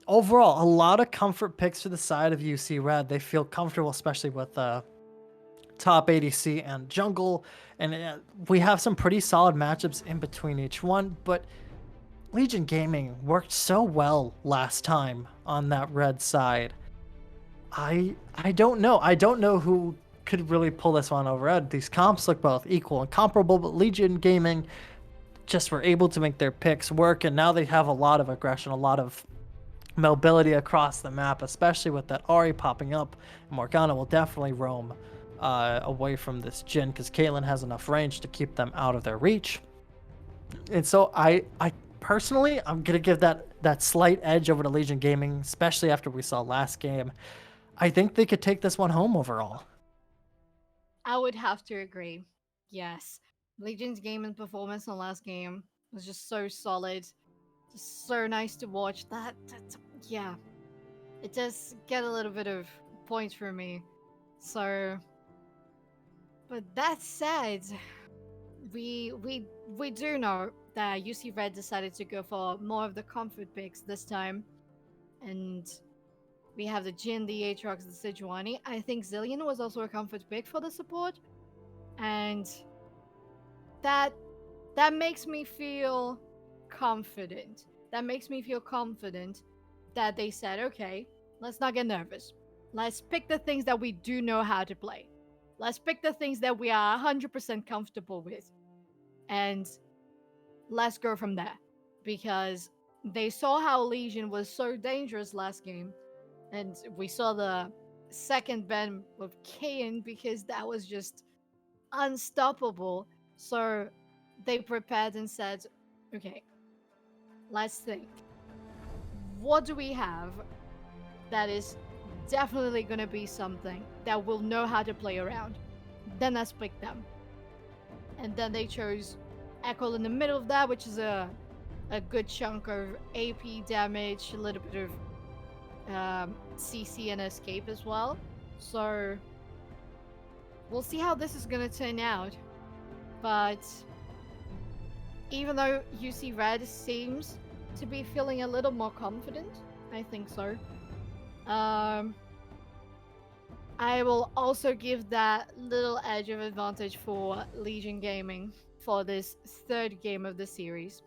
overall, a lot of comfort picks to the side of UC Red. They feel comfortable, especially with top ADC and jungle. And we have some pretty solid matchups in between each one. But Legion Gaming worked so well last time on that red side. I don't know. I don't know who could really pull this one over Red. These comps look both equal and comparable, but Legion Gaming just were able to make their picks work, and now they have a lot of aggression, a lot of mobility across the map, especially with that Ahri popping up. Morgana will definitely roam away from this Jhin because Caitlyn has enough range to keep them out of their reach. And so I personally, I'm gonna give that slight edge over to Legion Gaming, especially after we saw last game. I think they could take this one home overall. I would have to agree. Yes. Legion's game and performance in the last game was just so solid. Just so nice to watch. Yeah. It does get a little bit of points for me. So but that said, we do know that UC Red decided to go for more of the comfort picks this time. And we have the Jhin, the Aatrox, the Sejuani. I think Zillion was also a comfort pick for the support. And that makes me feel confident. That makes me feel confident that they said, okay, let's not get nervous. Let's pick the things that we do know how to play. Let's pick the things that we are 100% comfortable with. And let's go from there. Because they saw how Legion was so dangerous last game. And we saw the second ban with Kayn because that was just unstoppable. So they prepared and said, okay, let's think. What do we have that is definitely going to be something that we'll know how to play around? Then let's pick them. And then they chose Echo in the middle of that, which is a good chunk of AP damage, a little bit of CC and escape as well. So we'll see how this is going to turn out. But even though UC Red seems to be feeling a little more confident, I think so. I will also give that little edge of advantage for Legion Gaming for this third game of the series.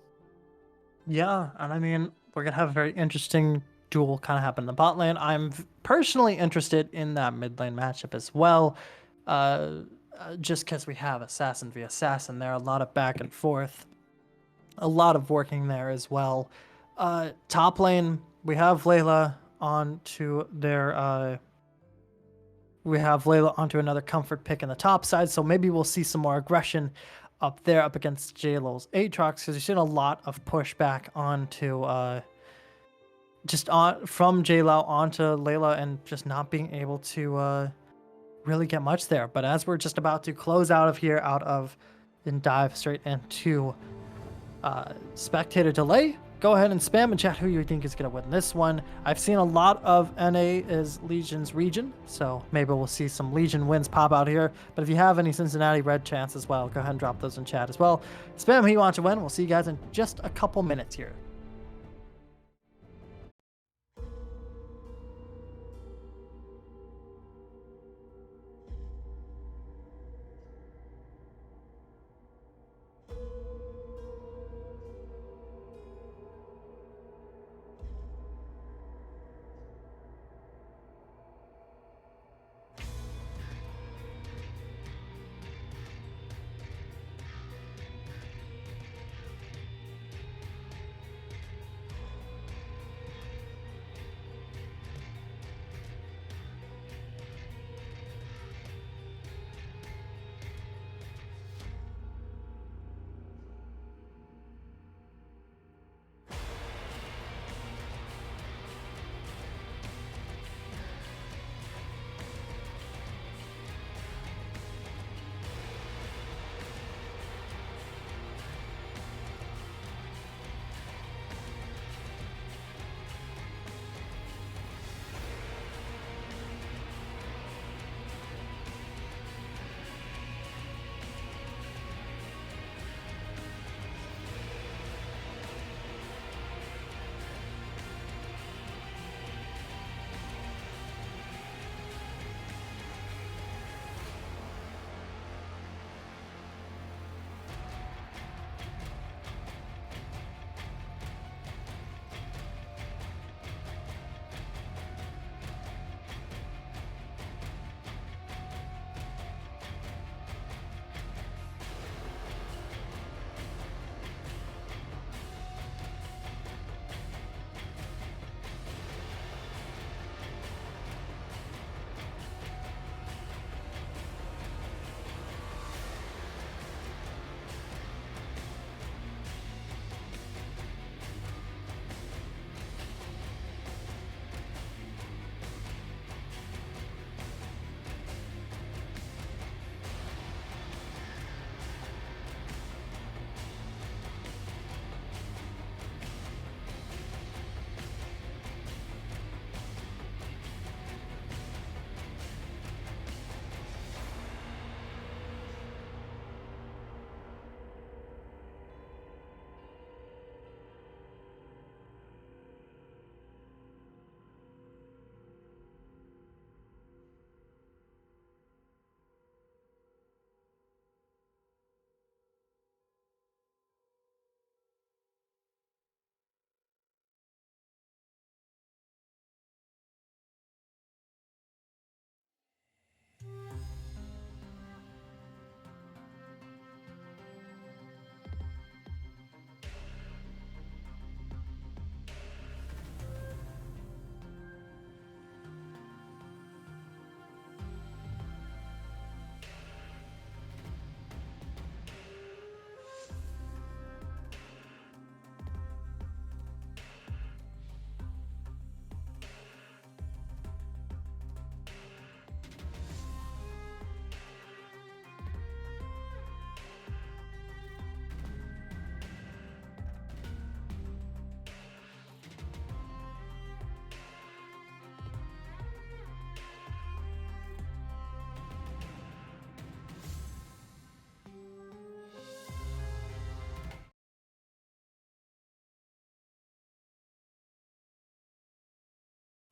Yeah, and I mean, we're gonna have a very interesting duel kind of happen in the bot lane. I'm personally interested in that mid lane matchup as well, just because we have assassin v assassin there, a lot of back and forth, a lot of working there as well. Top lane, we have Layla onto their. We have Layla onto another comfort pick in the top side, so maybe we'll see some more aggression up there up against JLo's Aatrox, because you've seen a lot of pushback onto just on from JLo onto Layla and just not being able to really get much there. But as we're just about to close out of here, and dive straight into spectator delay, go ahead and spam and chat who you think is going to win this one. I've seen a lot of NA is Legion's region, so maybe we'll see some Legion wins pop out here. But if you have any Cincinnati Red chance as well, go ahead and drop those in chat as well. Spam who you want to win. We'll see you guys in just a couple minutes here.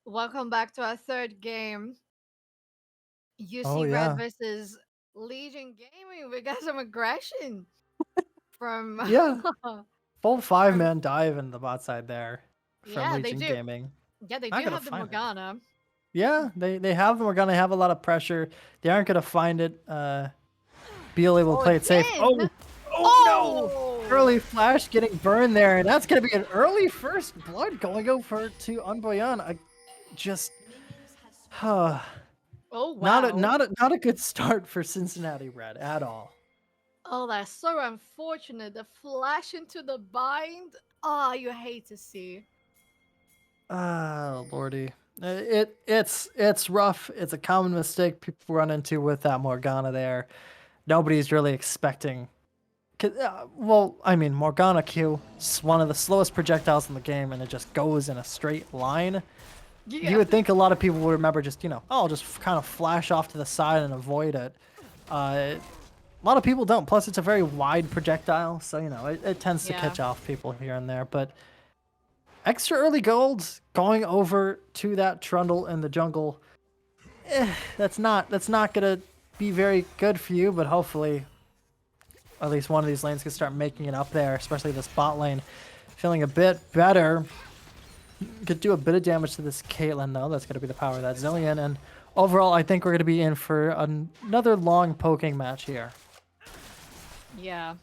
Welcome back to our third game. Oh UC Red yeah, versus Legion Gaming. We got some aggression from yeah. Full from 5-man dive in the bot side there. from Yeah, they Legion do. Gaming. Yeah, they Not do gonna have the find it. Morgana. Yeah, they have them. We're gonna have a lot of pressure. They aren't gonna find it. Beal able to Oh, play it safe. again! Oh, oh no! Oh! Early flash getting burned there, and that's gonna be an early first blood going over to Unboyan. Just, not Oh, a wow. not a good start for Cincinnati Red at all. Oh, that's so unfortunate. The flash into the bind. Ah, you hate to see. Ah, lordy. It's rough. It's a common mistake people run into with that Morgana there. Nobody's really expecting. Well, I mean, Morgana Q is one of the slowest projectiles in the game, and it just goes in a straight line. You Yeah. would think a lot of people would remember just, oh, I'll just kind of flash off to the side and avoid it. A lot of people don't. Plus, it's a very wide projectile, so, it tends to Yeah. catch off people here and there. But extra early gold going over to that Trundle in the jungle, that's not gonna be very good for you. But hopefully, at least one of these lanes can start making it up there, especially this bot lane. Feeling a bit better. Could do a bit of damage to this Caitlyn, though. That's going to be the power of that Zillion. And overall, I think we're going to be in for another long poking match here. Yeah.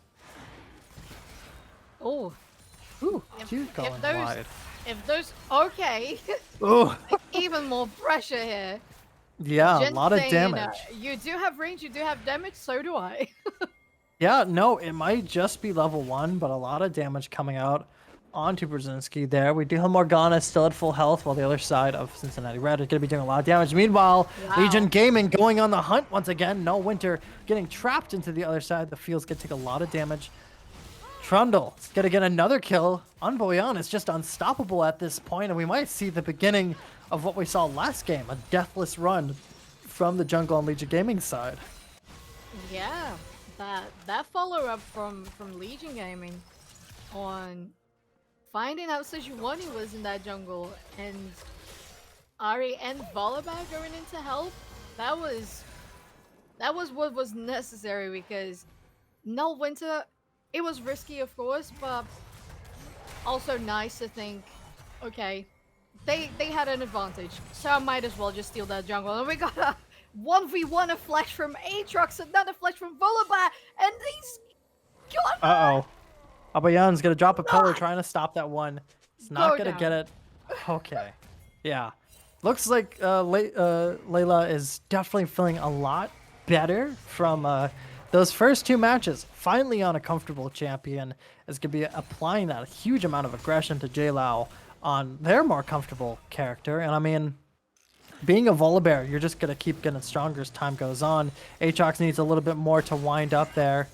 Oh. Ooh, Q going wide. If those... Okay. Oh. Even more pressure here. Yeah, a lot of damage. You do have range, you do have damage, so do I. Yeah, no, it might just be level 1, but a lot of damage coming out onto Brzezinski there. We do have Morgana still at full health, while the other side of Cincinnati Red is going to be doing a lot of damage. Meanwhile, Wow. Legion Gaming going on the hunt once again. No Winter getting trapped into the other side. The field's going to take a lot of damage. Trundle is going to get another kill. Unboyan is just unstoppable at this point, and we might see the beginning of what we saw last game, a deathless run from the jungle on Legion Gaming side. Yeah, that follow-up from Legion Gaming on finding out Sejuani was in that jungle and Ari and Volibear going in to help, that was what was necessary, because no Winter, it was risky of course, but also nice to think, okay, they had an advantage, so I might as well just steal that jungle. And we got a 1v1, a flash from Aatrox, another flash from Volibear, and he's gone. Uh-oh. Abayan's gonna drop a pillar trying to stop that one. It's not gonna get it. Okay. Yeah. Looks like Layla is definitely feeling a lot better from those first two matches. Finally on a comfortable champion. Is gonna be applying that huge amount of aggression to JLao on their more comfortable character. And I mean, being a Volibear, you're just gonna keep getting stronger as time goes on. Aatrox needs a little bit more to wind up there.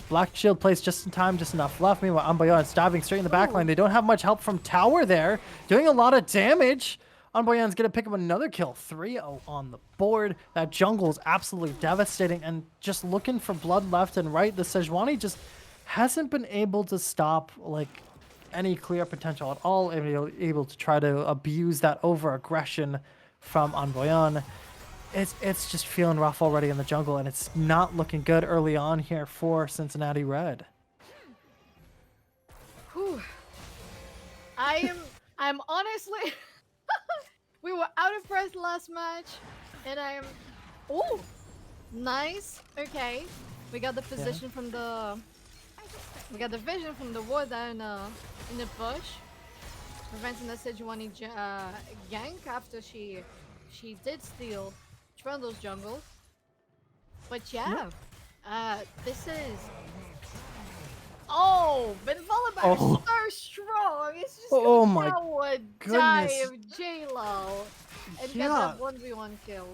Black Shield plays just in time, just enough left. Meanwhile, Unboyan is diving straight in the back line. They don't have much help from Tower there. Doing a lot of damage. Unboyan's going to pick up another kill. 3-0 on the board. That jungle is absolutely devastating. And just looking for blood left and right. The Sejuani just hasn't been able to stop like any clear potential at all. Able to try to abuse that over-aggression from Unboyan. It's just feeling rough already in the jungle, and it's not looking good early on here for Cincinnati Red. Whew. I'm honestly we were out of breath last match, and oh, nice. Okay, we got the position from the vision from the ward down in the bush, preventing the Sejuani gank after she did steal Trundle's jungle. But yeah, this is... Oh, but Volibear is so strong. It's just my die of JLo and get that 1v1 kill.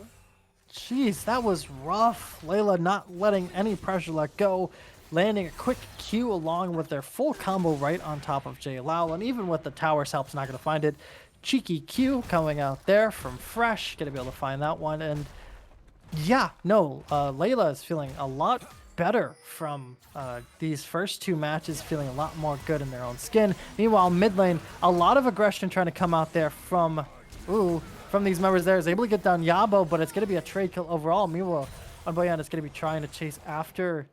Jeez, that was rough. Layla not letting any pressure let go, landing a quick Q along with their full combo right on top of JLo, and even with the tower's help's not going to find it. Cheeky Q coming out there from Fresh, gonna be able to find that one. And yeah, no, Layla is feeling a lot better from these first two matches, feeling a lot more good in their own skin. Meanwhile, mid lane, a lot of aggression trying to come out there from these members there. Is able to get down Yabo, but it's gonna be a trade kill overall. Meanwhile, Unboyan is gonna be trying to chase after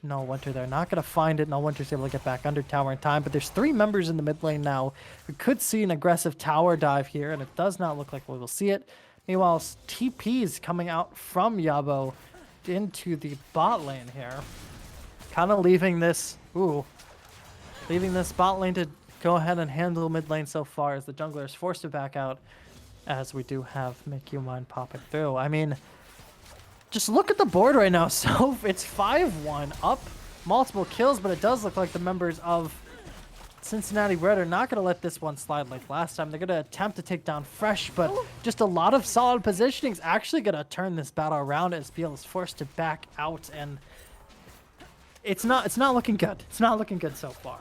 No Winter there. Not going to find it. No Winter's able to get back under tower in time, but there's 3 members in the mid lane now. We could see an aggressive tower dive here, and it does not look like we will see it. Meanwhile, TP's coming out from Yabo into the bot lane here. Kind of leaving this bot lane to go ahead and handle mid lane so far as the jungler is forced to back out, as we do have Make You Mine popping through. I mean, just look at the board right now. So it's 5-1 up, multiple kills, but it does look like the members of Cincinnati Red are not going to let this one slide like last time. They're going to attempt to take down Fresh, but just a lot of solid positioning is actually going to turn this battle around as Beal is forced to back out, and it's not looking good. It's not looking good so far.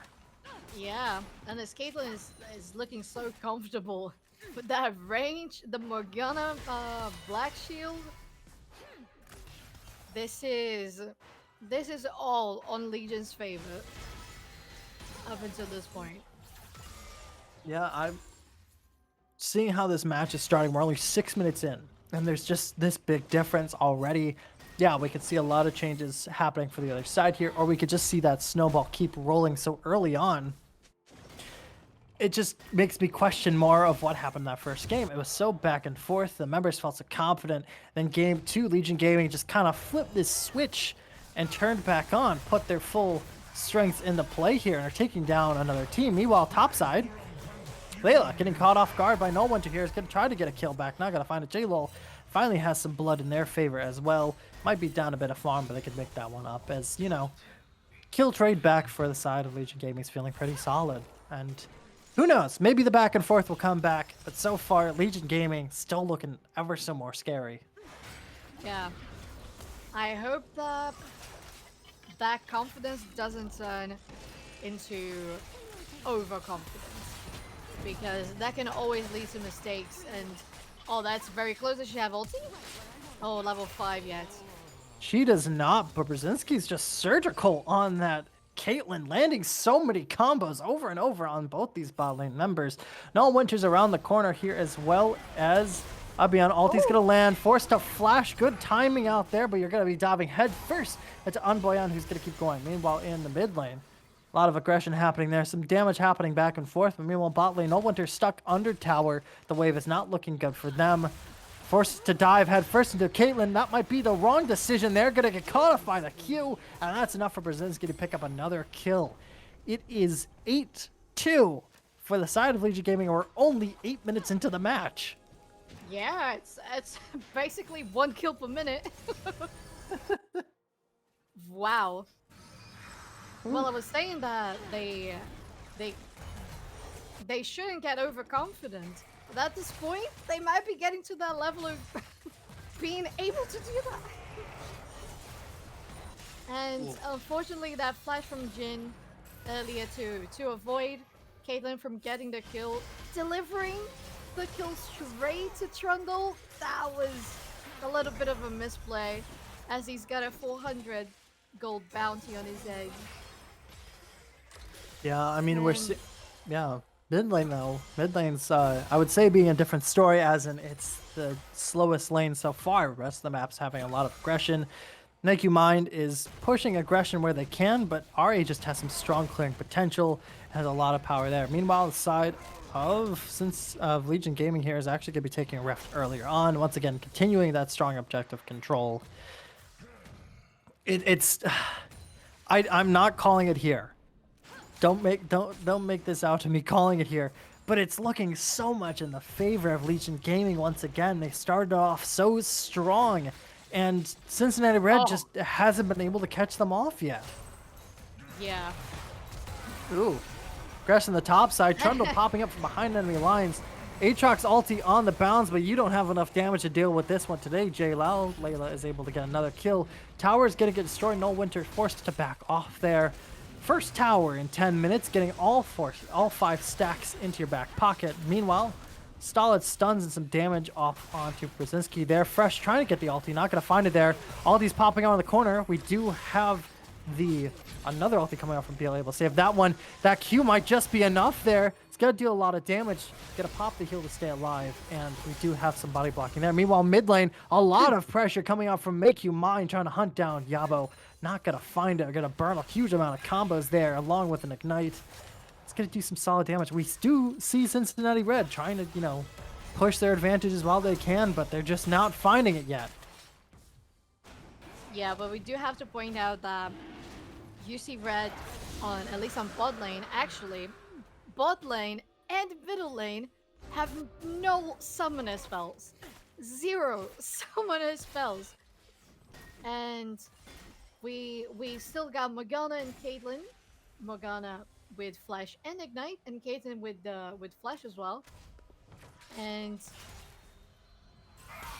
Yeah, and this Caitlyn is looking so comfortable with that range, the Morgana Black Shield. This is all on Legion's favor up until this point. Yeah, I'm seeing how this match is starting. We're only 6 minutes in, and there's just this big difference already. Yeah, we could see a lot of changes happening for the other side here, or we could just see that snowball keep rolling so early on. It just makes me question more of what happened in that first game. It was so back and forth. The members felt so confident. Then game 2, Legion Gaming just kind of flipped this switch and turned back on, put their full strength into play here, and are taking down another team. Meanwhile, topside, Layla getting caught off guard by No Winter here is going to try to get a kill back. Not going to find it. J-Lol finally has some blood in their favor as well. Might be down a bit of farm, but they could make that one up as, you know, kill trade back for the side of Legion Gaming is feeling pretty solid. And who knows? Maybe the back and forth will come back, but so far, Legion Gaming still looking ever so more scary. Yeah. I hope that confidence doesn't turn into overconfidence, because that can always lead to mistakes. And oh, that's very close. Does she have ulti? Oh, level 5 yet. She does not, but Brzezinski's just surgical on that Caitlyn, landing so many combos over and over on both these bot lane members. No Winter's around the corner here, as well as Abian ulti's going to land, forced to flash. Good timing out there, but you're going to be diving head first into Unboyan, who's going to keep going. Meanwhile, in the mid lane, a lot of aggression happening there. Some damage happening back and forth. But meanwhile, bot lane, No Winter stuck under tower. The wave is not looking good for them. Forced to dive head first into Caitlyn. That might be the wrong decision. They're going to get caught off by the Q, and that's enough for Brzezinski to pick up another kill. It is 8-2 for the side of Legion Gaming. We're only 8 minutes into the match. Yeah, it's basically 1 kill per minute. Wow. Well, I was saying that they shouldn't get overconfident. But at this point, they might be getting to that level of being able to do that. And unfortunately, that flash from Jhin earlier to avoid Caitlyn from getting the kill, delivering the kill straight to Trundle, that was a little bit of a misplay, as he's got a 400 gold bounty on his head. Yeah, I mean, mid lane though. Mid lane's, I would say, being a different story, as in it's the slowest lane so far. The rest of the map's having a lot of aggression. Make You Mind is pushing aggression where they can, but RA just has some strong clearing potential, has a lot of power there. Meanwhile, the side of Legion Gaming here is actually going to be taking a rift earlier on. Once again, continuing that strong objective control. I'm not calling it here. Don't make this out to me calling it here, but it's looking so much in the favor of Legion Gaming once again. They started off so strong, and Cincinnati Red just hasn't been able to catch them off yet. Yeah. Ooh. Aggression the top side. Trundle popping up from behind enemy lines. Aatrox's ulti on the bounds, but you don't have enough damage to deal with this one today. Layla is able to get another kill. Tower is going to get destroyed. No Winter forced to back off there. First tower in 10 minutes, getting all 5 stacks into your back pocket. Meanwhile, solid stuns and some damage off onto Brzezinski there. Fresh trying to get the ulti, not going to find it there. Ulti's popping out in the corner. We do have another ulti coming out from BLA. We'll save that one. That Q might just be enough there. It's gonna do a lot of damage. Gonna pop the heal to stay alive, and we do have some body blocking there. Meanwhile, mid lane, a lot of pressure coming out from Make You Mine, trying to hunt down Yabo. Not gonna find it. Gonna burn a huge amount of combos there, along with an ignite. It's gonna do some solid damage. We do see Cincinnati Red trying to, you know, push their advantages while they can, but they're just not finding it yet. Yeah, but we do have to point out that UC Red, on at least on bot lane, actually, bot lane and middle lane have no summoner spells. 0 summoner spells. And we still got Morgana and Caitlyn. Morgana with Flash and Ignite, and Caitlyn with Flash as well. And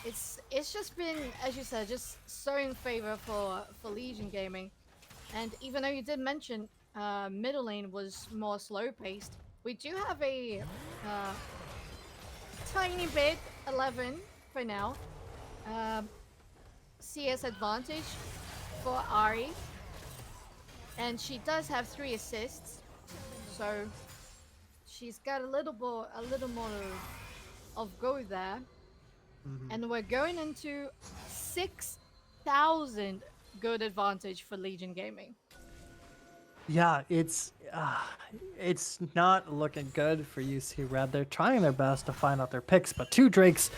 it's just been, as you said, just so in favor for Legion Gaming. And even though you did mention middle lane was more slow paced, we do have a tiny bit 11 for now CS advantage for Ari, and she does have 3 assists, so she's got a little more of go there. And we're going into 6,000 good advantage for Legion Gaming. Yeah, it's not looking good for UC Red. They're trying their best to find out their picks, but 2 Drakes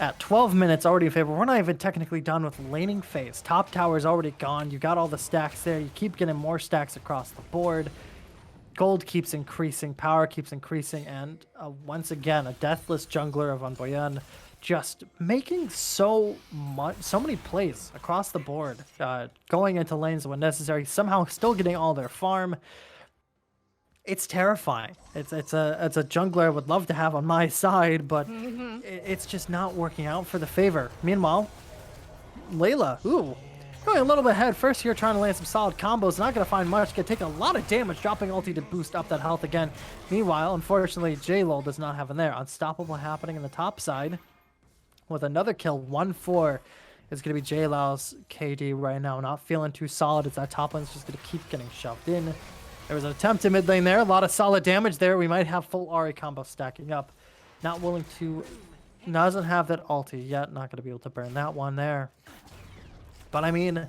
at 12 minutes already in favor. We're not even technically done with laning phase. Top tower's already gone. You got all the stacks there. You keep getting more stacks across the board. Gold keeps increasing, power keeps increasing, and once again, a deathless jungler of Unboyan just making so many plays across the board, going into lanes when necessary, somehow still getting all their farm. It's terrifying. It's a jungler I would love to have on my side, but it's just not working out for the favor. Meanwhile, Layla, going a little bit ahead first here, trying to land some solid combos. Not going to find much. Going to take a lot of damage, dropping ulti to boost up that health again. Meanwhile, unfortunately, J-Lol does not have in there. Unstoppable happening in the top side with another kill. 1-4 is going to be J-Lol's KD right now. Not feeling too solid as that top lane's just going to keep getting shoved in. There was an attempt in mid lane there. A lot of solid damage there. We might have full Ari combo stacking up. Not willing to... Doesn't have that ulti yet. Not going to be able to burn that one there. But I mean,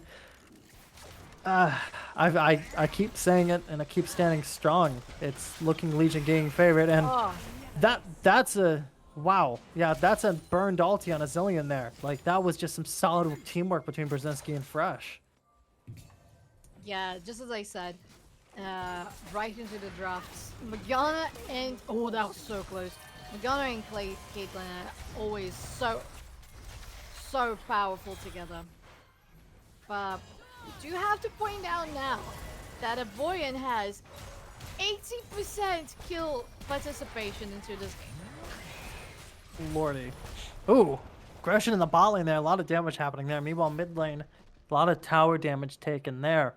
I keep saying it, and I keep standing strong. It's looking Legion Gaming favorite, and that's a wow. Yeah, that's a burned ulti on a Zillion there. Like, that was just some solid teamwork between Brzezinski and Fresh. Yeah, just as I said, right into the drafts. Morgana and that was so close. Morgana and Caitlyn are always so powerful together. But do have to point out now that Unboyan has 80% kill participation into this game. Lordy. Ooh, aggression in the bot lane there. A lot of damage happening there. Meanwhile, mid lane, a lot of tower damage taken there.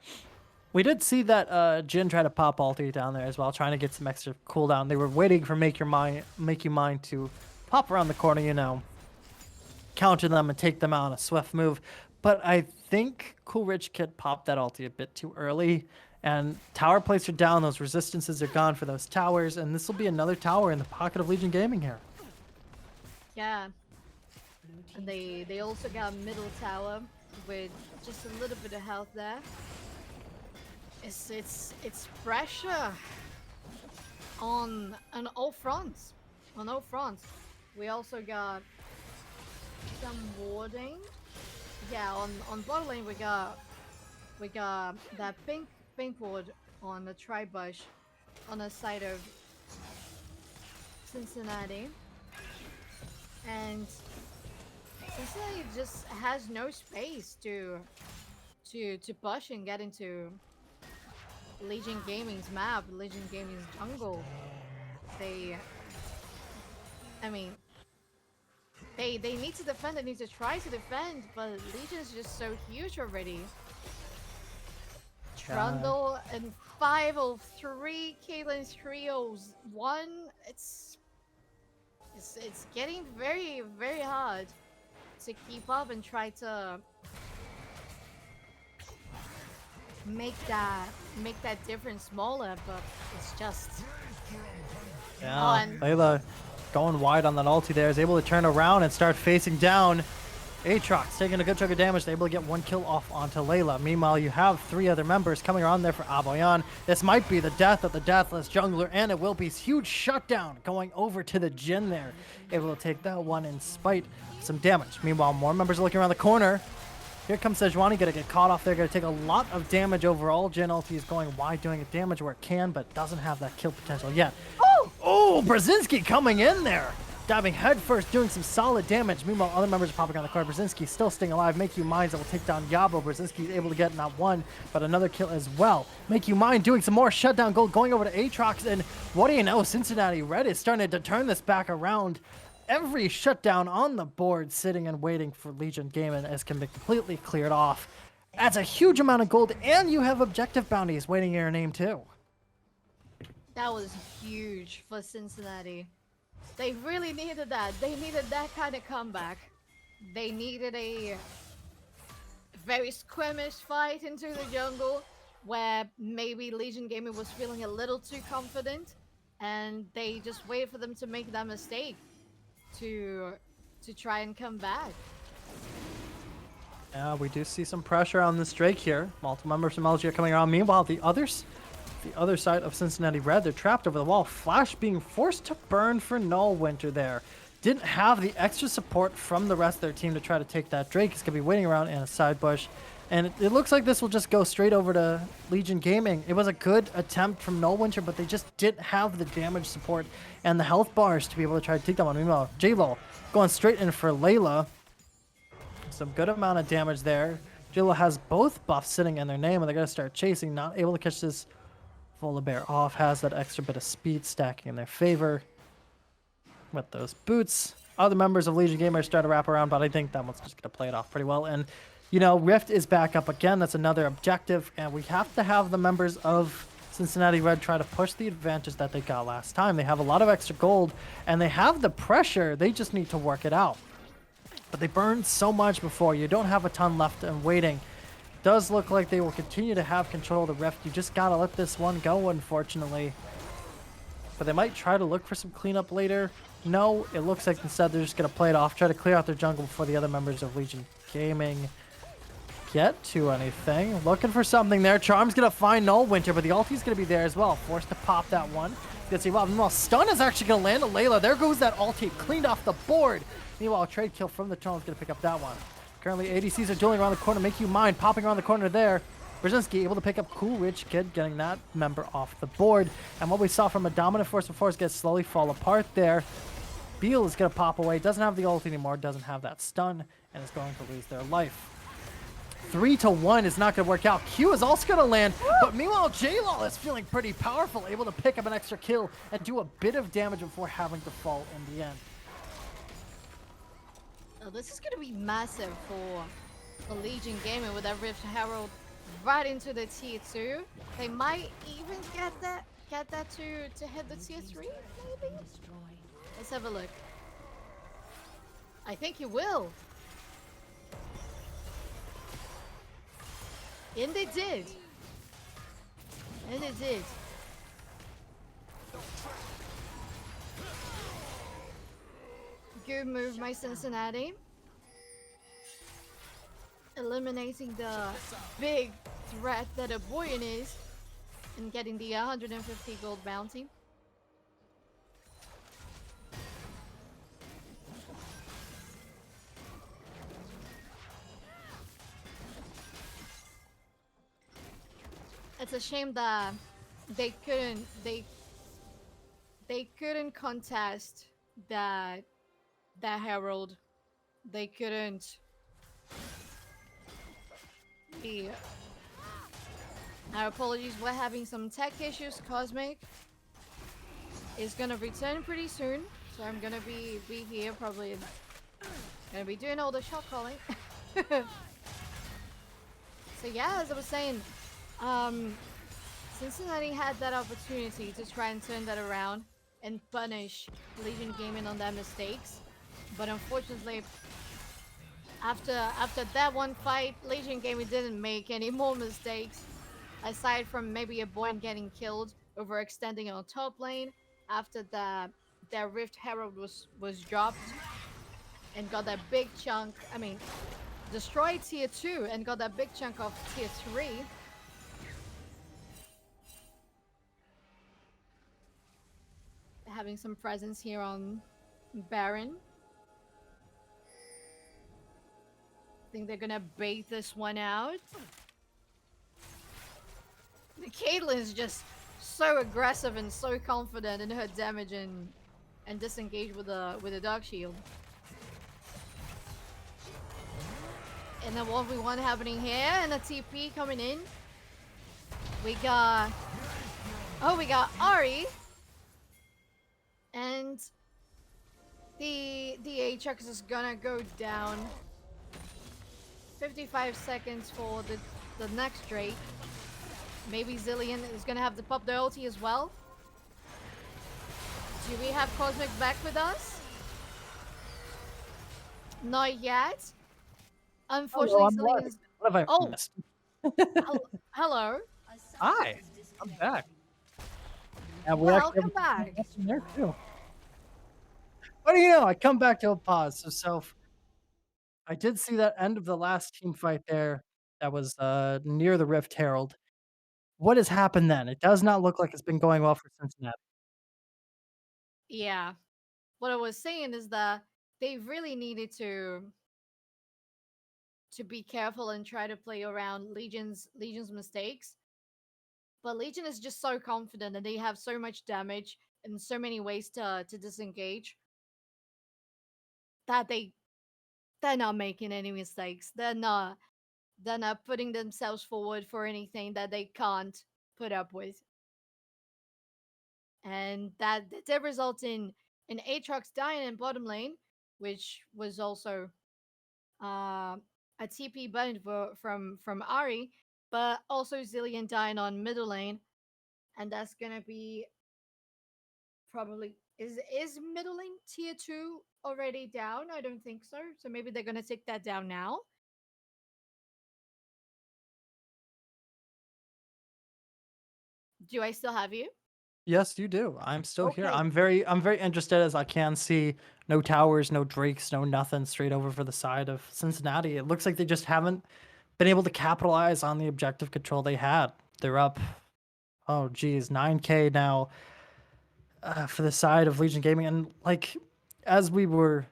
We did see that Jhin try to pop ulti down there as well, trying to get some extra cooldown. They were waiting for Make You Mine to pop around the corner, you know, counter them and take them out on a swift move. But I think Cool Rich Kid popped that ulti a bit too early, and tower plates are down. Those resistances are gone for those towers, and this will be another tower in the pocket of Legion Gaming here. Yeah, and they also got middle tower with just a little bit of health there. It's pressure on all fronts. On all fronts, we also got some warding. Yeah, on bot lane we got that pink ward on the tri-bush on the side of Cincinnati, and Cincinnati just has no space to push and get into Legion Gaming's map, Legion Gaming's jungle. They need to defend, they need to try to defend, but Legion's just so huge already. Trundle and 503, Caitlyn's 301. It's getting very, very hard to keep up and try to make that difference smaller, but Yeah, and Layla going wide on that ulti there is able to turn around and start facing down. Aatrox taking a good chunk of damage, able to get one kill off onto Layla. Meanwhile, you have 3 other members coming around there for Aboyan. This might be the death of the deathless jungler, and it will be huge shutdown going over to the Jhin there. Able to take that one in spite of some damage. Meanwhile, more members are looking around the corner. Here comes Sejuani, gonna get caught off there, gonna take a lot of damage overall. Jhin ulti is going wide, doing damage where it can, but doesn't have that kill potential yet. Oh, Brzezinski coming in there. Diving headfirst, doing some solid damage. Meanwhile, other members are popping on the card. Brzezinski still staying alive. Make You Mine that will take down Yabo. Brzezinski is able to get not one, but another kill as well. Make You Mine doing some more shutdown gold, going over to Aatrox. And what do you know? Cincinnati Red is starting to turn this back around. Every shutdown on the board, sitting and waiting for Legion Gaming as can be completely cleared off. That's a huge amount of gold, and you have objective bounties waiting in your name too. that was huge for Cincinnati. They really needed that. They needed that kind of comeback. They needed a very squeamish fight into the jungle where maybe Legion Gaming was feeling a little too confident, and they just waited for them to make that mistake to try and come back. Yeah, we do see some pressure on this Drake here. Multiple members from LG are coming around. Meanwhile, the other side of Cincinnati Red, they're trapped over the wall. Flash being forced to burn for Null Winter there. Didn't have the extra support from the rest of their team to try to take that Drake. He's going to be waiting around in a side bush. And it looks like this will just go straight over to Legion Gaming. It was a good attempt from Null Winter, but they just didn't have the damage support and the health bars to be able to try to take that one. Meanwhile, J-Lo going straight in for Layla. Some good amount of damage there. J-Lo has both buffs sitting in their name, and they're going to start chasing. Not able to catch this Volibear off. Has that extra bit of speed stacking in their favor with those boots. Other members of Legion Gamers start to wrap around, but I think that one's just going to play it off pretty well. And, you know, Rift is back up again. That's another objective, and we have to have the members of Cincinnati Red try to push the advantage that they got last time. They have a lot of extra gold, and they have the pressure. They just need to work it out. But they burned so much before. You don't have a ton left and waiting. Does look like they will continue to have control of the Rift. You just gotta let this one go, unfortunately. But they might try to look for some cleanup later. No, it looks like instead they're just gonna play it off, try to clear out their jungle before the other members of Legion Gaming get to anything. Looking for something there. Charm's gonna find Null Winter, but the ulti's gonna be there as well. Forced to pop that one. Gonna see, well, stun is actually gonna land on Layla. There goes that ulti, cleaned off the board. Meanwhile, a trade kill from the Tron is gonna pick up that one. Currently, ADCs are dueling around the corner. Make You Mine, popping around the corner there. Brzezinski able to pick up Cool Rich Kid, getting that member off the board. And what we saw from a dominant force before is going to slowly fall apart there. Beal is going to pop away. Doesn't have the ult anymore. Doesn't have that stun. And is going to lose their life. 3-1 is not going to work out. Q is also going to land. But meanwhile, J-Law is feeling pretty powerful. Able to pick up an extra kill and do a bit of damage before having to fall in the end. Oh, this is going to be massive for Legion Gaming with that Rift Herald right into the tier 2. They might even get that to hit the tier 3, maybe? Let's have a look. I think you will. And they did. And they did. Good move by Cincinnati. Eliminating the big threat that a Boyan is and getting the 150 gold bounty. It's a shame that they couldn't contest that Herald. They couldn't. Our apologies, we're having some tech issues. Cosmic is gonna return pretty soon, so I'm gonna be here probably. Gonna be doing all the shot calling. So yeah, as I was saying, Cincinnati had that opportunity to try and turn that around and punish Legion Gaming on their mistakes, but unfortunately, after that one fight, Legion Gaming didn't make any more mistakes, aside from maybe a Boyan getting killed, overextending on top lane. after their Rift Herald was dropped and got that big chunk. I mean, destroyed tier 2 and got that big chunk of tier 3. Having some presence here on Baron. Think they're gonna bait this one out. Caitlyn is just so aggressive and so confident in her damage and disengage with a Dark Shield. And then 1v1 happening here, and a TP coming in. We got Ahri, and the Aatrox is gonna go down. 55 seconds for the next Drake. Maybe Zilean is gonna have to pop the ulti as well. Do we have Cosmic back with us? Not yet. Unfortunately, Zilean is... What have I missed? Hello. Hi, I'm back. Yeah, Welcome back. There too. What do you know? I come back to a pause. So I did see that end of the last team fight there that was near the Rift Herald. What has happened then? It does not look like it's been going well for Cincinnati. Yeah. What I was saying is that they really needed to be careful and try to play around Legion's mistakes. But Legion is just so confident and they have so much damage and so many ways to disengage that they're not making any mistakes. They're not putting themselves forward for anything that they can't put up with. And that did result in Aatrox dying in bottom lane, which was also a TP button from Ahri, but also Zilean dying on middle lane, and that's gonna be probably is middle lane tier 2 already down? I don't think so. So maybe they're gonna take that down now. Do I still have you? Yes, you do. I'm still here. Okay. I'm very interested as I can see no towers, no drakes, no nothing straight over for the side of Cincinnati. It looks like they just haven't been able to capitalize on the objective control they had. They're up, oh geez, 9K now for the side of Legion Gaming, and like as we were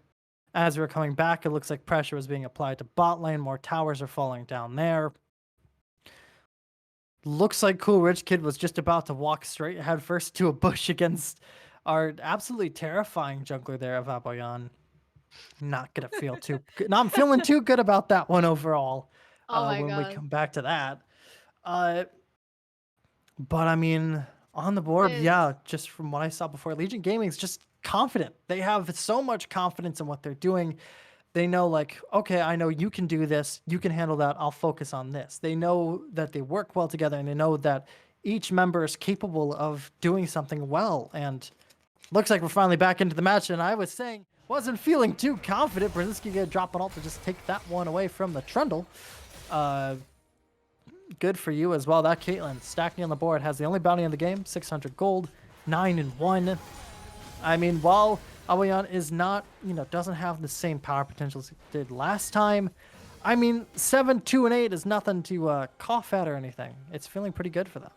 coming back, it looks like pressure was being applied to bot lane. More towers are falling down there. Looks like Cool Rich Kid was just about to walk straight head first to a bush against our absolutely terrifying jungler there of Aboyan. Not gonna feel too good. No, I'm feeling too good about that one overall. Oh my when god. we come back to that. But I mean, on the board, yeah, just from what I saw before, Legion Gaming is just confident. They have so much confidence in what they're doing. They know, like, okay, I know you can do this, you can handle that, I'll focus on this. They know that they work well together, and they know that each member is capable of doing something well. And looks like we're finally back into the match, and I was saying, wasn't feeling too confident. Brzezinski gonna drop an ult to just take that one away from the Trundle. Good for you as well. That Caitlyn stacking on the board has the only bounty in the game, 600 gold, 9-1. I mean, while Aboyan is not, doesn't have the same power potential as it did last time, I mean, 7, 2, and 8 is nothing to cough at or anything. It's feeling pretty good for them.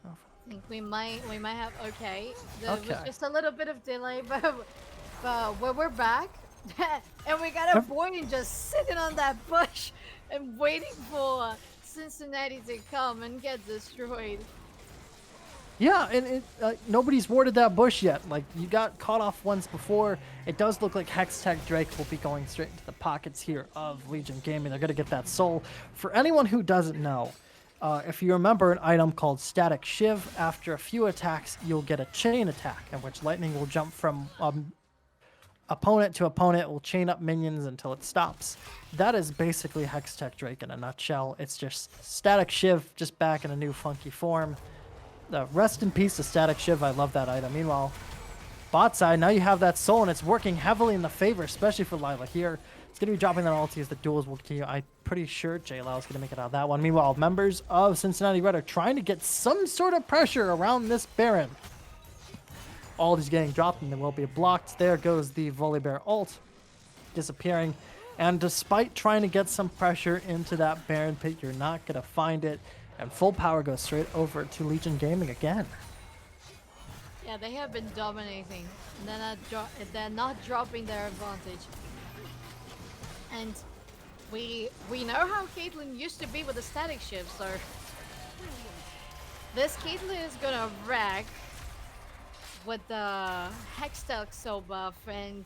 I think we might have okay. There was just a little bit of delay, but we're back, and we got a boy just sitting on that bush and waiting for Cincinnati to come and get destroyed. Yeah, and nobody's warded that bush yet. Like, you got caught off once before. It does look like Hextech Drake will be going straight into the pockets here of Legion Gaming. They're going to get that soul. For anyone who doesn't know, if you remember an item called Static Shiv, after a few attacks, you'll get a chain attack, in which lightning will jump from opponent to opponent. It will chain up minions until it stops. That is basically Hextech Drake in a nutshell. It's just Static Shiv, just back in a new funky form. Rest in peace to Static Shiv. I love that item. Meanwhile, bot side, now you have that soul, and it's working heavily in the favor, especially for Lila here. It's going to be dropping that ulti as the duels will continue. I'm pretty sure GGLeagues is going to make it out of that one. Meanwhile, members of Cincinnati Red are trying to get some sort of pressure around this Baron. Ult is getting dropped and then will be blocked. There goes the Volibear ult, disappearing. And despite trying to get some pressure into that Baron pit, you're not going to find it. And full power goes straight over to Legion Gaming again. Yeah, they have been dominating. They're not dropping their advantage. And we know how Caitlyn used to be with the static shift, so this Caitlyn is gonna wreck with the Hextech so buff, and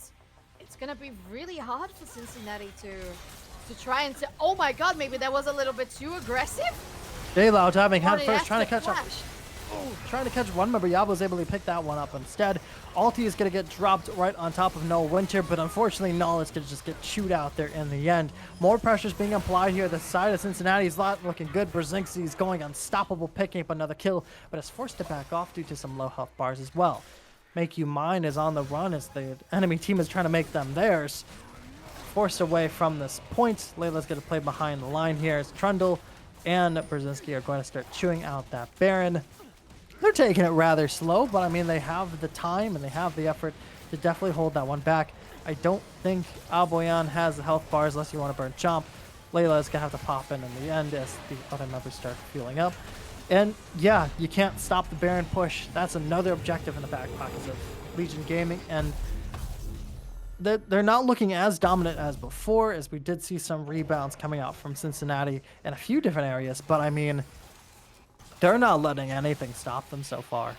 it's gonna be really hard for Cincinnati to try and say, oh my god, maybe that was a little bit too aggressive. GGLeagues having head Oh, first, trying to catch up. flash. Oh, trying to catch one member. Yab was able to pick that one up instead. Ulti is going to get dropped right on top of Null Winter, but unfortunately Null is going to just get chewed out there in the end. More pressure is being applied here. The side of Cincinnati's lot looking good. Brzezinski is going unstoppable, picking up another kill, but is forced to back off due to some low health bars as well. Make You Mine is on the run as the enemy team is trying to make them theirs. Forced away from this point. Layla's going to play behind the line here as Trundle and Brzezinski are going to start chewing out that Baron. They're taking it rather slow, but I mean, they have the time and they have the effort to definitely hold that one back. I don't think Alboyan has the health bars unless you want to burn Chomp. Layla is going to have to pop in the end as the other members start fueling up. And yeah, you can't stop the Baron push. That's another objective in the back pockets of Legion Gaming. And they're not looking as dominant as before, as we did see some rebounds coming out from Cincinnati in a few different areas. But I mean, they're not letting anything stop them so far.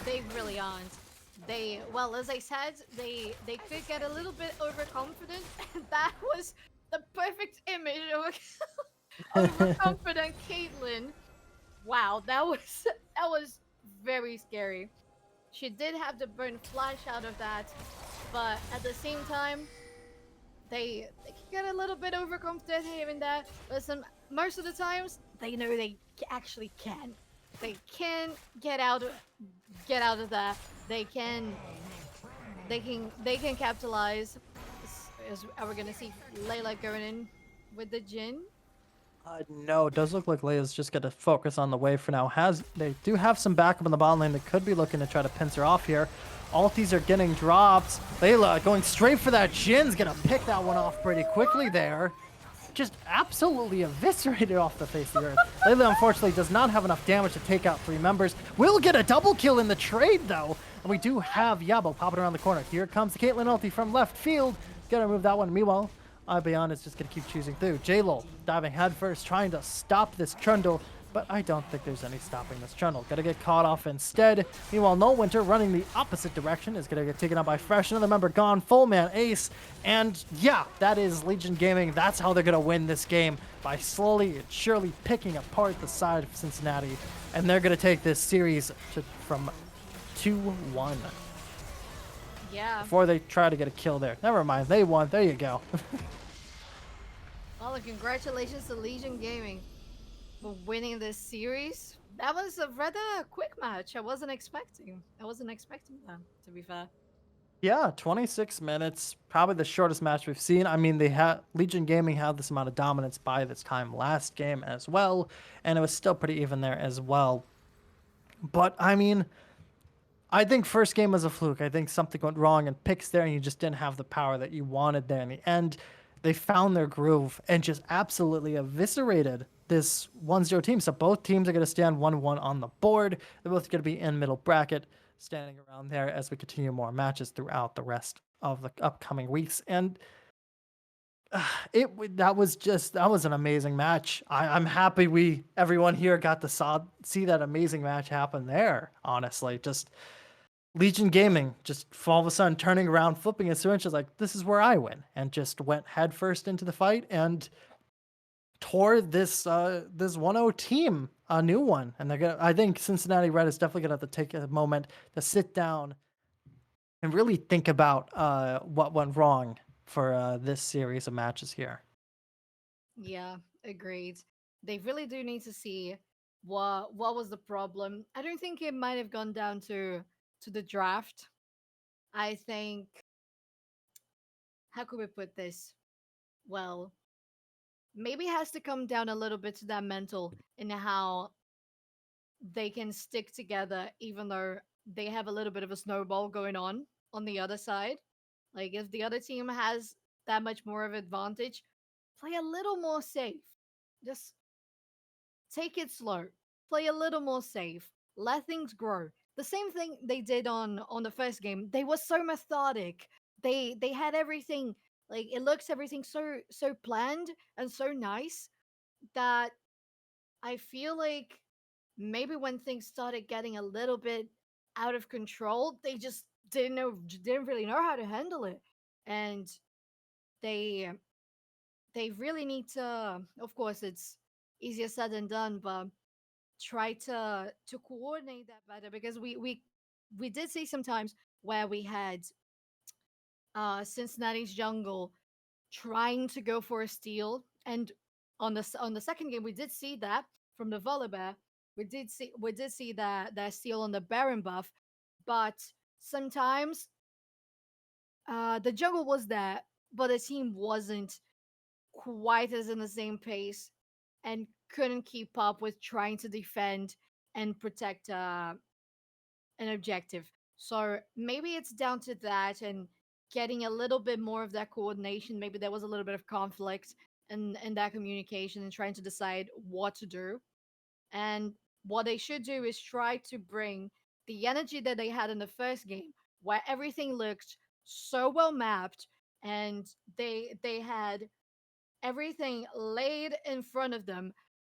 They really aren't. Well, as I said, they could get a little bit overconfident. That was the perfect image of a overconfident Caitlyn. Wow, that was very scary. She did have to burn flash out of that, but at the same time, they can get a little bit overconfident here and there. Listen, most of the times they know they actually can. They can get out of that. They can capitalize. As we're gonna see Layla going in with the Jin. No, it does look like Leia's just going to focus on the wave for now. They do have some backup in the bottom lane that could be looking to try to pincer off here. Ultis are getting dropped. Layla going straight for that Jin's going to pick that one off pretty quickly there. Just absolutely eviscerated off the face of the earth. Layla unfortunately does not have enough damage to take out 3 members. Will get a double kill in the trade though. And we do have Yabo popping around the corner. Here comes the Caitlyn ulti from left field. Gonna remove that one. Meanwhile, Albion is just going to keep choosing through. GGLeagues diving headfirst, trying to stop this Trundle, but I don't think there's any stopping this Trundle. Got to get caught off instead. Meanwhile, Null Winter running the opposite direction is going to get taken out by Fresh. Another member gone, full man ace. And yeah, that is Legion Gaming. That's how they're going to win this game, by slowly and surely picking apart the side of Cincinnati. And they're going to take this series from 2-1. Yeah. Before they try to get a kill there. Never mind, they won. There you go. Well, congratulations to Legion Gaming for winning this series. That was a rather quick match. I wasn't expecting that, to be fair. Yeah, 26 minutes, probably the shortest match we've seen. I mean, Legion Gaming had this amount of dominance by this time last game as well, and it was still pretty even there as well. But I mean, I think first game was a fluke. I think something went wrong and picks there, and you just didn't have the power that you wanted there in the end. They found their groove and just absolutely eviscerated this 1-0 team. So both teams are going to stand 1-1 on the board. They're both going to be in middle bracket, standing around there as we continue more matches throughout the rest of the upcoming weeks. And that was an amazing match. I'm happy everyone here got to see that amazing match happen there. Honestly, just Legion Gaming just all of a sudden turning around, flipping a switch, is like, this is where I win, and just went headfirst into the fight and tore this 1-0 team a new one. And I think Cincinnati Red is definitely gonna have to take a moment to sit down and really think about what went wrong for this series of matches here. Yeah, agreed. They really do need to see what was the problem. I don't think it might have gone down to the draft. I think how could we put this? Well, maybe it has to come down a little bit to that mental and how they can stick together even though they have a little bit of a snowball going on the other side. Like if the other team has that much more of advantage, play a little more safe. Just take it slow. Play a little more safe. Let things grow. The same thing they did on the first game. They were so methodic. They had everything, like it looks everything so planned and so nice that I feel like maybe when things started getting a little bit out of control, they just didn't really know how to handle it. And they they really need to, of course it's easier said than done, but try to coordinate that better because we did see sometimes where we had Cincinnati's jungle trying to go for a steal, and on the second game we did see that from the Volibear. We did see that steal on the Baron buff, but sometimes the jungle was there, but the team wasn't quite as in the same pace and couldn't keep up with trying to defend and protect an objective. So maybe it's down to that and getting a little bit more of that coordination. Maybe there was a little bit of conflict in that communication and trying to decide what to do. And what they should do is try to bring the energy that they had in the first game, where everything looked so well mapped and they had everything laid in front of them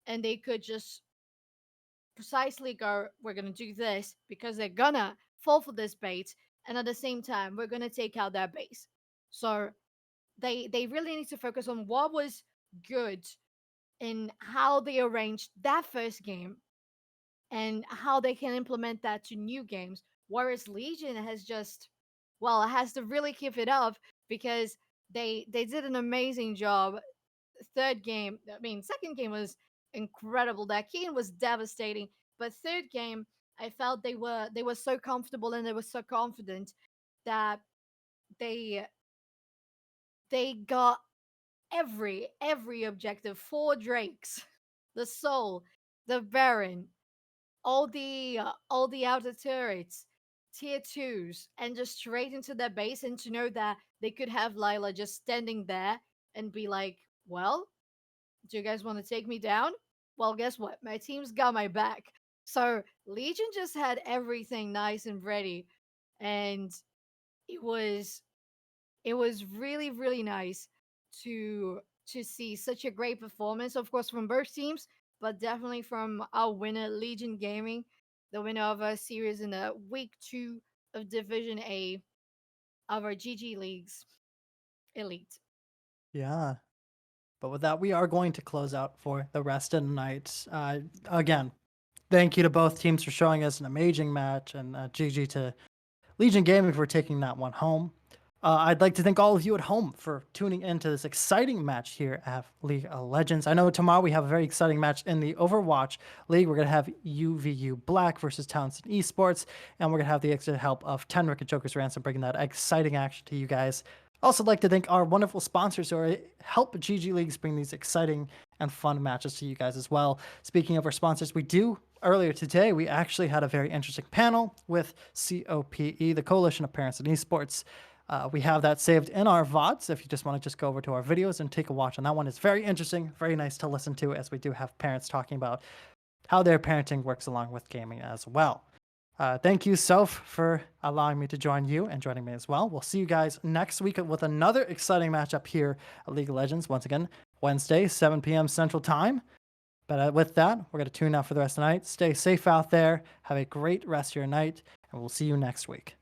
and they could just precisely go, we're gonna do this because they're gonna fall for this bait, and at the same time we're gonna take out their base. So they really need to focus on what was good in how they arranged that first game and how they can implement that to new games. Whereas Legion has just, well, it has to really keep it up because they did an amazing job. Third game, I mean, second game was incredible. That Keen was devastating, but third game, I felt they were so comfortable and they were so confident that they they got every objective. Four Drakes, the Soul, the Baron, all the outer turrets, tier twos, and just straight into their base. And to know that they could have Lila just standing there and be like, well, do you guys want to take me down? Well, guess what? My team's got my back. So Legion just had everything nice and ready, and it was it was really nice to to see such a great performance, of course, from both teams, but definitely from our winner, Legion Gaming, the winner of our series in the week 2 of Division A of our GG Leagues Elite. Yeah. But with that, we are going to close out for the rest of the night. Again, thank you to both teams for showing us an amazing match, and GG to Legion Gaming for taking that one home. I'd like to thank all of you at home for tuning into this exciting match here at League of Legends. I know tomorrow we have a very exciting match in the Overwatch League. We're going to have UVU Black versus Townsend Esports, and we're going to have the extra help of Tenric and Joker's Ransom bringing that exciting action to you guys. Also, like to thank our wonderful sponsors who are help GG Leagues bring these exciting and fun matches to you guys as well. Speaking of our sponsors, earlier today, we actually had a very interesting panel with COPE, the Coalition of Parents in Esports. We have that saved in our VODs if you just want to just go over to our videos and take a watch on that one. It's very interesting, very nice to listen to, as we do have parents talking about how their parenting works along with gaming as well. Thank you, Soph, for allowing me to join you and joining me as well. We'll see you guys next week with another exciting matchup here at League of Legends. Once again, Wednesday, 7 p.m. Central Time. But with that, we're going to tune out for the rest of the night. Stay safe out there. Have a great rest of your night, and we'll see you next week.